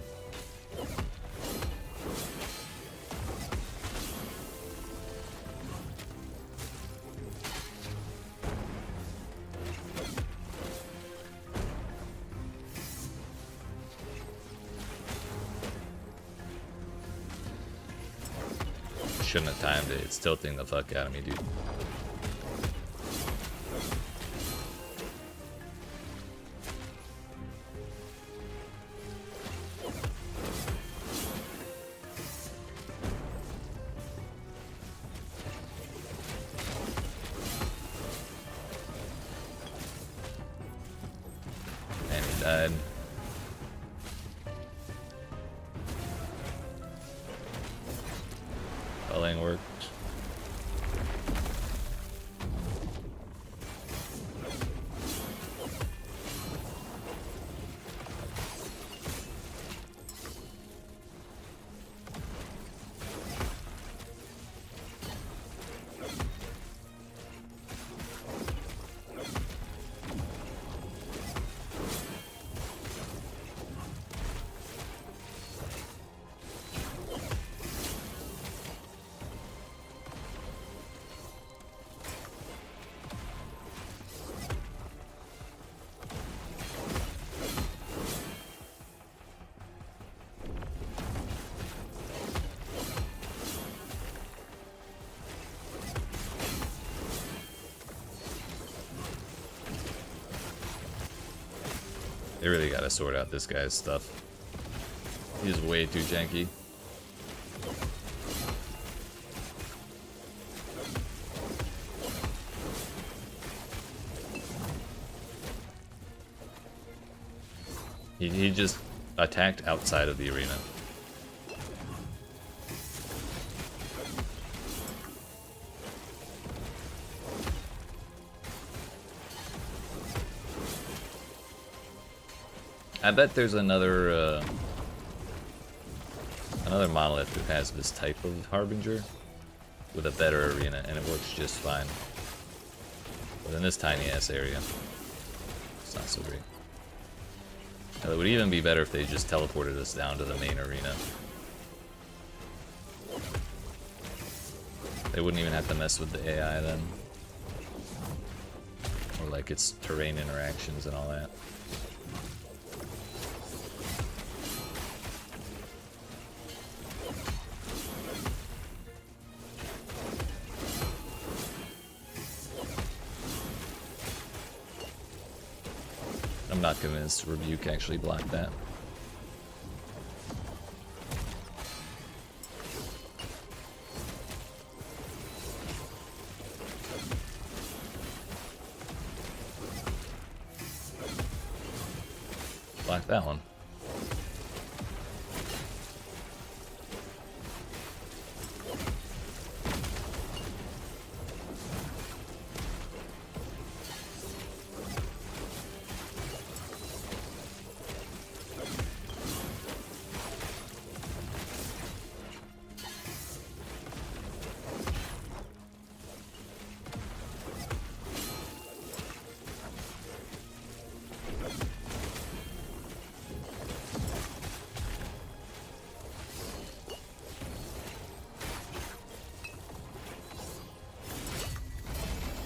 Shouldn't have timed it. It's tilting the fuck out of me, dude. And he died. Culling worked. They really gotta sort out this guy's stuff. He's way too janky. He just attacked outside of the arena. I bet there's another monolith that has this type of Harbinger with a better arena, and it works just fine. But in this tiny ass area, it's not so great. It would even be better if they just teleported us down to the main arena. They wouldn't even have to mess with the AI then. Or like its terrain interactions and all that. I'm not convinced Rebuke actually blocked that. Blocked that one.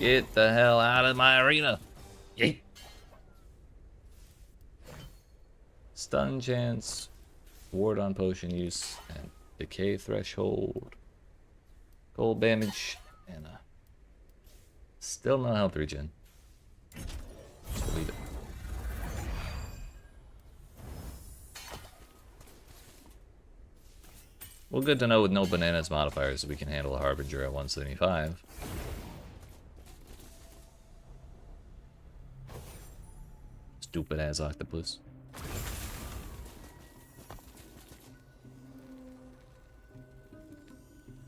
Get the hell out of my arena! Yeet. Stun chance, ward on potion use, and decay threshold. Cold damage, and still not health regen. Just leave it. Well, good to know with no bananas modifiers we can handle a Harbinger at 175. Stupid ass octopus.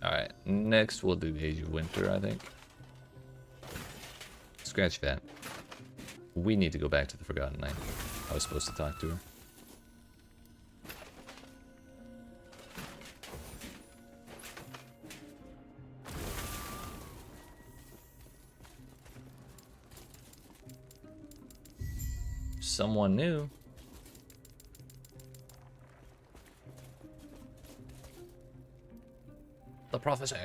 Alright, next we'll do Age of Winter, I think. Scratch that. We need to go back to the Forgotten Knight. I was supposed to talk to her. Someone new. The Prophecy.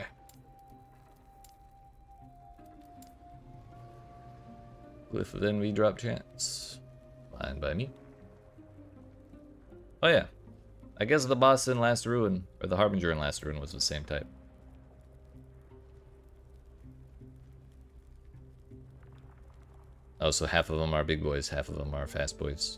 Glyph of Envy drop chance. Fine by me. Oh yeah. I guess the boss in Last Ruin, or the Harbinger in Last Ruin, was the same type. Oh, so half of them are big boys, half of them are fast boys.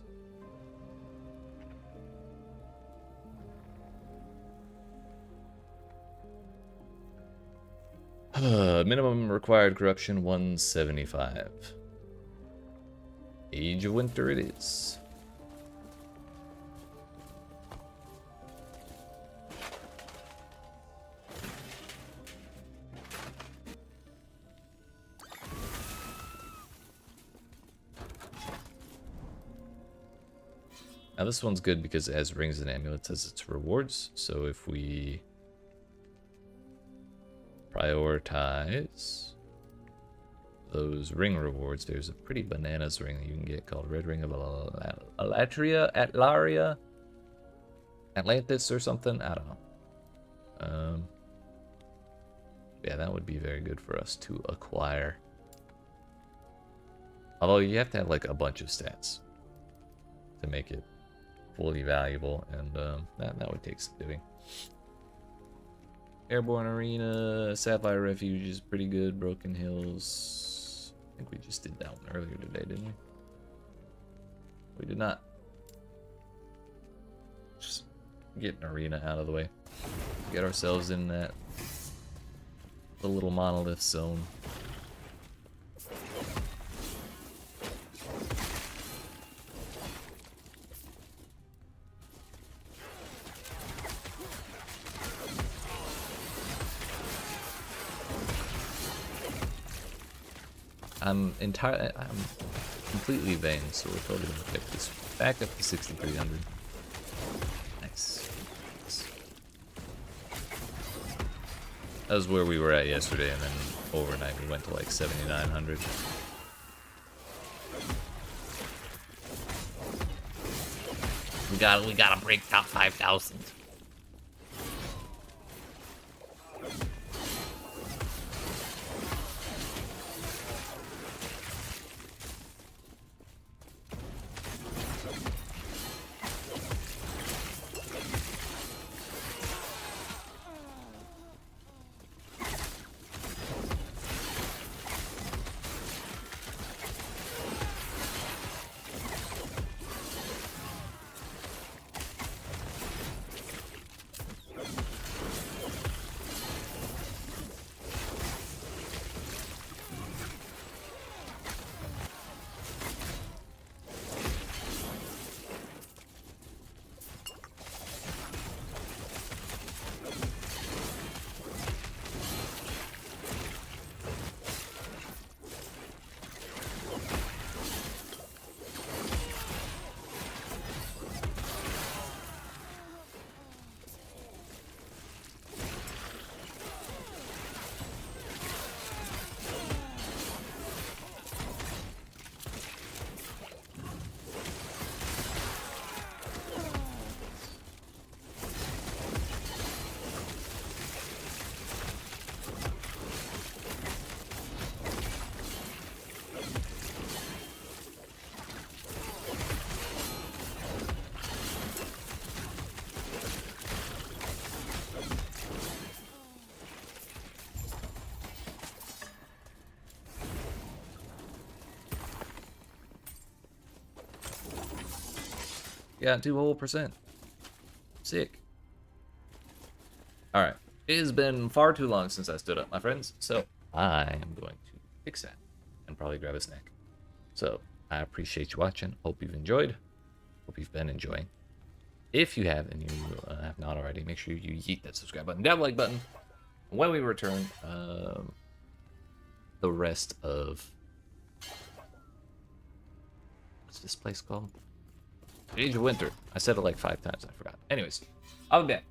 Minimum required corruption 175. Age of Winter it is. Now this one's good because it has rings and amulets as its rewards. So if we prioritize those ring rewards, there's a pretty bananas ring that you can get called Red Ring of Atlaria, Atlantis or something. I don't know. Yeah, that would be very good for us to acquire. Although you have to have like a bunch of stats to make it fully valuable, and that would take some doing. Airborne Arena, Sapphire Refuge is pretty good. Broken Hills. I think we just did that one earlier today, didn't we? We did not. get an arena out of the way. Get ourselves in that the little monolith zone. I'm completely vain, so we're totally gonna pick this back up to 6,300. Nice. That was where we were at yesterday, and then overnight we went to like 7,900. We gotta break top 5,000. Yeah, 2%. Sick. Alright. It has been far too long since I stood up, my friends, so I am going to fix that and probably grab a snack. So, I appreciate you watching. Hope you've enjoyed. Hope you've been enjoying. If you have and you have not already, make sure you yeet that subscribe button, down the like button. When we return, the rest of... What's this place called? Age of Winter. I said it like 5 times. I forgot. Anyways, I'll be back.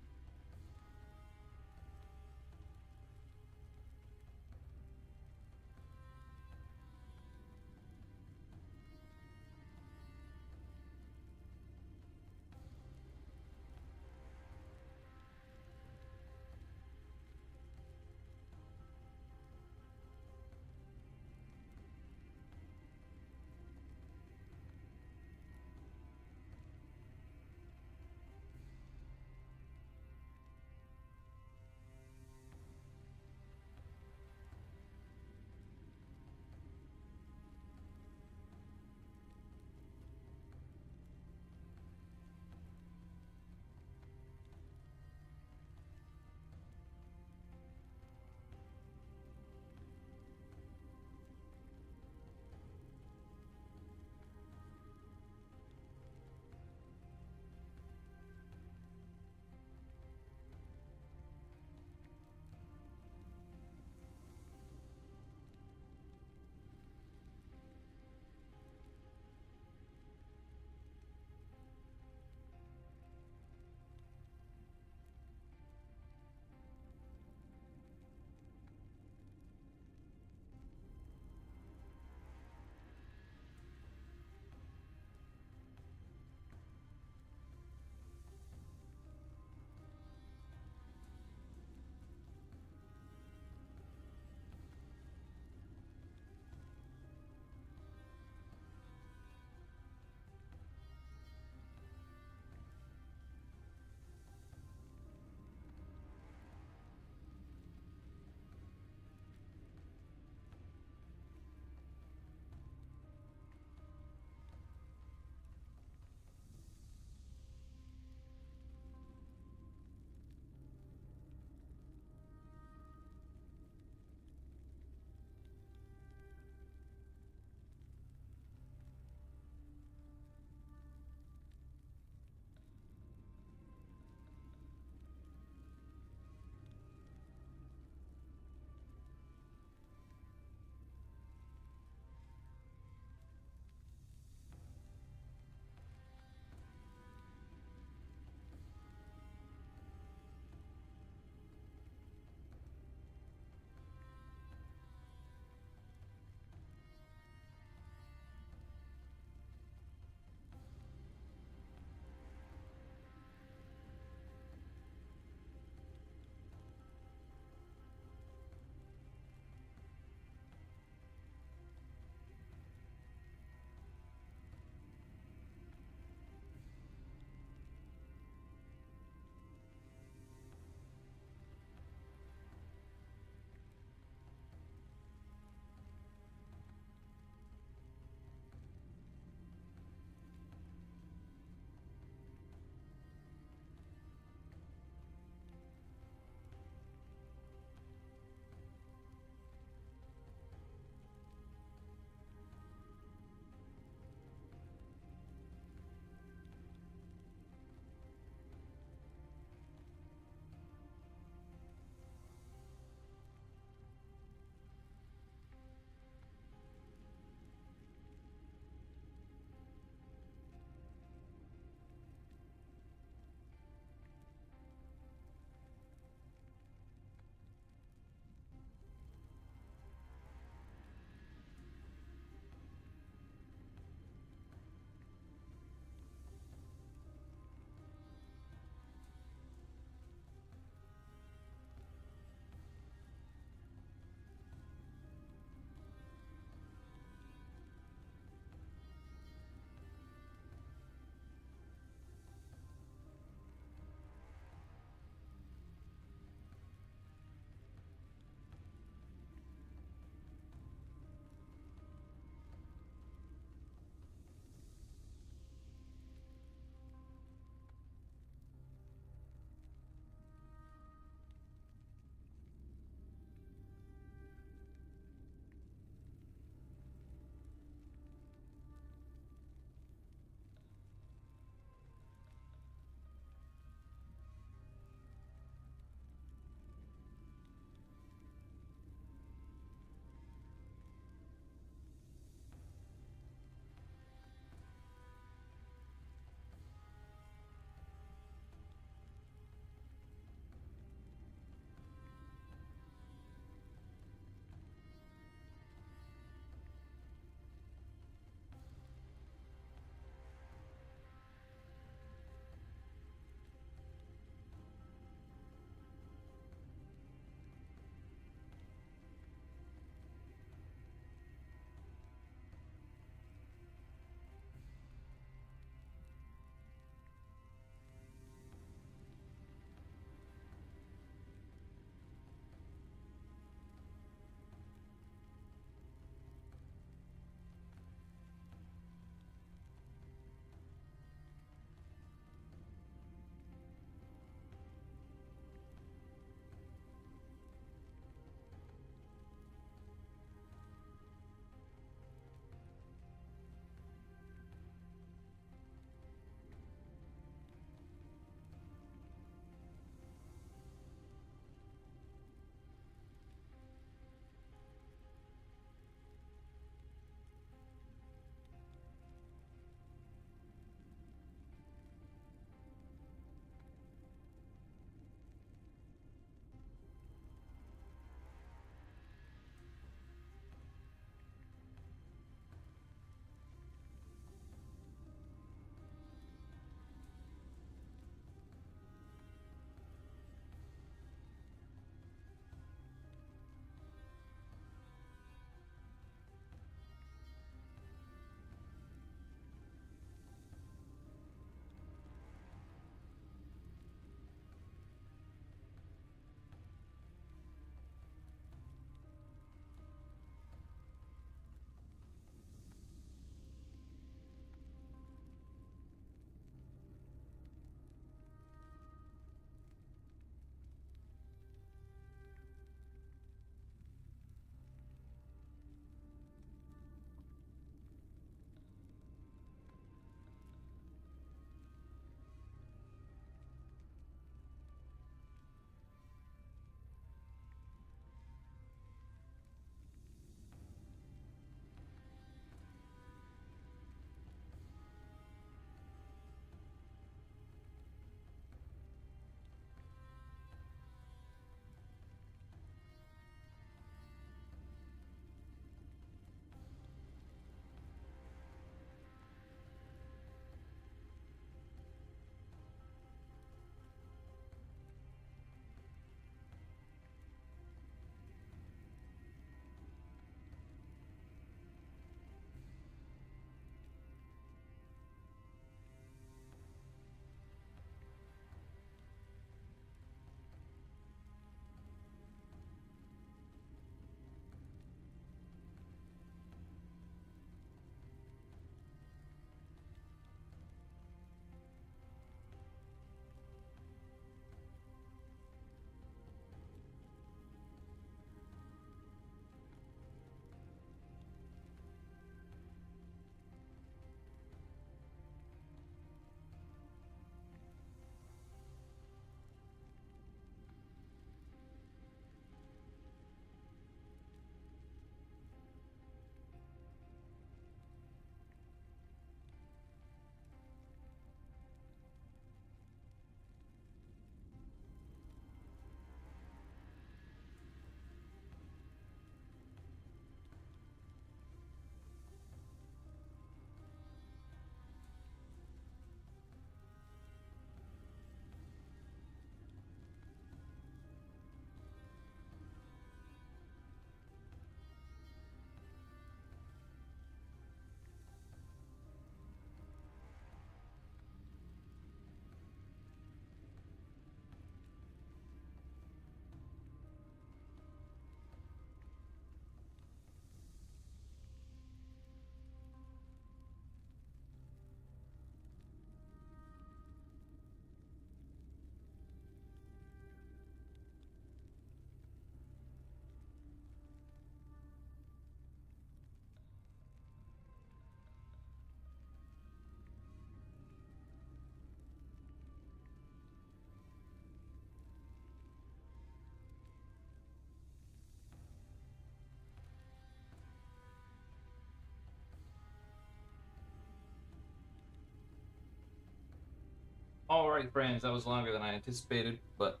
Alright, friends, that was longer than I anticipated, but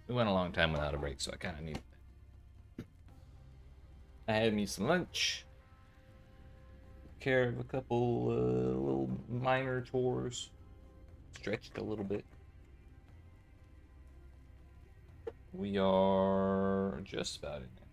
we went a long time without a break, so I kind of need. I had me some lunch, took care of a couple little minor chores, stretched a little bit. We are just about in there.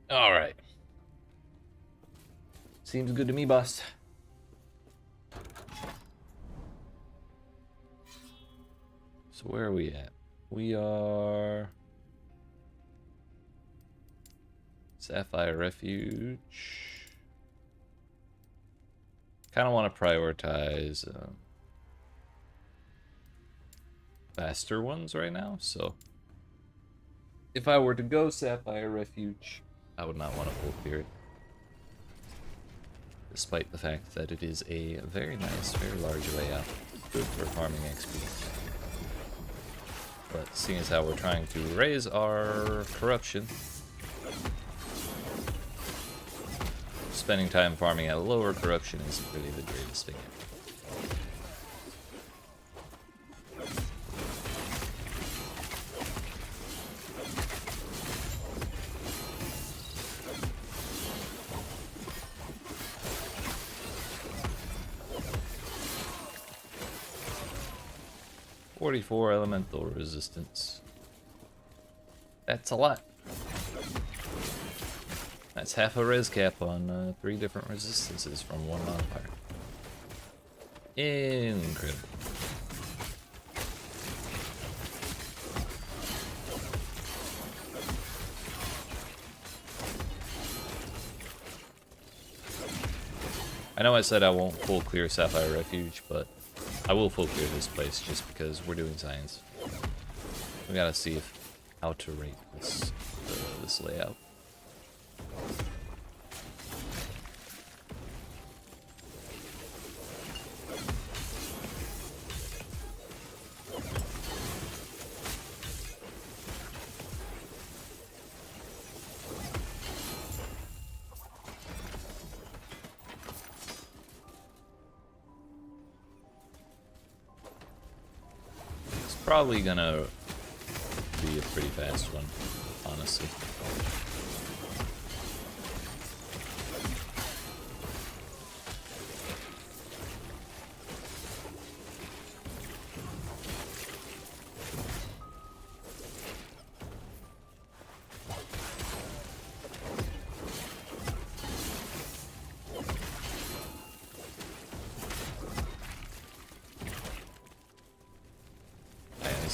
All right. Seems good to me, boss. So where are we at? We are Sapphire Refuge. Kind of want to prioritize faster ones right now. So if I were to go Sapphire Refuge, I would not want to full clear it. Despite the fact that it is a very nice, very large layout. Good for farming XP. But seeing as how we're trying to raise our corruption, spending time farming at lower corruption isn't really the greatest thing ever. 44 elemental resistance. That's a lot. That's half a res cap on 3 different resistances from one modifier. Incredible. I know I said I won't full clear Sapphire Refuge, but I will full clear this place just because we're doing science. We gotta see how to rate this layout. Probably gonna be a pretty fast one, honestly.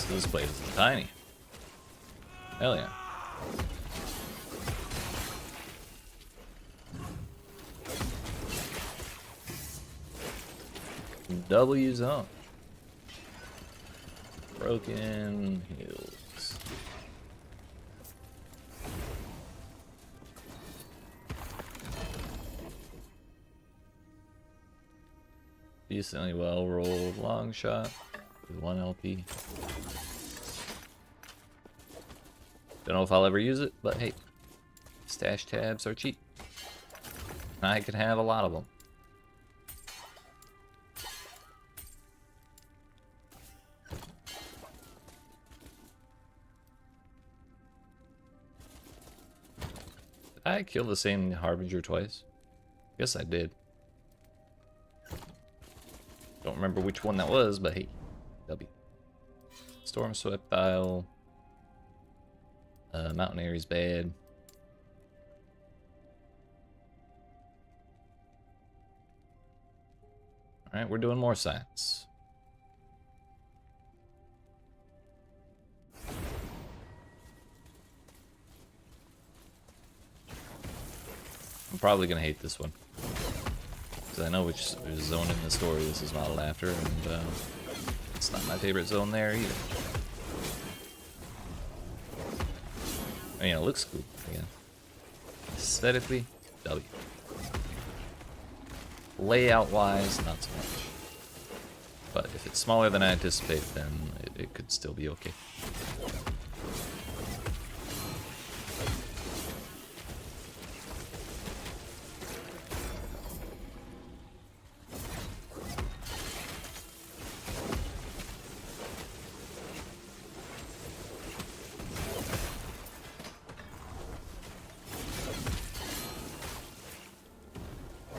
This place is tiny. Hell yeah. W zone. Broken Hills. Decently well rolled long shot with 1 LP. Don't know if I'll ever use it, but hey, stash tabs are cheap. I can have a lot of them. Did I kill the same Harbinger twice? Guess I did. Don't remember which one that was, but hey, W. Storm Swept Isle. Mountain Area's bad. Alright, we're doing more science. I'm probably gonna hate this one. because I know which zone in the story this is modeled after, and it's not my favorite zone there either. I mean, it looks cool, again. Aesthetically, W. Layout-wise, not so much. But if it's smaller than I anticipate, then it could still be okay.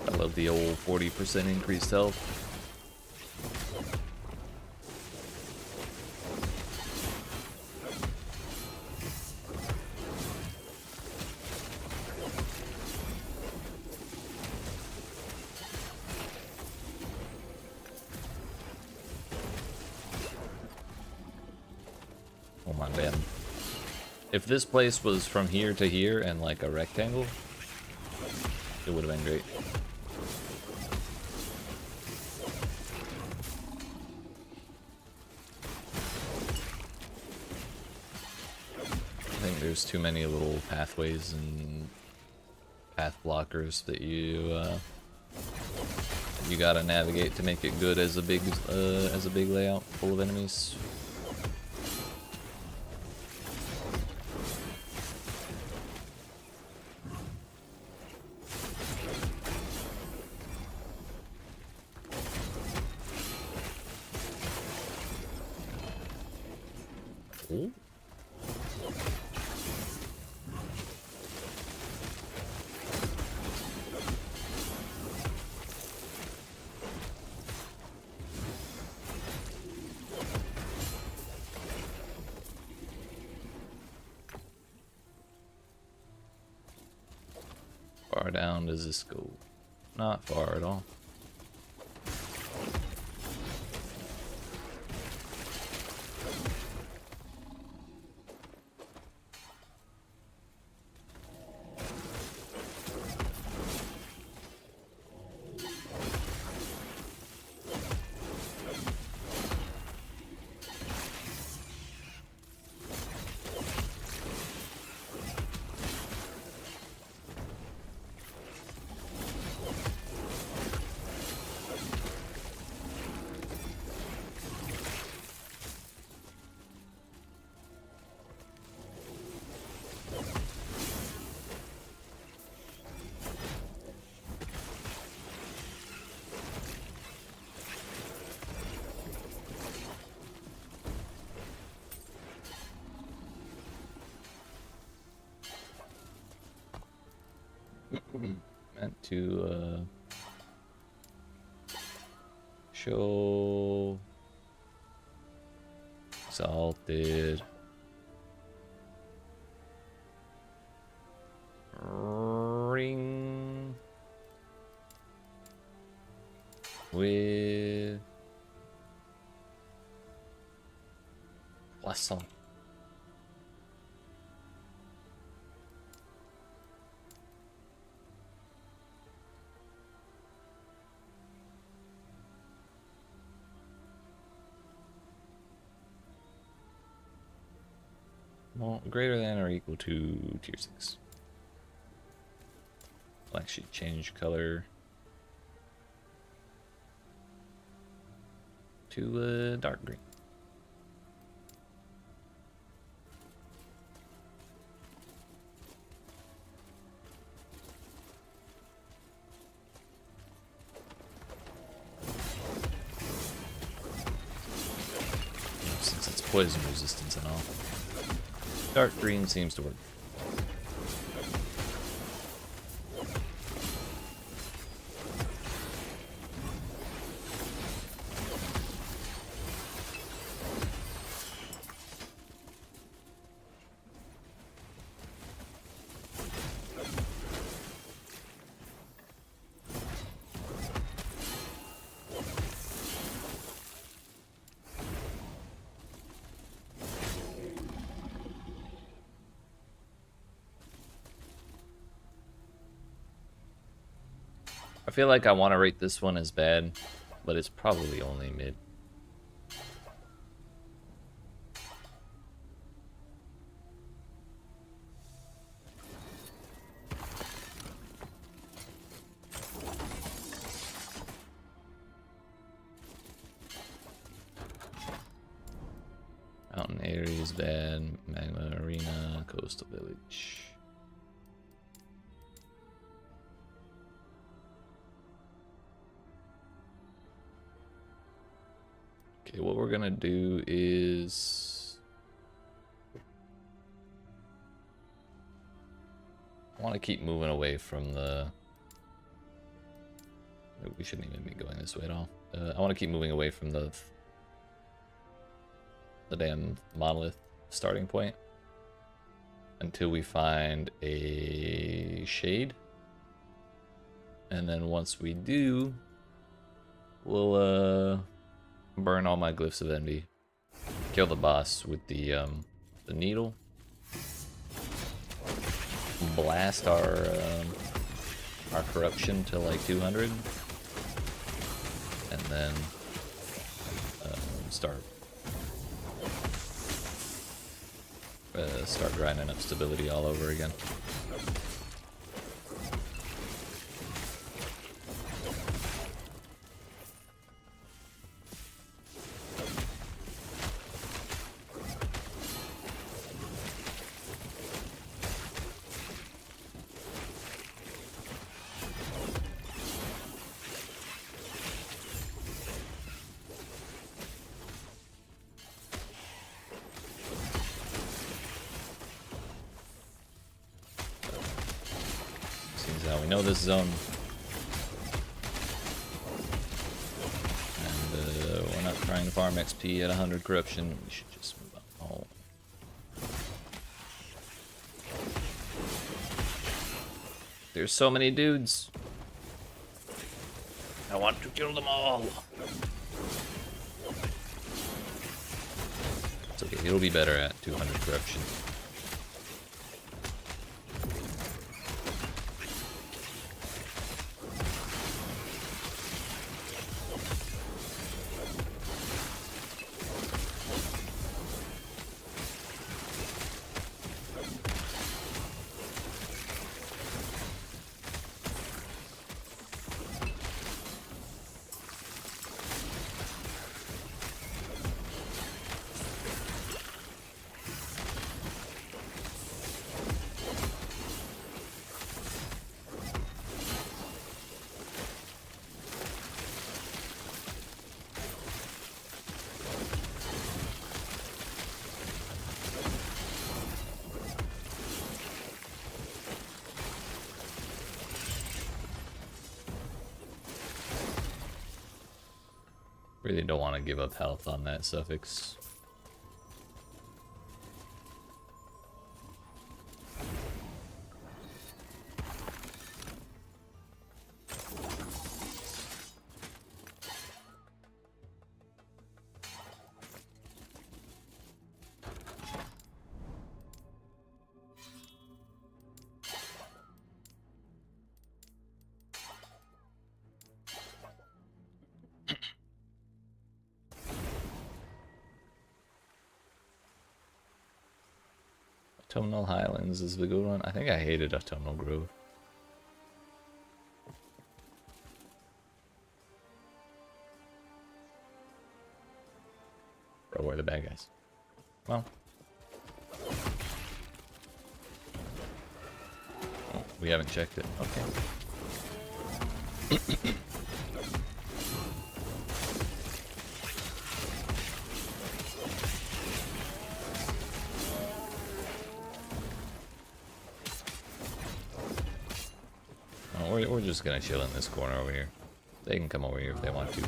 I love the old 40% increased health. Oh my bad. If this place was from here to here and like a rectangle, it would have been great. I think there's too many little pathways and path blockers that you gotta navigate to make it good as a big layout full of enemies. Ooh. Far down does this go? Not far at all. Meant to show exalted ring with poisson. Well, greater than or equal to tier 6. I'll actually change color to dark green. Since it's poison resistance and all. Dark green seems to work. I feel like I want to rate this one as bad, but it's probably only mid. Mountain Aeries bad, Magma Arena, Coastal Village. Okay, what we're gonna do is I want to keep moving away from the. We shouldn't even be going this way at all. I want to keep moving away from the damn monolith starting point until we find a shade, and then once we do, we'll burn all my glyphs of envy, kill the boss with the needle, blast our corruption to like 200, and then start grinding up stability all over again. Now we know this zone, and we're not trying to farm XP at 100 corruption. We should just move on home. There's so many dudes. I want to kill them all. It's okay. It'll be better at 200 corruption. Really don't want to give up health on that suffix. Autumnal Highlands is the good one. I think I hated Autumnal Grove. Bro, where are the bad guys? Well. Oh, we haven't checked it. Okay. We're just gonna chill in this corner over here. They can come over here if they want to.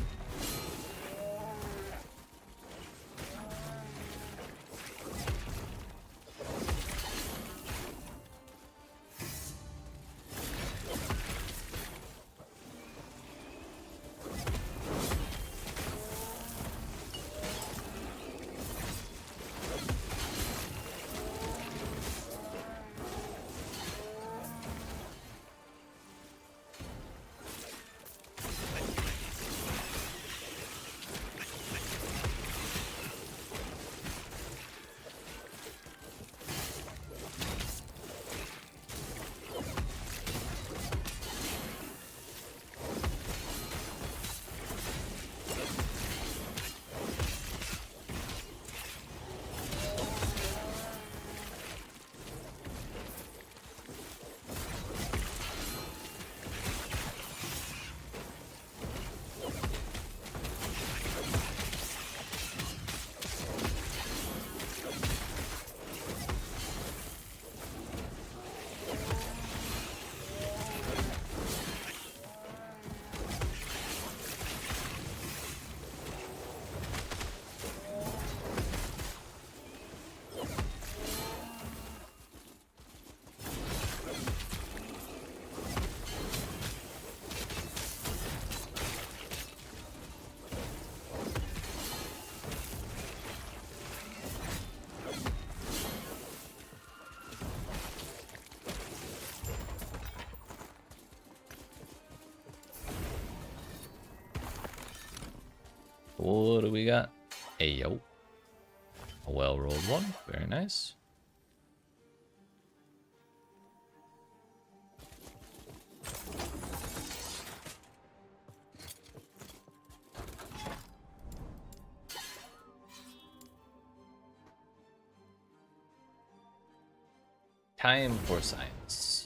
What do we got? Ayo. A well-rolled one. Very nice. Time for science.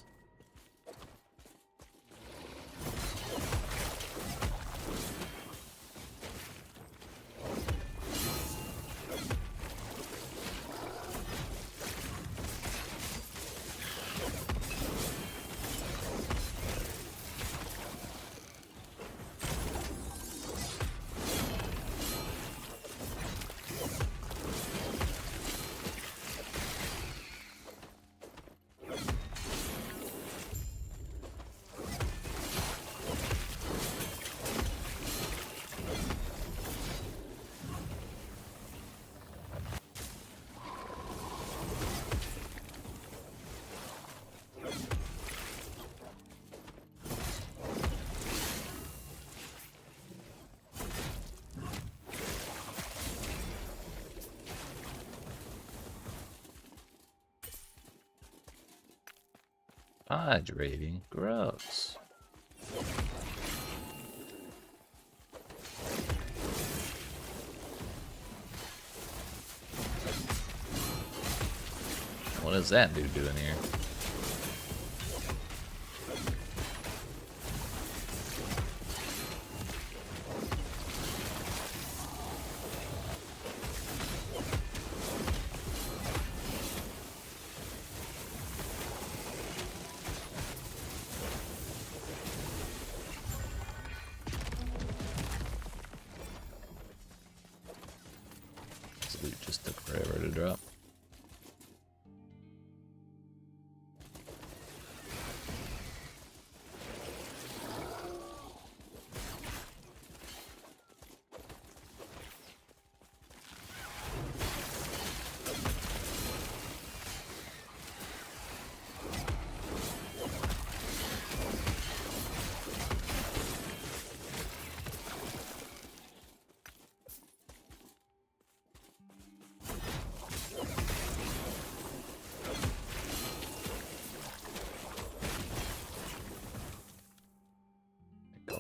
Hydrating. Gross. What is that dude doing here? This loot just took forever to drop.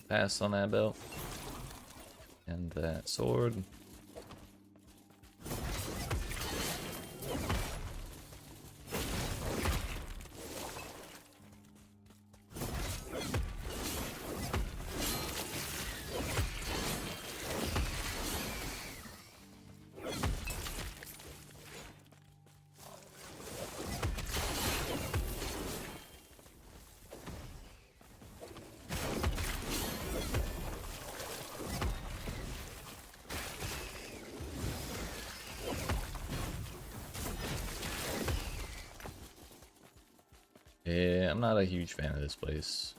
Pass on that belt. And that sword. Yeah, I'm not a huge fan of this place.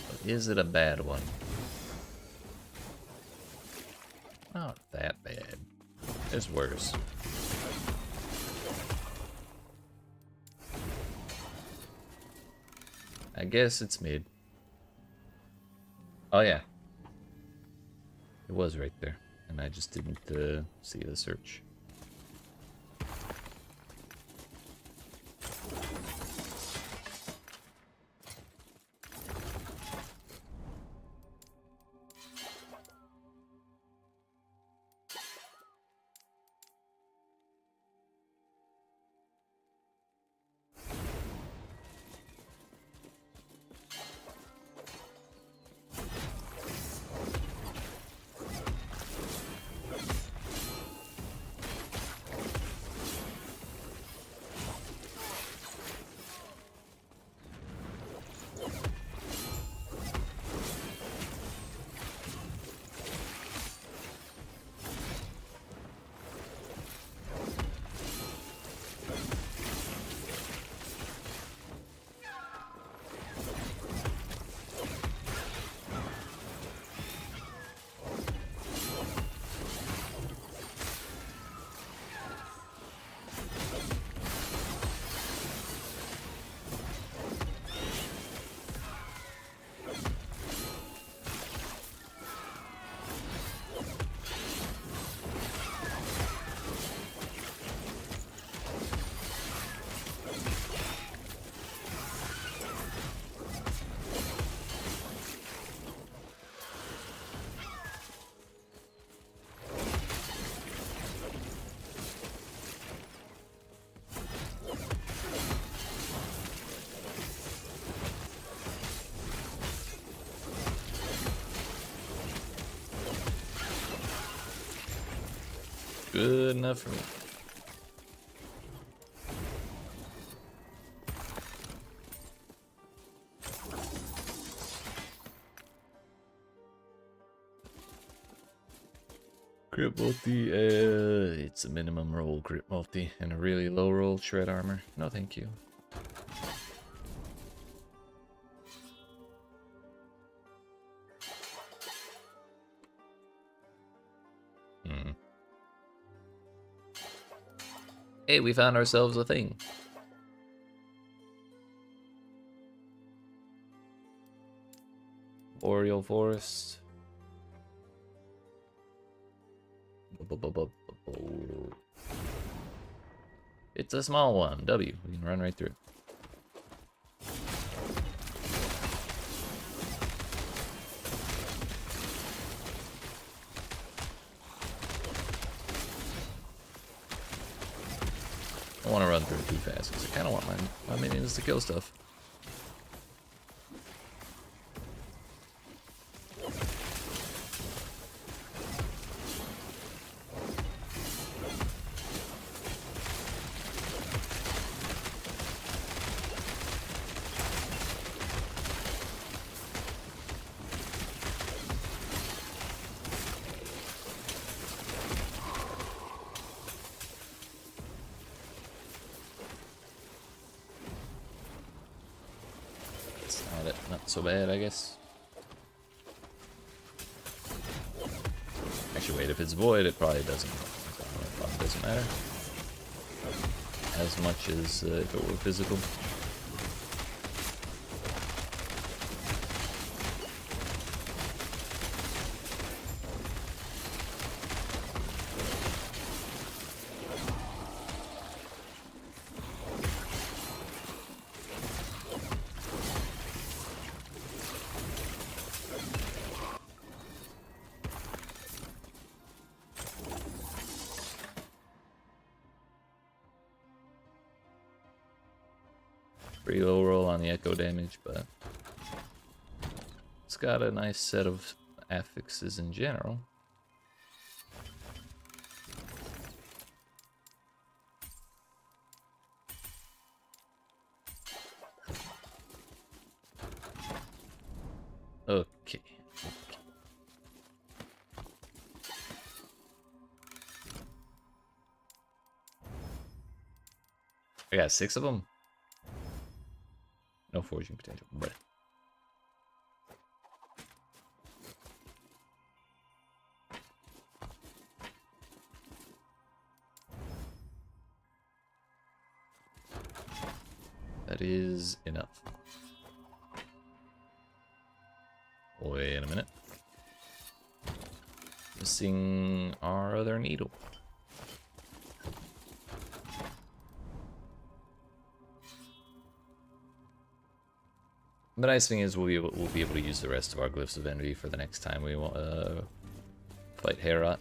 But is it a bad one? Not that bad. There's worse. I guess it's mid. Oh yeah, it was right there, and I just didn't see the search. Good enough for me. Crit multi, it's a minimum roll crit multi and a really low roll shred armor. No thank you. Hey, we found ourselves a thing. Boreal Forest. It's a small one. W. We can run right through it. I don't want to run through it too fast because I kind of want my minions to kill stuff. Not so bad, I guess. Actually, wait, if it's void, it probably doesn't. It probably doesn't matter as much as if it were physical. Pretty low roll on the echo damage, but it's got a nice set of affixes in general. Okay. I got 6 of them. No forging potential, but that is enough. Wait a minute. Missing our other needle. The nice thing is we'll be able to use the rest of our glyphs of envy for the next time we want fight Aberroth.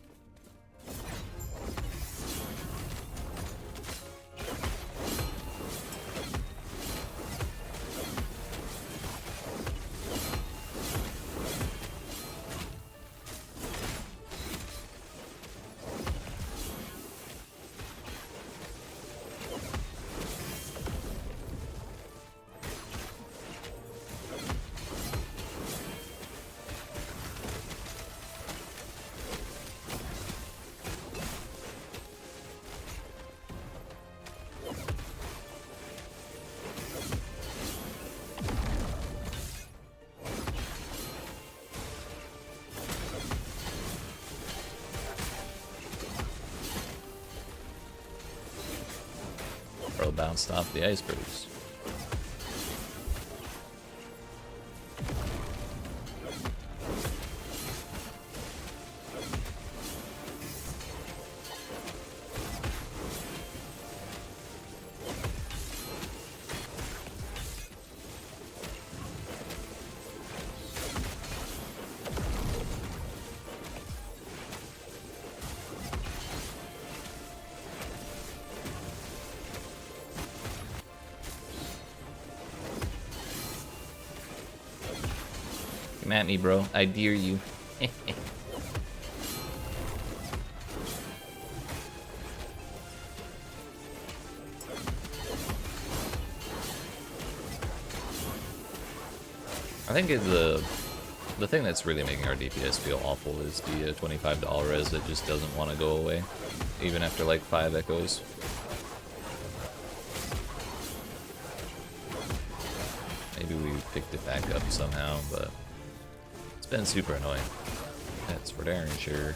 Bro bounced off the icebergs. Come at me, bro. I dare you. I think the thing that's really making our DPS feel awful is the 25 to all res that just doesn't want to go away, even after like 5 echoes. Maybe we picked it back up somehow, but it's been super annoying. That's for darn sure.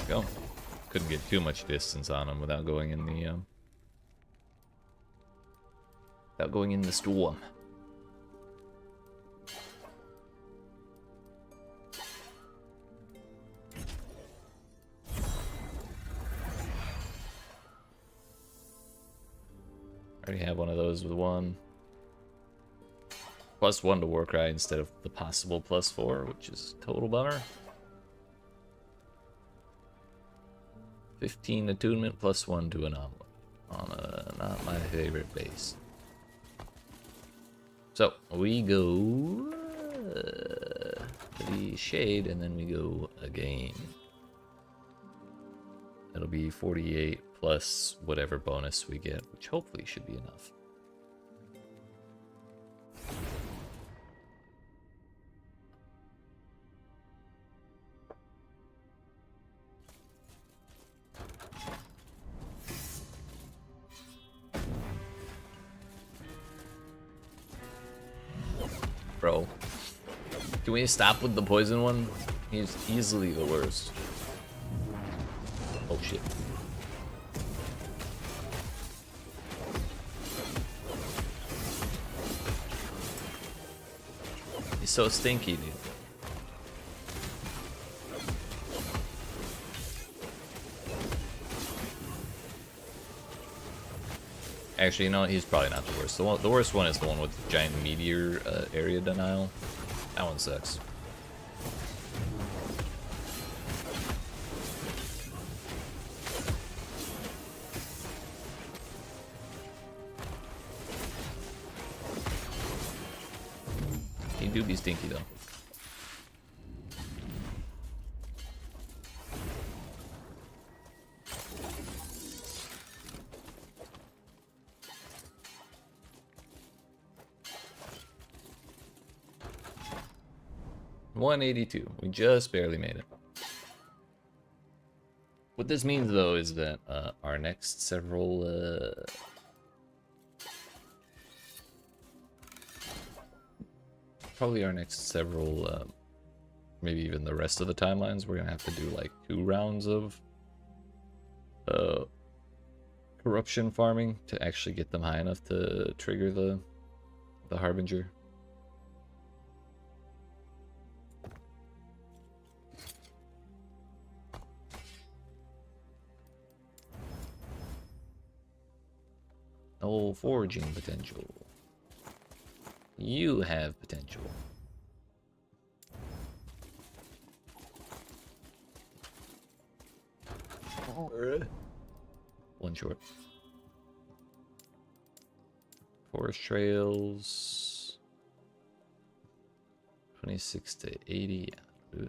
Go. Couldn't get too much distance on him without going in the storm. Already have one of those with 1. +1 to Warcry instead of the possible +4, which is a total bummer. 15 attunement +1 to anomaly on a not my favorite base. So we go to the shade and then we go again. It'll be 48 plus whatever bonus we get, which hopefully should be enough. Bro, can we stop with the poison one? He's easily the worst. Oh shit. He's so stinky, dude. Actually, you know, he's probably not the worst. The worst one is the one with the giant meteor area denial. That one sucks. He do be stinky though. $182. We just barely made it. What this means, though, is that our next several maybe even the rest of the timelines, we're gonna have to do like 2 rounds of corruption farming to actually get them high enough to trigger the Harbinger. No foraging potential. You have potential. One short. Forest trails. 26 to 80. Yeah,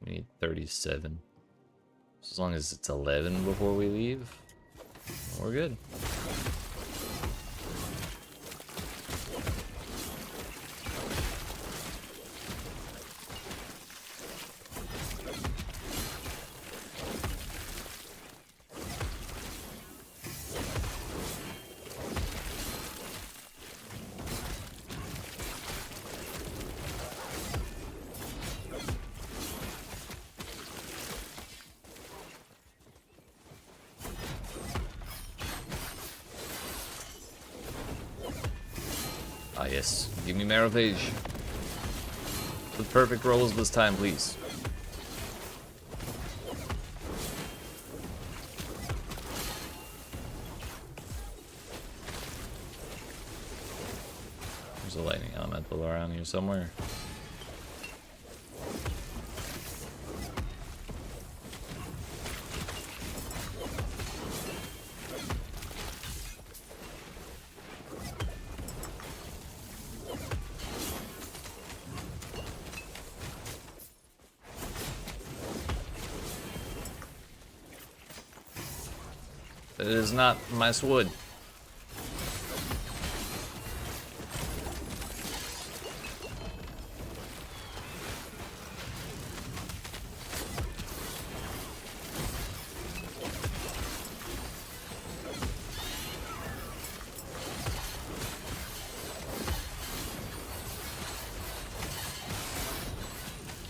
we need 37. As long as it's 11 before we leave, we're good. Ah yes, give me Marrow-Phage. With perfect rolls this time, please. There's a lightning elemental around here somewhere. It is not my sword.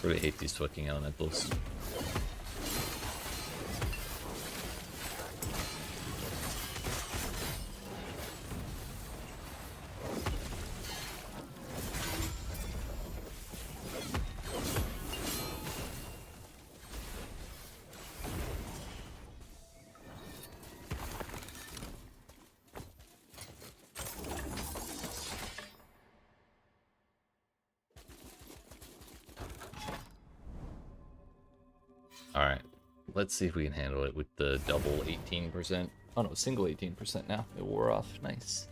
I really hate these fucking elementals. Alright, let's see if we can handle it with the double 18%. Oh no, single 18% now. It wore off. Nice.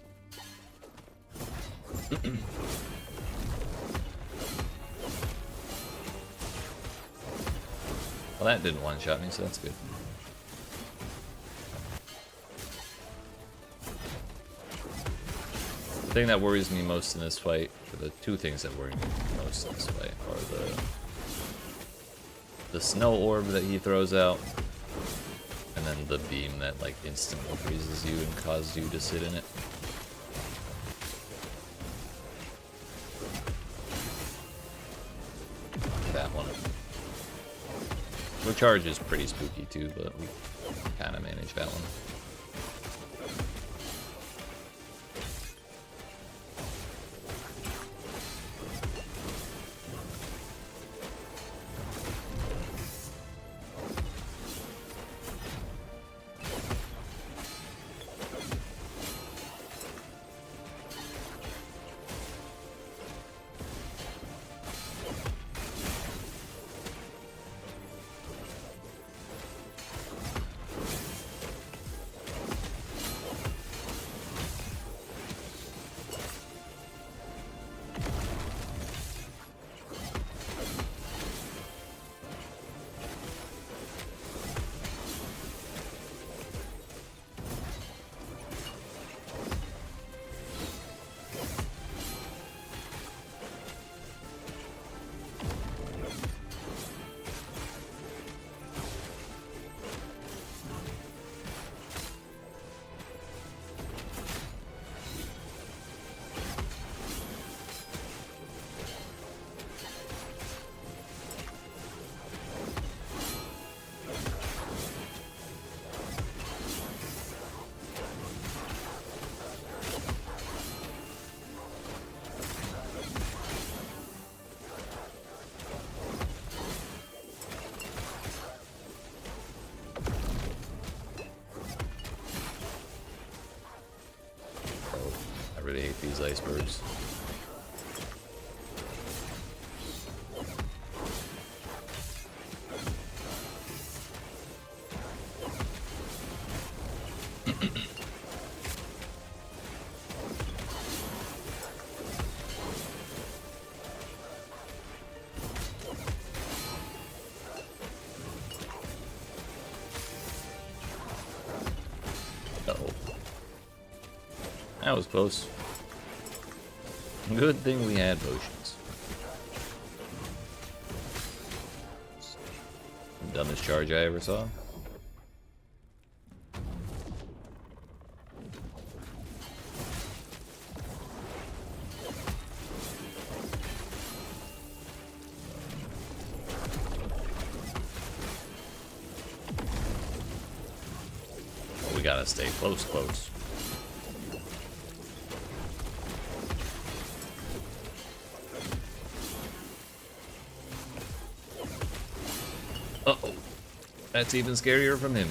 Well, that didn't one-shot me, so that's good. The thing that worries me most in this fight, or the two things that worry me most in this fight, are the snow orb that he throws out, and then the beam that like instantly freezes you and causes you to sit in it. That one. Recharge is pretty spooky too, but we kind of manage that one. I really hate these icebergs. Uh-oh. That was close. Good thing we had potions. Dumbest charge I ever saw. We gotta stay close. Uh-oh. That's even scarier from him.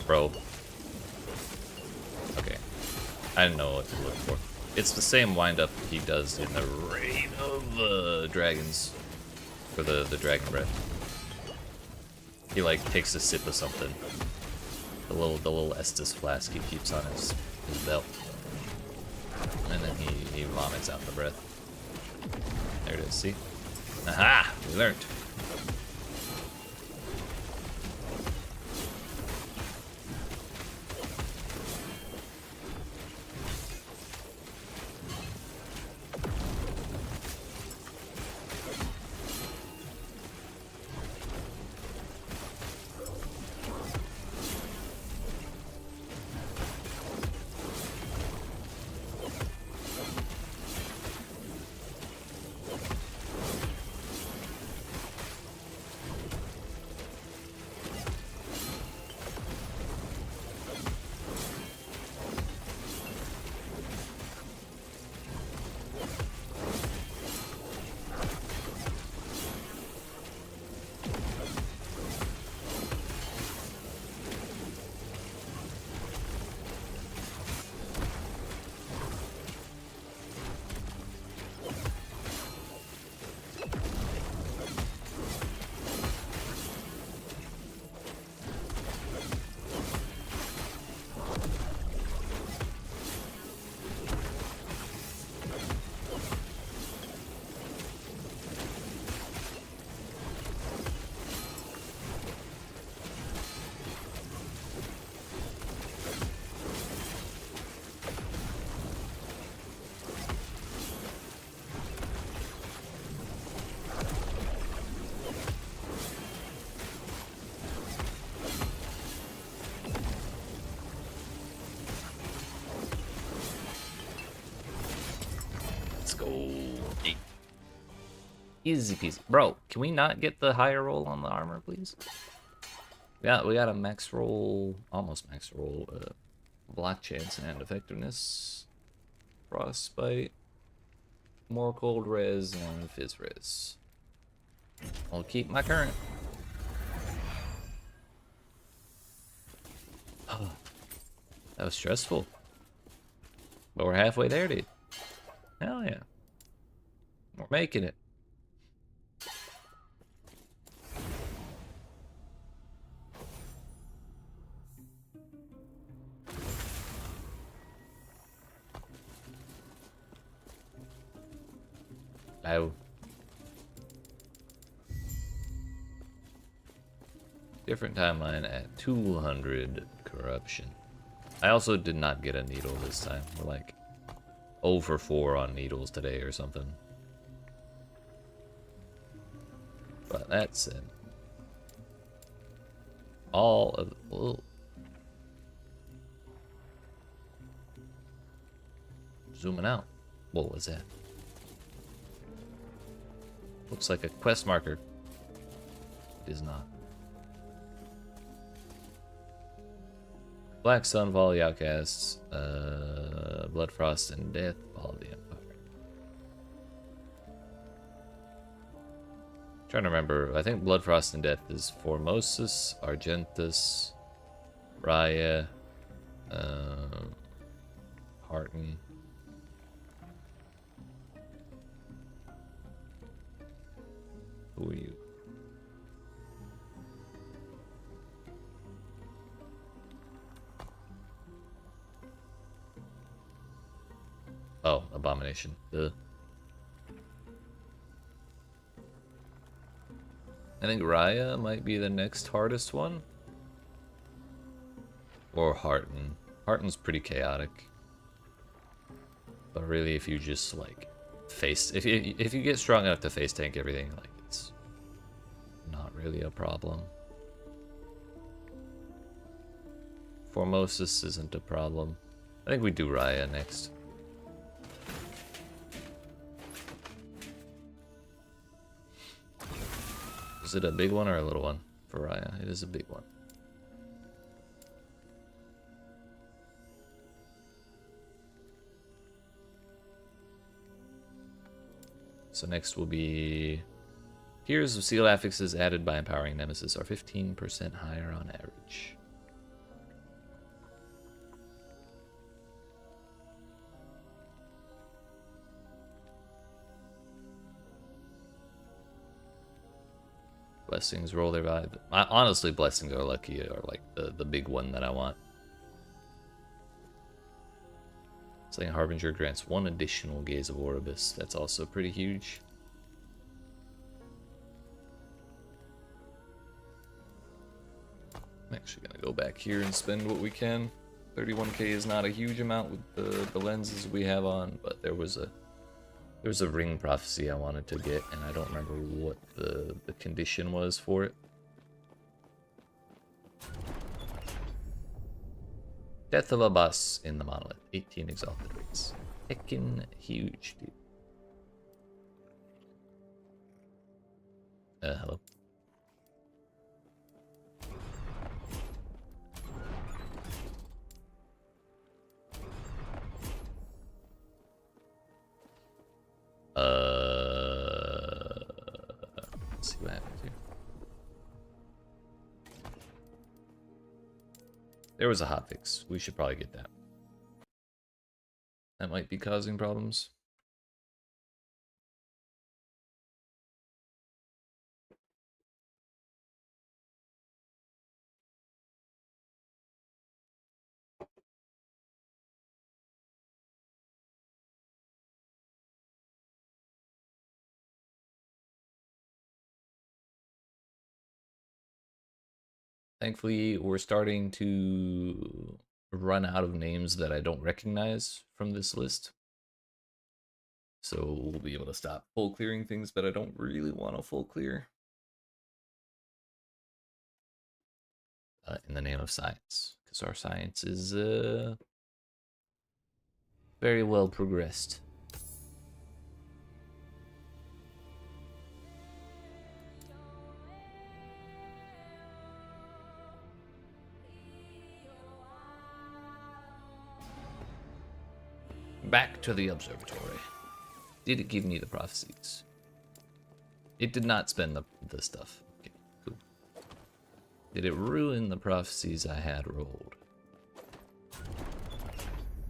Bro. Okay. I didn't know what to look for. It's the same windup he does in the Reign of Dragons. For the dragon breath. He like takes a sip of something. The little Estus flask he keeps on his belt. And then he vomits out the breath. There it is, see? Aha! We learned. Go. Easy peasy. Bro, can we not get the higher roll on the armor, please? Yeah, we got a max roll, almost max roll, block chance and effectiveness, frostbite, more cold res, and fizz res. I'll keep my current. Oh, that was stressful. But we're halfway there, dude. Hell yeah. We're making it. Oh. Different timeline at 200 corruption. I also did not get a needle this time. We're like over 4 on needles today or something. But that said, all of whoa. Zooming out. What was that? Looks like a quest marker. It is not. Black Sun, Fall of the Outcasts, Blood, Frost, and Death, Fall of the Empire. Trying to remember, I think Blood, Frost, and Death is Formosus, Argentus, Raya, Hearten. Who are you? Oh, Abomination. Ugh. I think Raya might be the next hardest one. Or Hearten. Hearten's pretty chaotic. But really, if you just like face, if you get strong enough to face tank everything, like it's not really a problem. Formosus isn't a problem. I think we do Raya next. Is it a big one or a little one for Raya? It is a big one. So next will be Tears of Seal Affixes added by empowering Nemesis are 15% higher on average. Blessings roll their vibe. Honestly, blessings are lucky, or like the big one that I want. Slaying Harbinger grants 1 additional Gaze of Oribus. That's also pretty huge. I'm actually gonna go back here and spend what we can. 31k is not a huge amount with the lenses we have on, but there was a ring prophecy I wanted to get, and I don't remember what the condition was for it. Death of a boss in the monolith. 18 exalted rates. Heckin' huge, dude. Hello. Let's see what happens here. There was a hotfix. We should probably get that. That might be causing problems. Thankfully, we're starting to run out of names that I don't recognize from this list. So we'll be able to stop full clearing things that I don't really want to full clear. In the name of science, because our science is very well progressed. Back to the observatory. Did it give me the prophecies? It did not spend the stuff. Okay, cool. Did it ruin the prophecies I had rolled?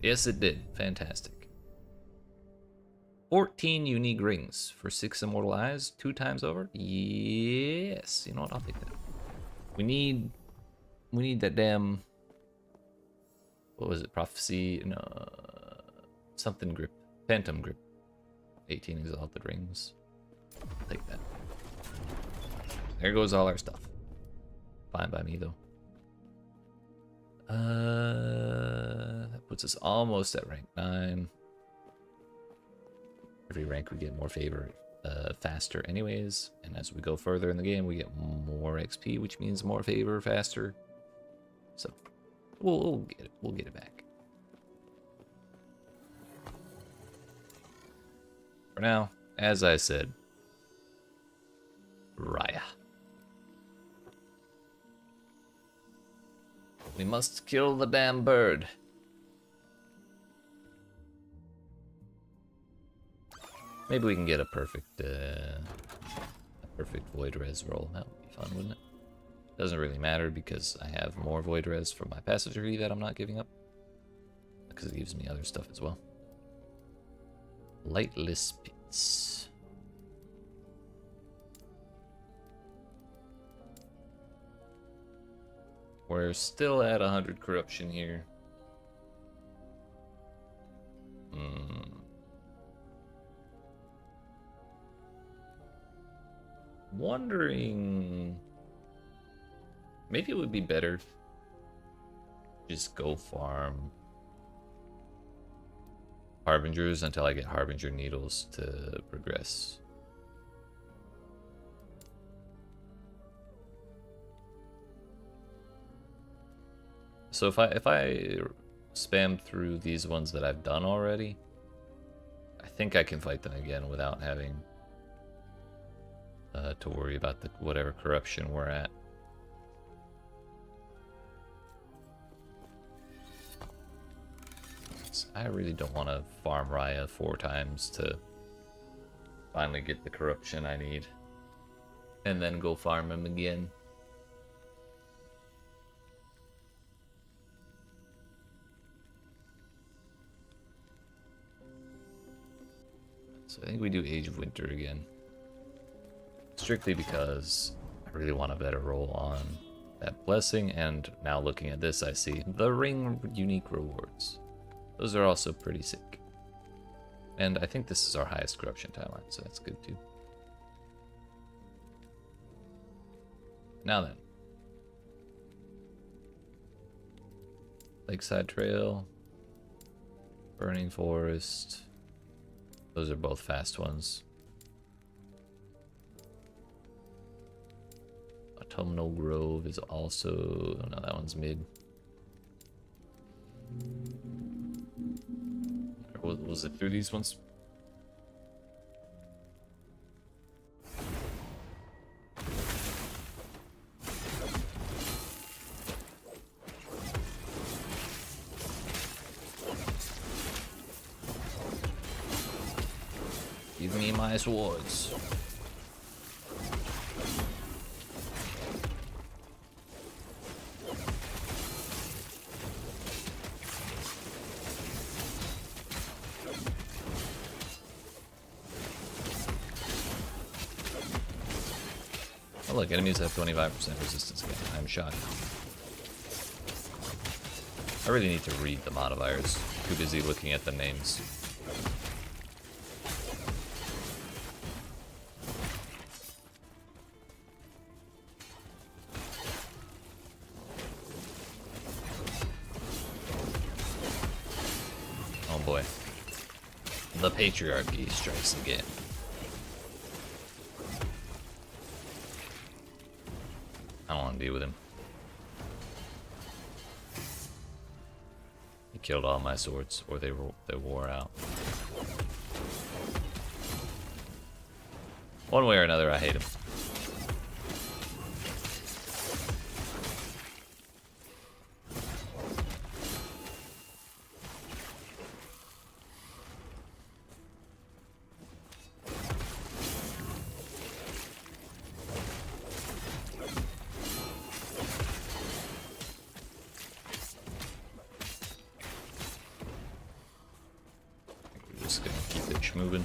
Yes, it did. Fantastic. 14 unique rings for 6 immortal eyes, 2 times over. Yes, you know what? I'll take that. We need that damn. What was it? Prophecy? No, something grip. Phantom grip. 18 exalted rings. I'll take that. There goes all our stuff. Fine by me though. That puts us almost at rank 9. Every rank we get more favor faster anyways, and as we go further in the game we get more XP, which means more favor faster. So we'll get it back. For now, as I said, Raya. We must kill the damn bird. Maybe we can get a perfect void res roll. That would be fun, wouldn't it? Doesn't really matter because I have more void res from my passenger that I'm not giving up, because it gives me other stuff as well. Lightless pits. We're still at 100 corruption here. Wondering, maybe it would be better just go farm Harbingers until I get Harbinger needles to progress. So if I spam through these ones that I've done already, I think I can fight them again without having to worry about the whatever corruption we're at. I really don't want to farm Raya 4 times to finally get the corruption I need, and then go farm him again. So I think we do Age of Winter again. Strictly because I really want a better roll on that blessing, and now looking at this, I see the ring unique rewards. Those are also pretty sick. And I think this is our highest corruption timeline, so that's good too. Now then. Lakeside Trail. Burning Forest. Those are both fast ones. Autumnal Grove is also... no, that one's mid. Was it through these ones? Give me my swords. Oh look, enemies have 25% resistance again. I'm shocked. I really need to read the modifiers. Too busy looking at the names. Oh boy. The patriarchy strikes again. I don't want to deal with him. He killed all my swords, or they wore out. One way or another, I hate him. Just gonna keep it moving.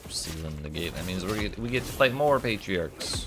Sealing the gate. That means we get to fight more patriarchs.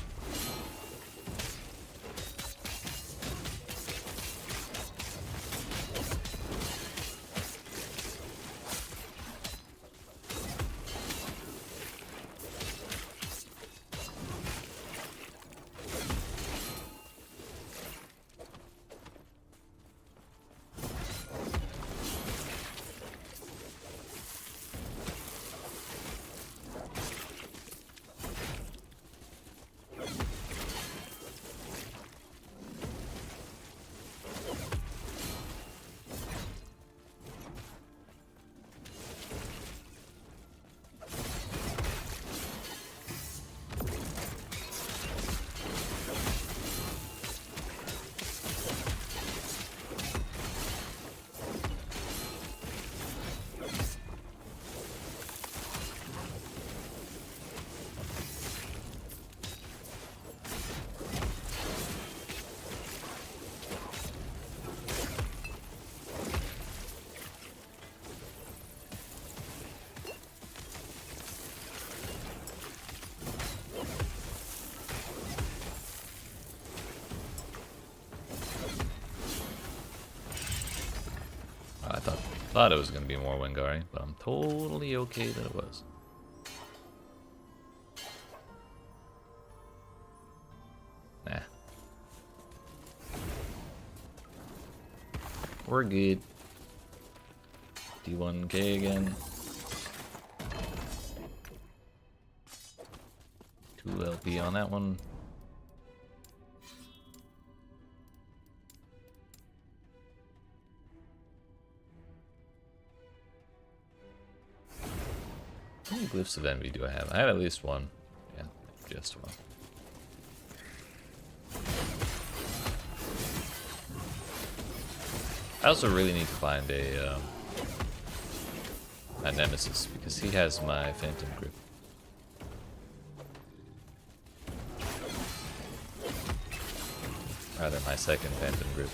Thought it was going to be more Wingari, but I'm totally okay that it was. Nah. We're good. D1K again. 2 LP on that one. How many glyphs of envy do I have? I have at least one. Yeah, just one. I also really need to find a nemesis because he has my phantom grip. Rather, my second Phantom Grip.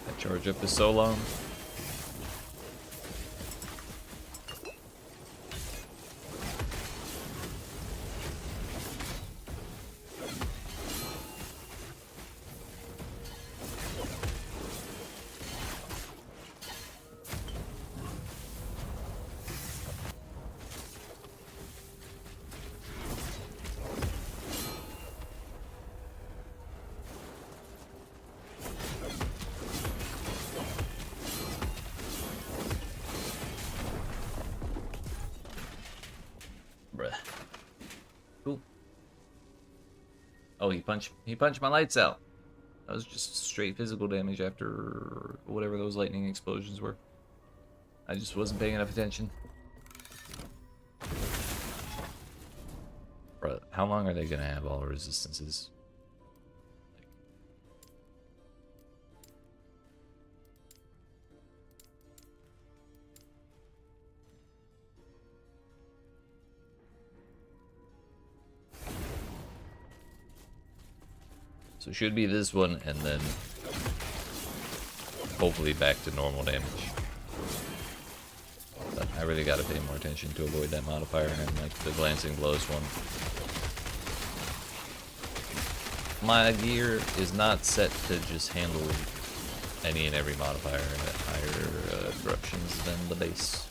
That charge up is so long. Bruh. Cool. Oh, he punched my lights out. That was just straight physical damage after whatever those lightning explosions were. I just wasn't paying enough attention. Bruh, how long are they gonna have all resistances? So it should be this one, and then hopefully back to normal damage. But I really gotta pay more attention to avoid that modifier and like the glancing blows one. My gear is not set to just handle any and every modifier at higher corruptions than the base.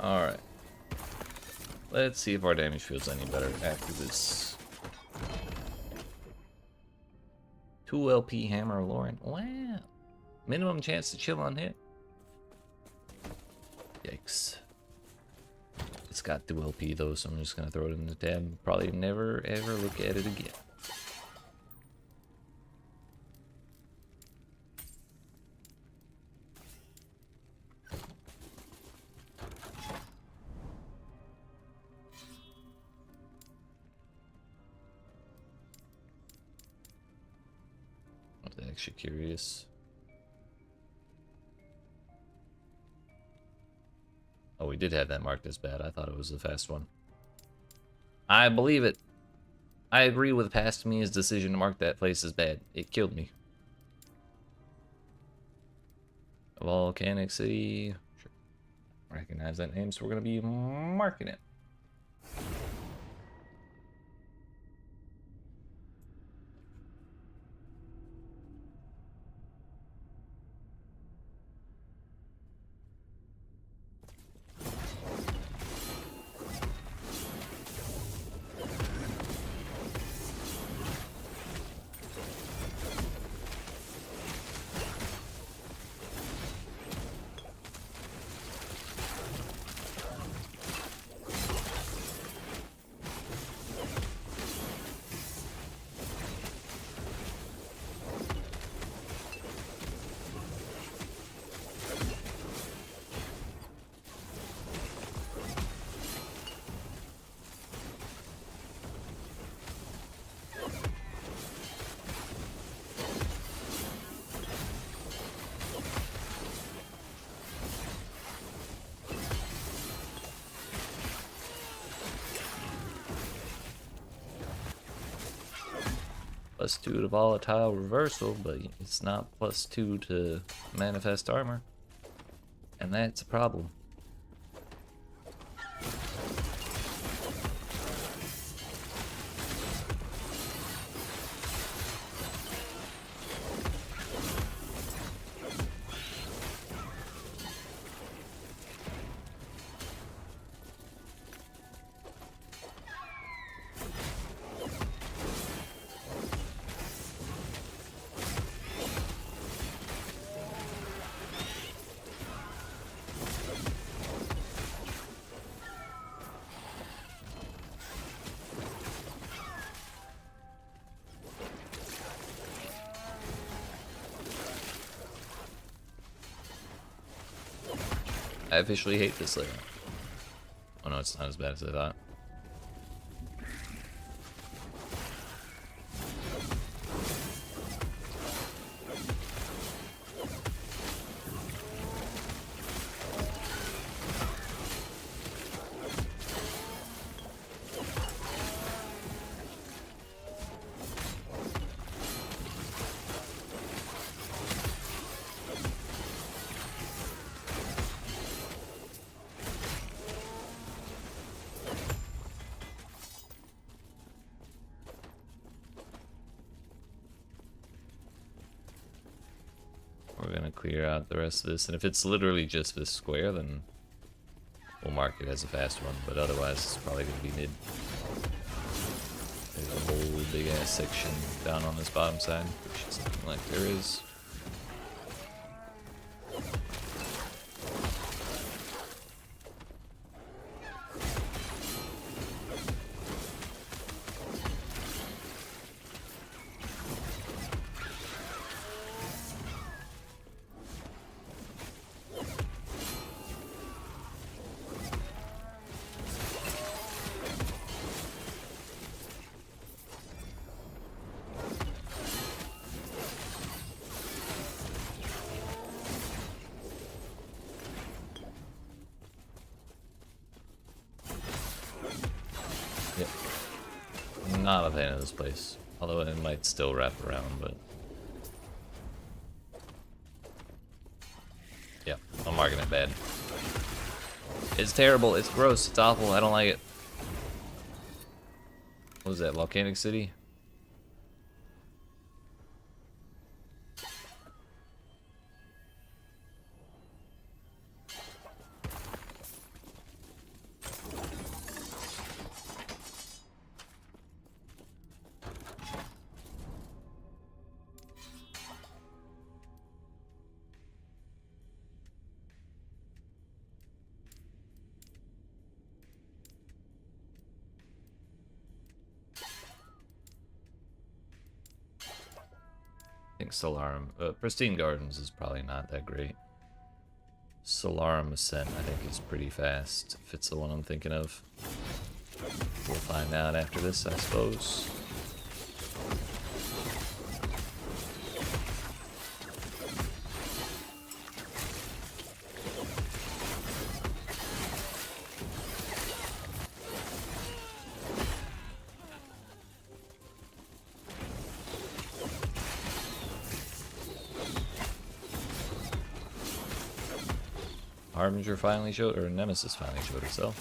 Alright. Let's see if our damage feels any better after this. 2 LP Hammer Lauren. Wow. Minimum chance to chill on hit. Yikes. It's got 2 LP though, so I'm just gonna throw it in the tab. Probably never ever look at it again. I'm actually curious. Oh, we did have that marked as bad. I thought it was the fast one. I believe it. I agree with past me's decision to mark that place as bad. It killed me. Volcanic City. Sure. Recognize that name, so we're going to be marking it. +2 to volatile reversal, but it's not +2 to manifest armor. And that's a problem. I officially hate this layout. Oh no, it's not as bad as I thought. We're gonna clear out the rest of this, and if it's literally just this square, then we'll mark it as a fast one, but otherwise it's probably gonna be mid. There's a whole big ass section down on this bottom side, which is looking like there is. Yep. Not a fan of this place. Although it might still wrap around, but... yeah, I'm marking it bad. It's terrible, it's gross, it's awful, I don't like it. What was that, Volcanic City? think Solarum... Pristine Gardens is probably not that great. Solarum Ascent, I think, is pretty fast, if it's the one I'm thinking of. We'll find out after this, I suppose. Harbinger finally showed, or Nemesis finally showed itself.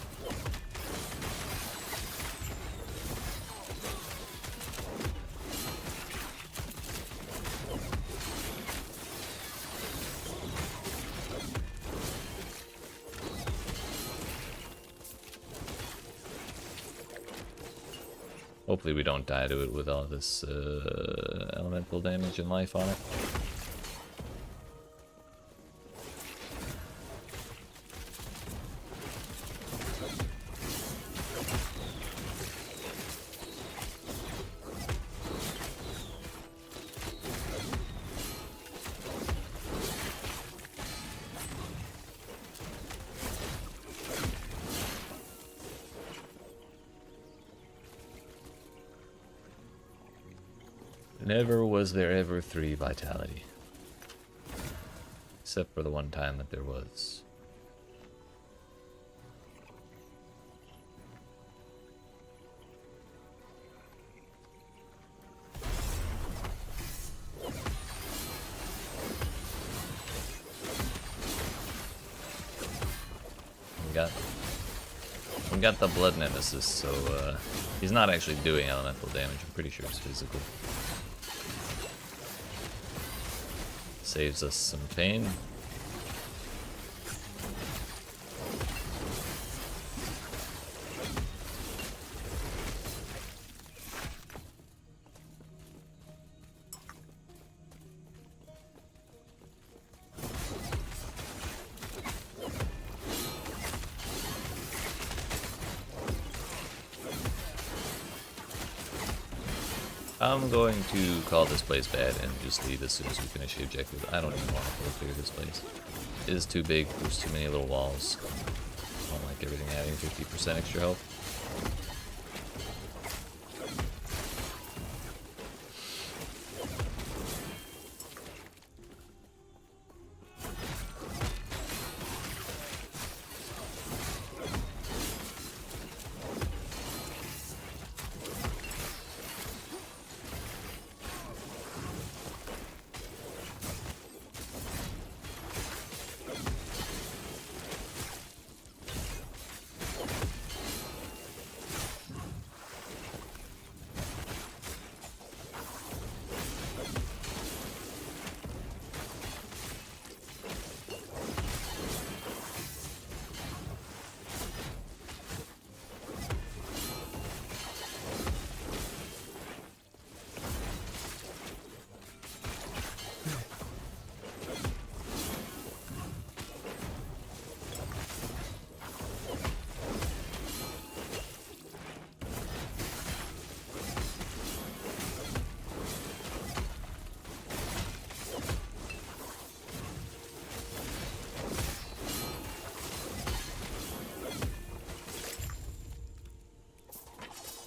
Hopefully we don't die to it with all this elemental damage and life on it. Never was there ever 3 vitality. Except for the one time that there was. We got the Blood Nemesis, so he's not actually doing elemental damage. I'm pretty sure it's physical. Saves us some pain. I'm going to call this place bad and just leave as soon as we finish the objective. I don't even want to go clear this place. It is too big, there's too many little walls. I don't like everything having 50% extra health.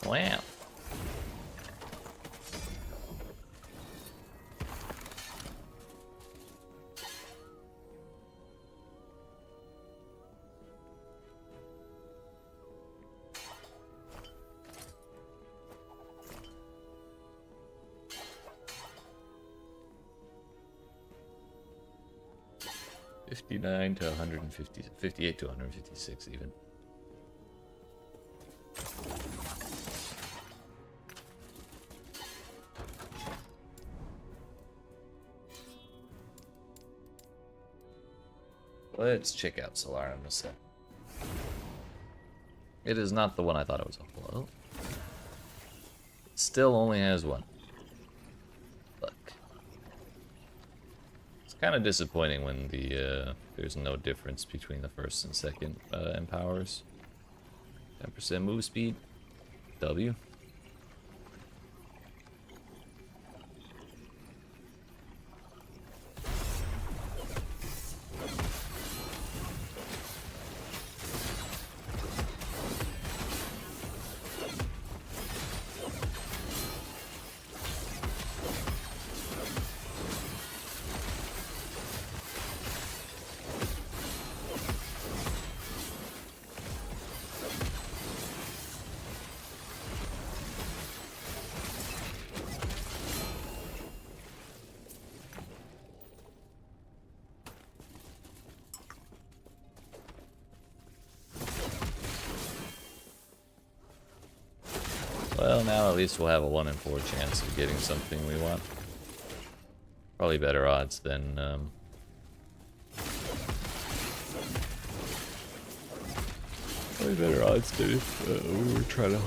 Wow. $59 to $150, $58 to $156 even. Let's check out Solarum Ascent. It is not the one I thought it was. Well, it still only has one. Look. It's kind of disappointing when the there's no difference between the first and second empowers. 10% move speed. W. Well, now at least we'll have a 1 in 4 chance of getting something we want. Probably better odds than probably better odds than if we were trying to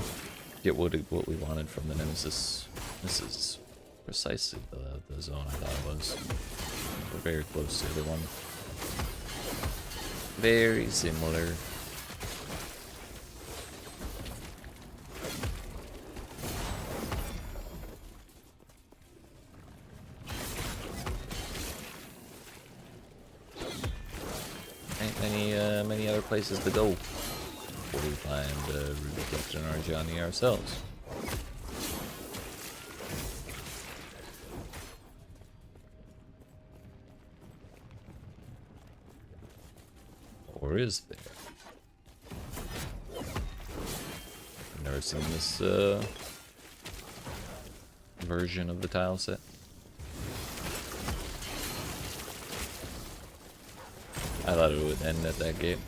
get what we wanted from the Nemesis. This is precisely the zone I thought it was. We're very close to the other one. Very similar. Ain't many other places to go before we find Ruby Captain Arjani ourselves. Or is there? I've never seen this version of the tile set. I thought it would end at that gate.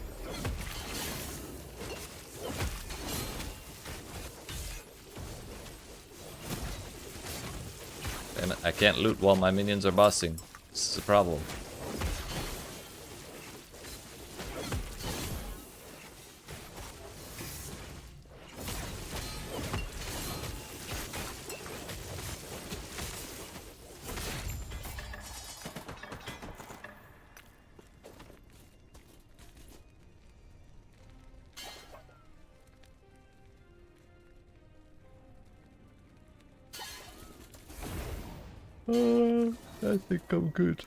And I can't loot while my minions are bossing. This is a problem. I think I'm good.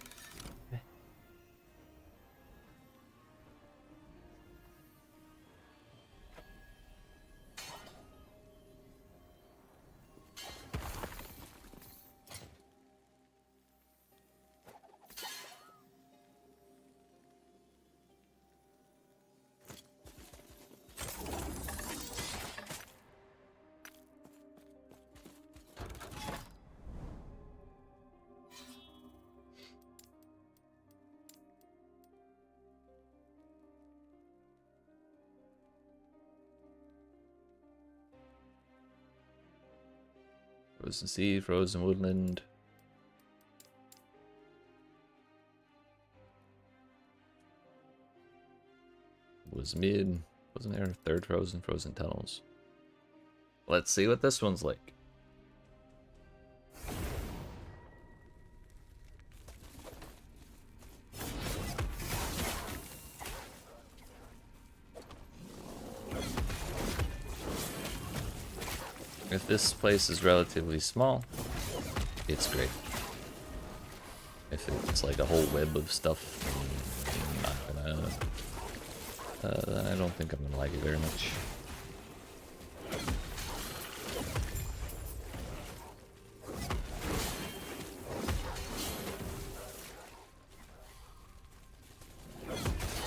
Frozen Sea, Frozen Woodland. Was mid. Wasn't there a third Frozen Tunnels? Let's see what this one's like. If this place is relatively small, it's great. If it's like a whole web of stuff, I'm not gonna... then I don't think I'm gonna like it very much.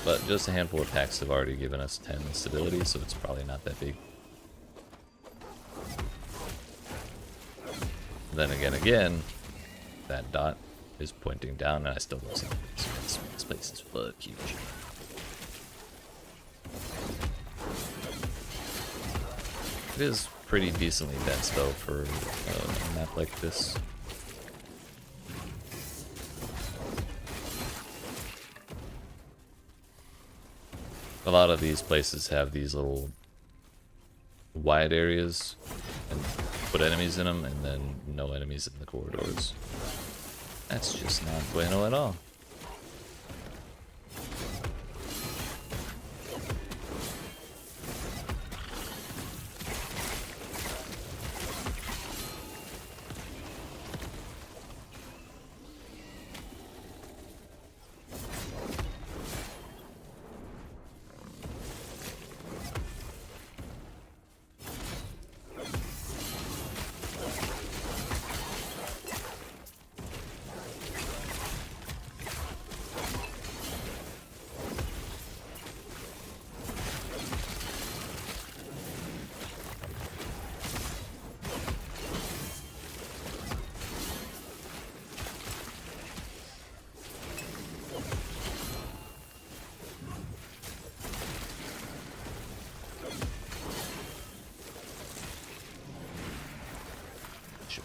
But just a handful of packs have already given us 10 stability, so it's probably not that big. Then again, that dot is pointing down, and I still don't see it. So this place is fuck huge. It is pretty decently dense though for a map like this. A lot of these places have these little wide areas and put enemies in them, and then no enemies in the corridors. That's just not bueno at all.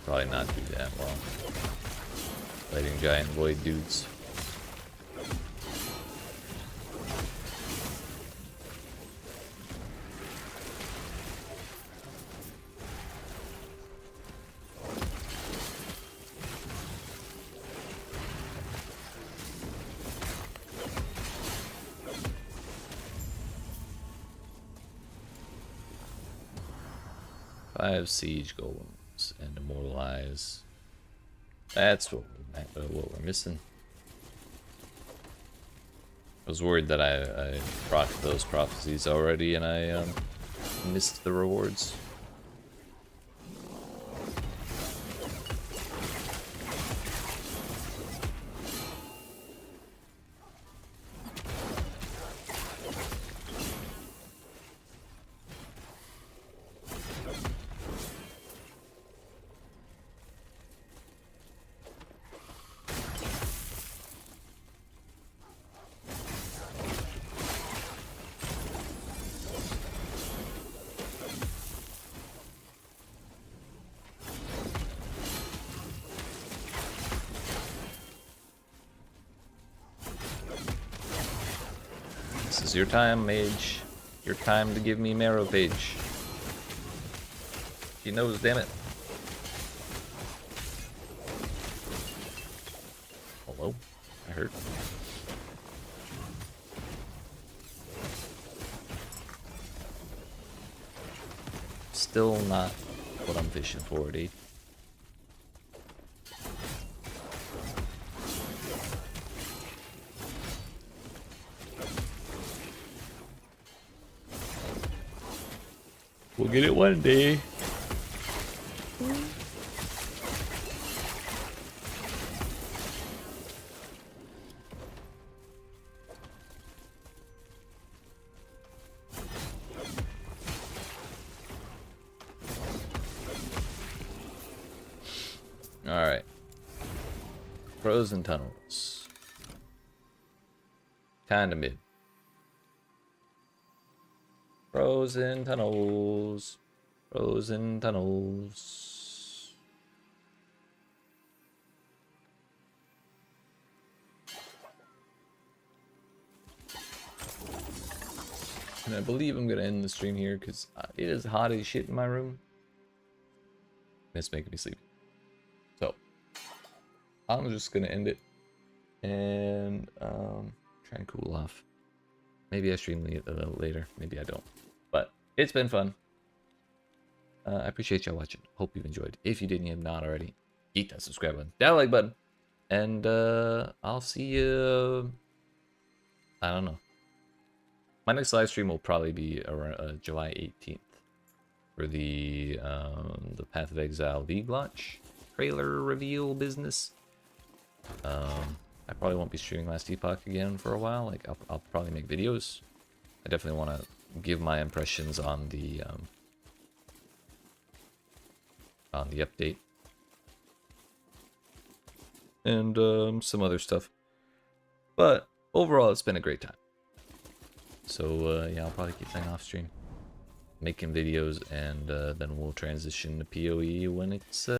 probably not do that well. Fighting giant void dudes. Five siege golems and immortalize. That's what we're missing. I was worried that I procced those prophecies already and I missed the rewards. This is your time, mage. Your time to give me marrow page. He knows, damn it. Hello? I heard. Still not what I'm fishing for, dude. We'll get it one day. Alright. Frozen tunnels. Kinda mid. Frozen tunnels. Frozen tunnels. And I believe I'm gonna end the stream here because it is hot as shit in my room. It's making me sleepy. So I'm just gonna end it and try and cool off. Maybe I stream a little later. Maybe I don't. But it's been fun. I appreciate y'all watching. Hope you've enjoyed. If you didn't, you have not already, hit that subscribe button, that like button, and I'll see you. I don't know. My next live stream will probably be around July 18th for the Path of Exile League launch trailer reveal business. I probably won't be streaming Last Epoch again for a while. Like I'll probably make videos. I definitely want to give my impressions on the update and some other stuff. But overall, it's been a great time. So yeah, I'll probably keep playing off stream, making videos, and then we'll transition to PoE when it's